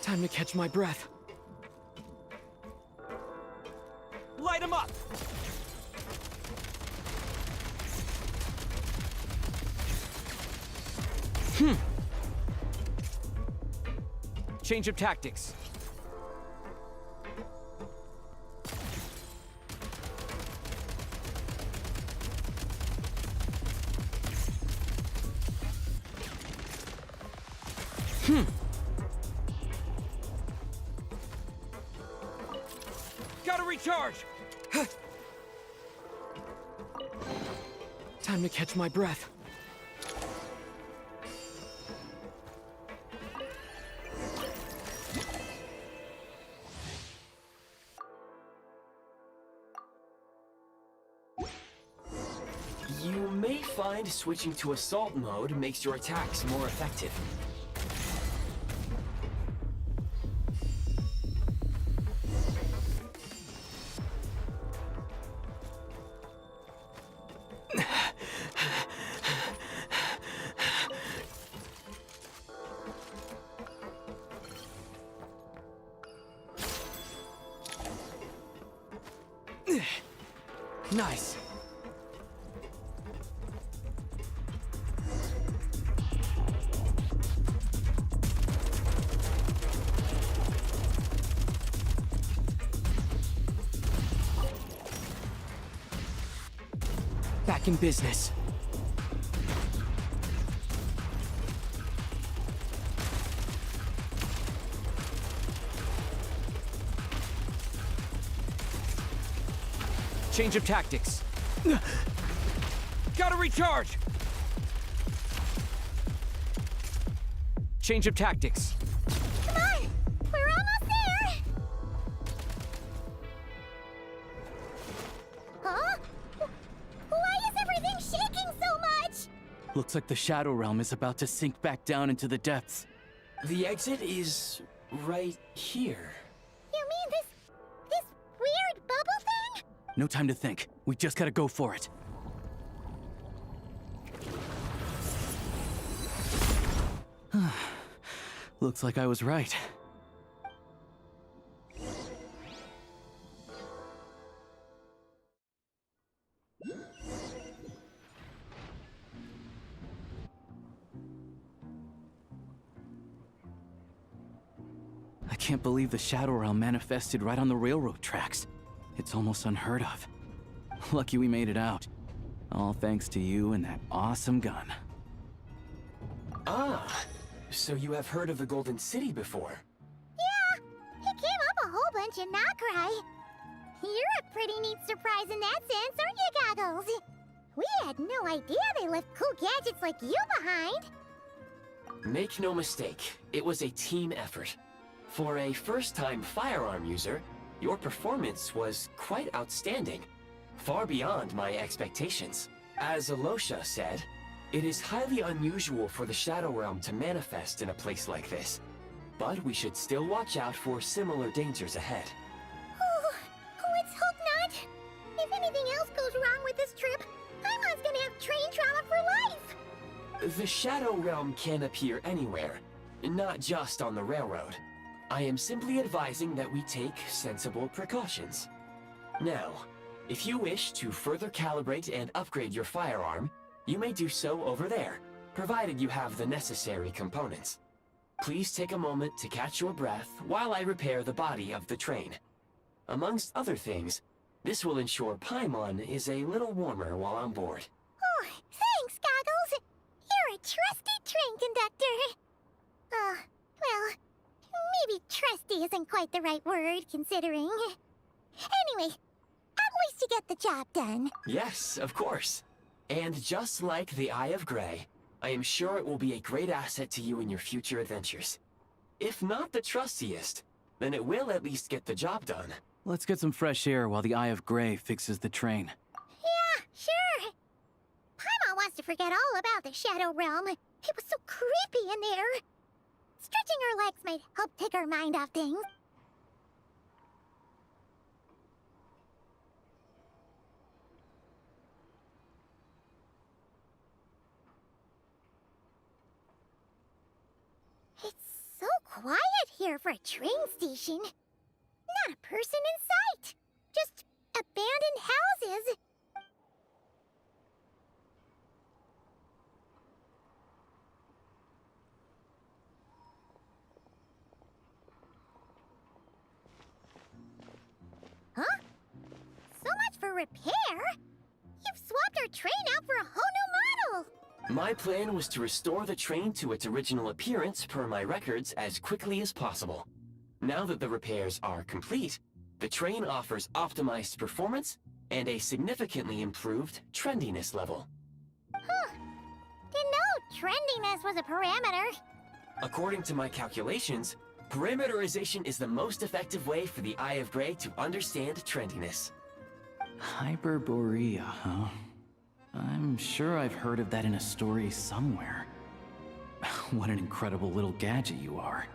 Time to catch my breath. Light him up! Change of tactics. Gotta recharge! Time to catch my breath. You may find switching to assault mode makes your attacks more effective. Nice. Back in business. Change of tactics. Gotta recharge! Change of tactics. Come on! We're almost there! Huh? Why is everything shaking so much? Looks like the Shadow Realm is about to sink back down into the depths. The exit is right here. You mean this weird bubble thing? No time to think. We just gotta go for it. Looks like I was right. can't believe the Shadow Realm manifested right on the railroad tracks. It's almost unheard of. Lucky we made it out. All thanks to you and that awesome gun. Ah, so you have heard of the Golden City before? Yeah, it came up a whole bunch in Nokrai. You're a pretty neat surprise in that sense, aren't you, Goggles? We had no idea they left cool gadgets like you behind. Make no mistake, it was a team effort. For a first-time firearm user, your performance was quite outstanding, far beyond my expectations. As Alosha said, it is highly unusual for the Shadow Realm to manifest in a place like this, but we should still watch out for similar dangers ahead. Oh, let's hope not. If anything else goes wrong with this trip, Paimon's gonna have train trauma for life. The Shadow Realm can appear anywhere, not just on the railroad. I am simply advising that we take sensible precautions. Now, if you wish to further calibrate and upgrade your firearm, you may do so over there, provided you have the necessary components. Please take a moment to catch your breath while I repair the body of the train. Amongst other things, this will ensure Paimon is a little warmer while on board. Oh, thanks, Goggles. You're a trusty train conductor. Well, maybe trusty isn't quite the right word, considering. Anyway, at least you get the job done. Yes, of course. And just like the Eye of Grey, I am sure it will be a great asset to you in your future adventures. If not the trustiest, then it will at least get the job done. Let's get some fresh air while the Eye of Grey fixes the train. Yeah, sure. Paimon wants to forget all about the Shadow Realm. It was so creepy in there. Stretching her legs might help take her mind off things. It's so quiet here for a train station. Not a person in sight. Just abandoned houses. Huh? So much for repair? You've swapped our train out for a whole new model! My plan was to restore the train to its original appearance per my records as quickly as possible. Now that the repairs are complete, the train offers optimized performance and a significantly improved trendiness level. Huh. Didn't know trendiness was a parameter. According to my calculations, parameterization is the most effective way for the Eye of Grey to understand trendiness. Hyperborea, huh? I'm sure I've heard of that in a story somewhere. What an incredible little gadget you are.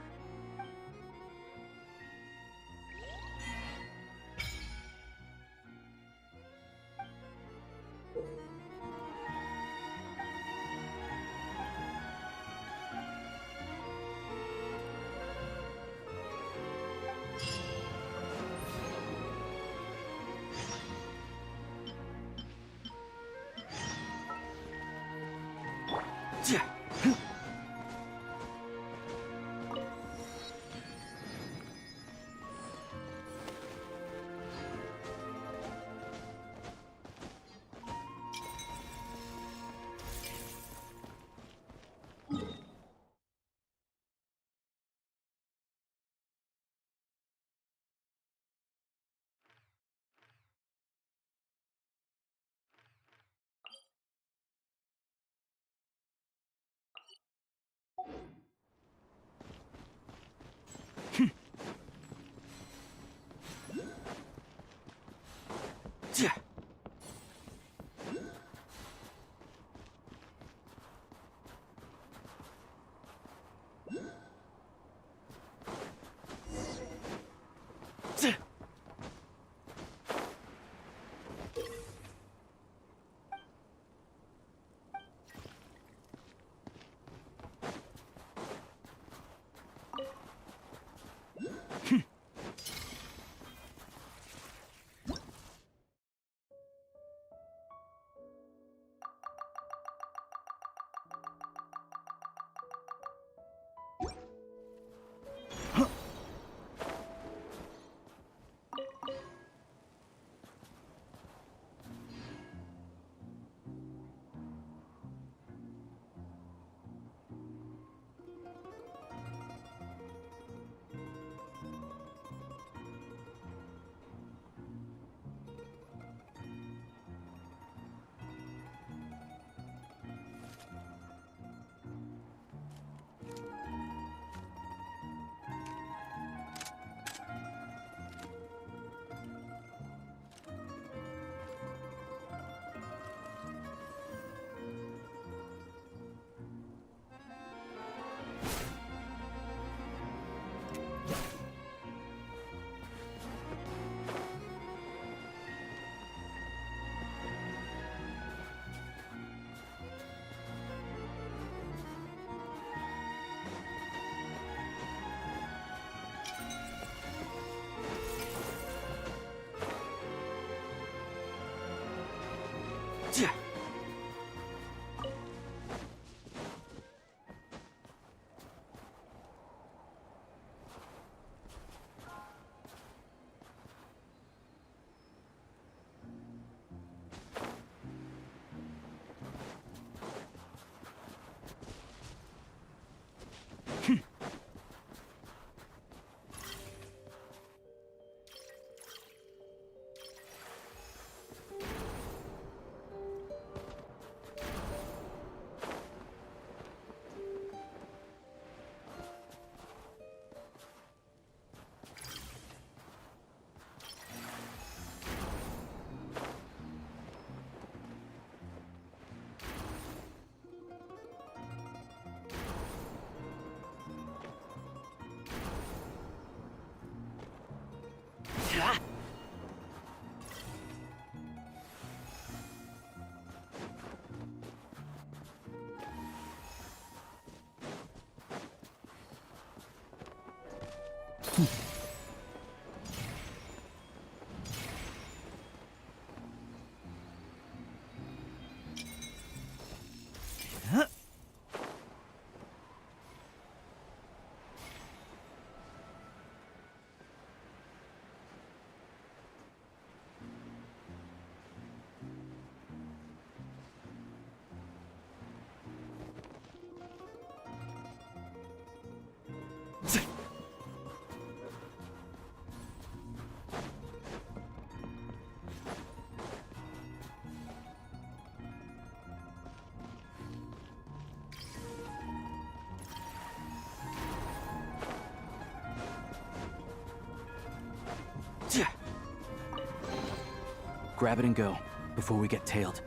Grab it and go, before we get tailed.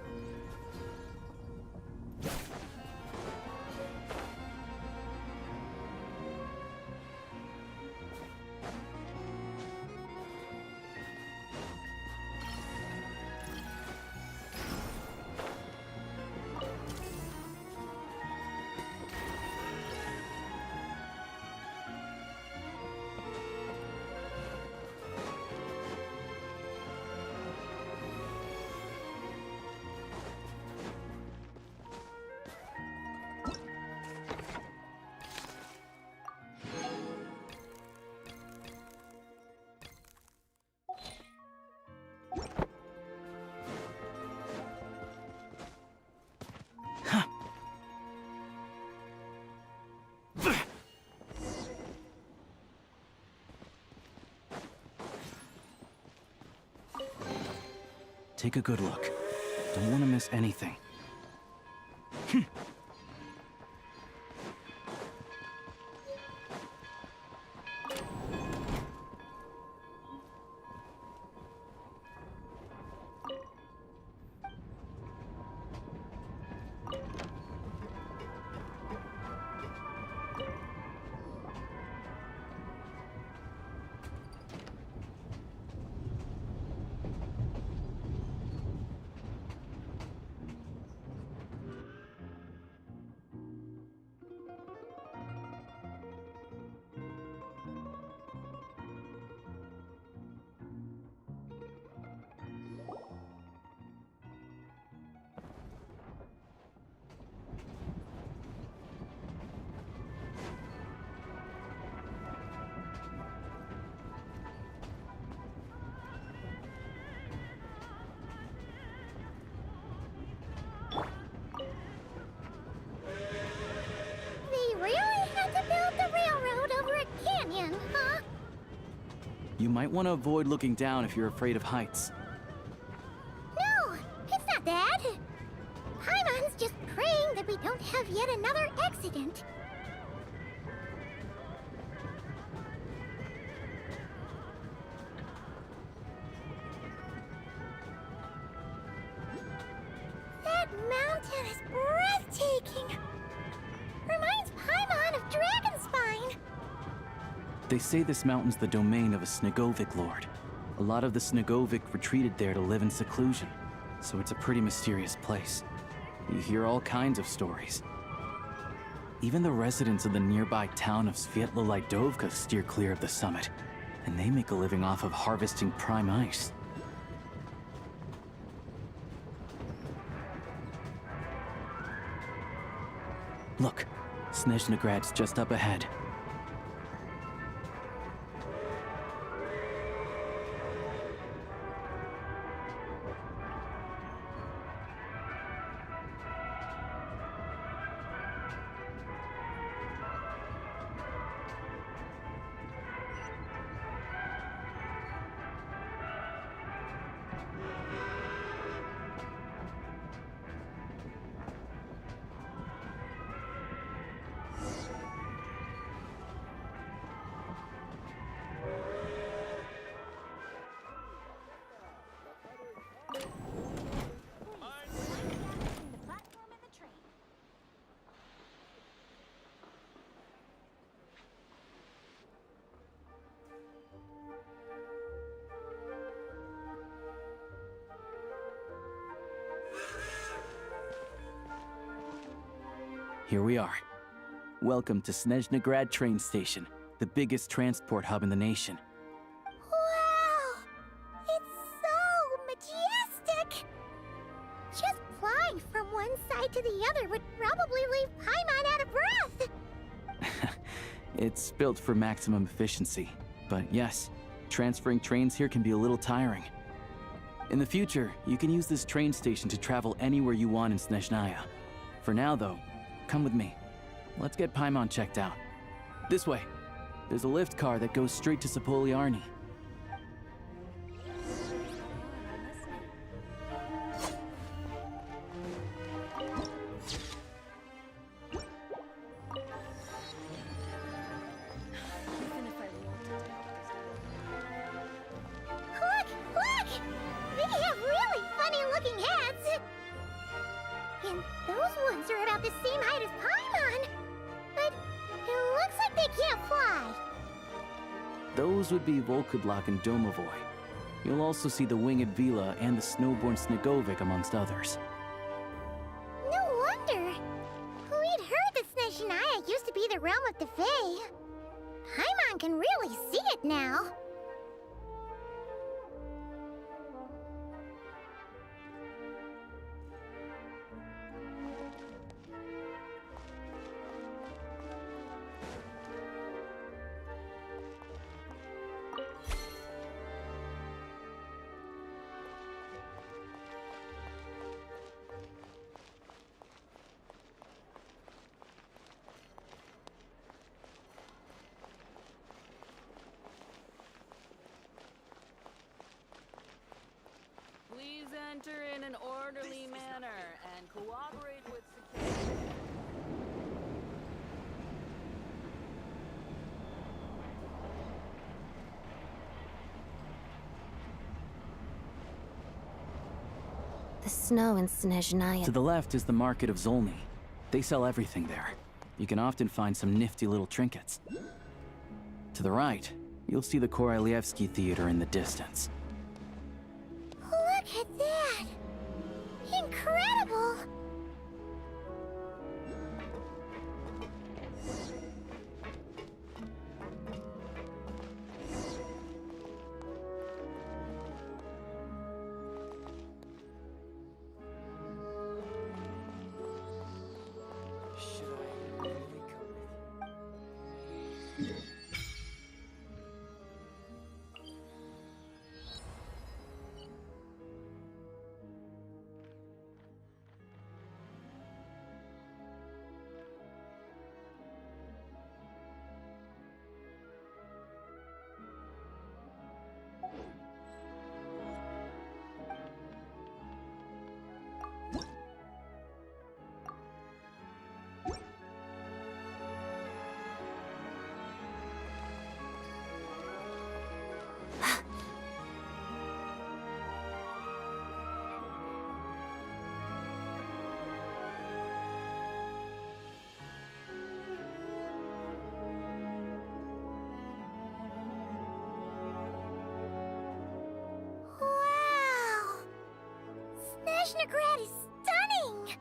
Take a good look. Don't want to miss anything. You might want to avoid looking down if you're afraid of heights. No, it's not that. Paimon's just praying that we don't have yet another accident. That mountain is breathtaking. Reminds Paimon of Dragonspine. They say this mountain's the domain of a Snegovic lord. A lot of the Snegovic retreated there to live in seclusion, so it's a pretty mysterious place. You hear all kinds of stories. Even the residents of the nearby town of Svietlo-Lidovka steer clear of the summit, and they make a living off of harvesting prime ice. Look, Snezhnograd's just up ahead. Here we are. Welcome to Snezhnograd train station, the biggest transport hub in the nation. Wow! It's so majestic! Just flying from one side to the other would probably leave Paimon out of breath! It's built for maximum efficiency, but yes, transferring trains here can be a little tiring. In the future, you can use this train station to travel anywhere you want in Snezhnaya. For now, though, come with me. Let's get Paimon checked out. This way. There's a lift car that goes straight to Sapoliarni. Look! Look! They have really funny-looking heads! And those ones are about the same height as Paimon! But it looks like they can't fly! Those would be Volkudlak and Domovoy. You'll also see the winged Vila and the snowborn Snegovic amongst others. No wonder! We'd heard that Snezhnaya used to be the realm of the Fae. Paimon can really see it now! Please enter in an orderly manner and cooperate with security. The snow in Snezhnaya. To the left is the market of Zolny. They sell everything there. You can often find some nifty little trinkets. To the right, you'll see the Korolyevsky Theater in the distance. Look at that! Incredible! Snezhnograd is stunning!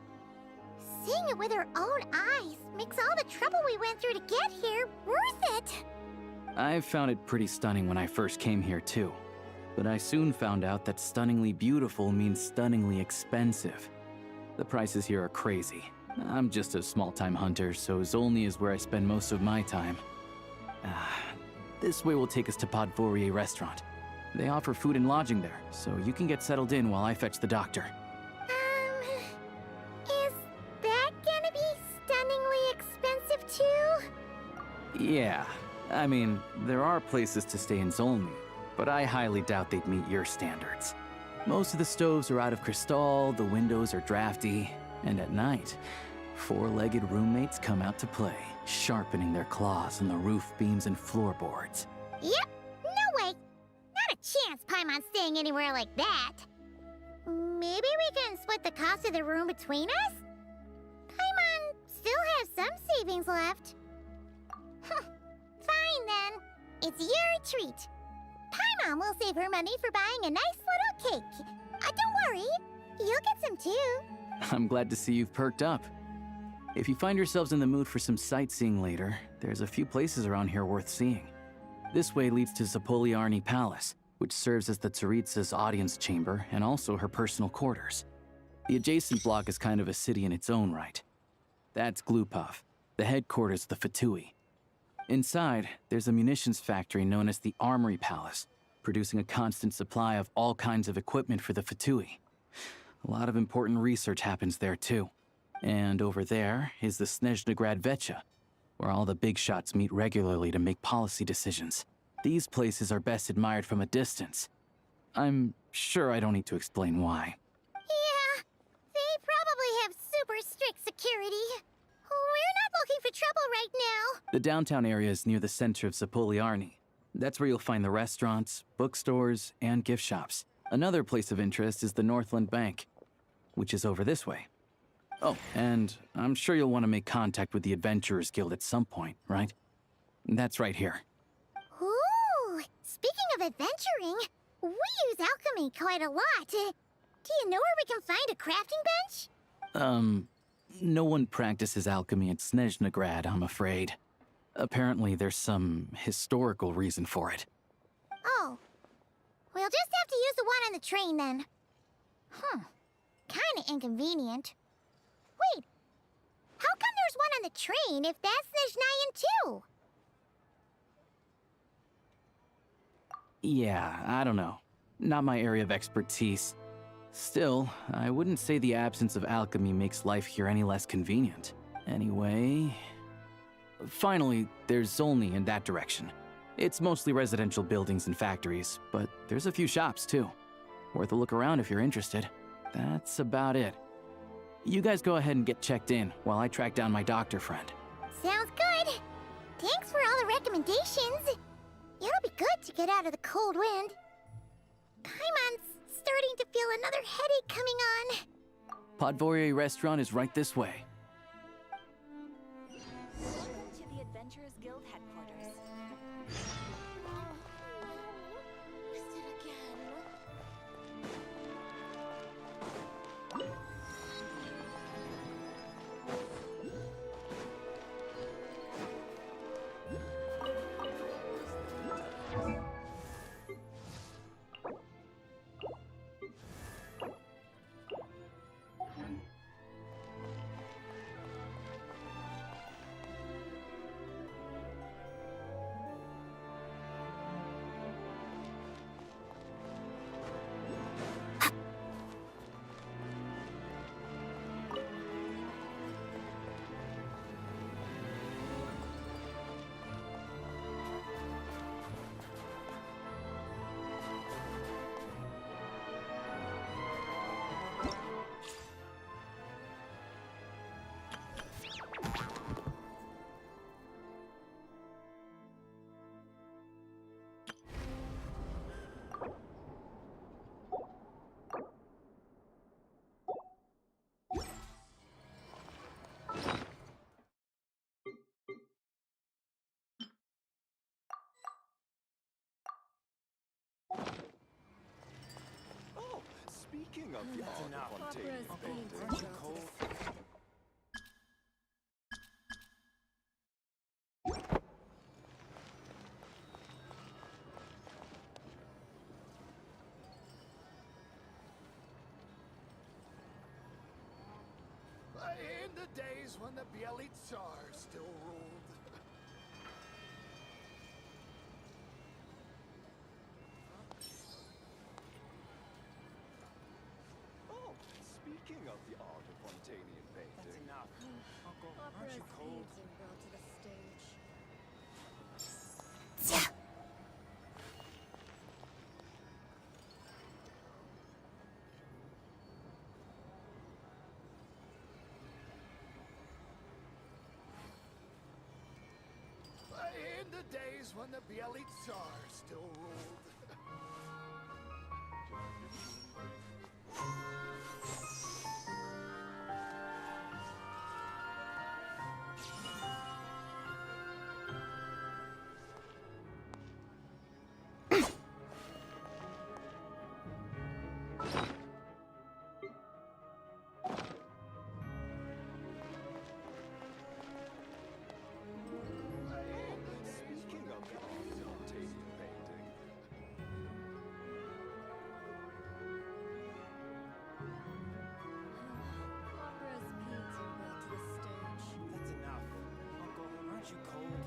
Seeing it with our own eyes makes all the trouble we went through to get here worth it! I found it pretty stunning when I first came here too. But I soon found out that stunningly beautiful means stunningly expensive. The prices here are crazy. I'm just a small-time hunter, so Zolny is where I spend most of my time. This way will take us to Podvorier Restaurant. They offer food and lodging there, so you can get settled in while I fetch the doctor. Is that gonna be stunningly expensive too? Yeah, I mean, there are places to stay in Zolny, but I highly doubt they'd meet your standards. Most of the stoves are out of crystal, the windows are drafty, and at night, four-legged roommates come out to play, sharpening their claws on the roof beams and floorboards. Yep, no way. Not a chance Paimon's staying anywhere like that. Maybe we can split the cost of the room between us? Paimon still has some savings left. Fine then. It's your treat. Paimon will save her money for buying a nice little cake. Don't worry, you'll get some too. I'm glad to see you've perked up. If you find yourselves in the mood for some sightseeing later, there's a few places around here worth seeing. This way leads to Zapoliarny Palace, which serves as the Tsaritsa's audience chamber and also her personal quarters. The adjacent block is kind of a city in its own right. That's Glupov, the headquarters of the Fatui. Inside, there's a munitions factory known as the Armory Palace, producing a constant supply of all kinds of equipment for the Fatui. A lot of important research happens there too. And over there is the Snezhnegrad Vecha, where all the big shots meet regularly to make policy decisions. These places are best admired from a distance. I'm sure I don't need to explain why. Yeah, they probably have super strict security. We're not looking for trouble right now. The downtown area is near the center of Zapoliarny. That's where you'll find the restaurants, bookstores, and gift shops. Another place of interest is the Northland Bank, which is over this way. Oh, and I'm sure you'll want to make contact with the Adventurers Guild at some point, right? That's right here. Ooh, speaking of adventuring, we use alchemy quite a lot. Do you know where we can find a crafting bench? No one practices alchemy at Snezhnegrad, I'm afraid. Apparently there's some historical reason for it. Oh. We'll just have to use the one on the train then. Kinda inconvenient. Wait, how come there's one on the train if that's Snezhnayan too? Yeah, I don't know. Not my area of expertise. Still, I wouldn't say the absence of alchemy makes life here any less convenient. Anyway... Finally, there's Zolny in that direction. It's mostly residential buildings and factories, but there's a few shops too. Worth a look around if you're interested. That's about it. You guys go ahead and get checked in while I track down my doctor friend. Sounds good. Thanks for all the recommendations. It'll be good to get out of the cold wind. Paimon's starting to feel another headache coming on. Podvorier Restaurant is right this way. Welcome to the Adventurers Guild headquarters. Missed it again. Speaking of the in the days when the VII still ruled. Oh, speaking of the art of Montanian painting. That's enough. Uncle, aren't you cold? In the days when the VII still ruled. Speaking of the art of Montanian painting. Opera's paid too well to the stage. That's enough. Uncle, aren't you cold?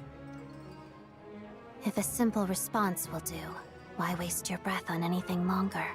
If a simple response will do, why waste your breath on anything longer?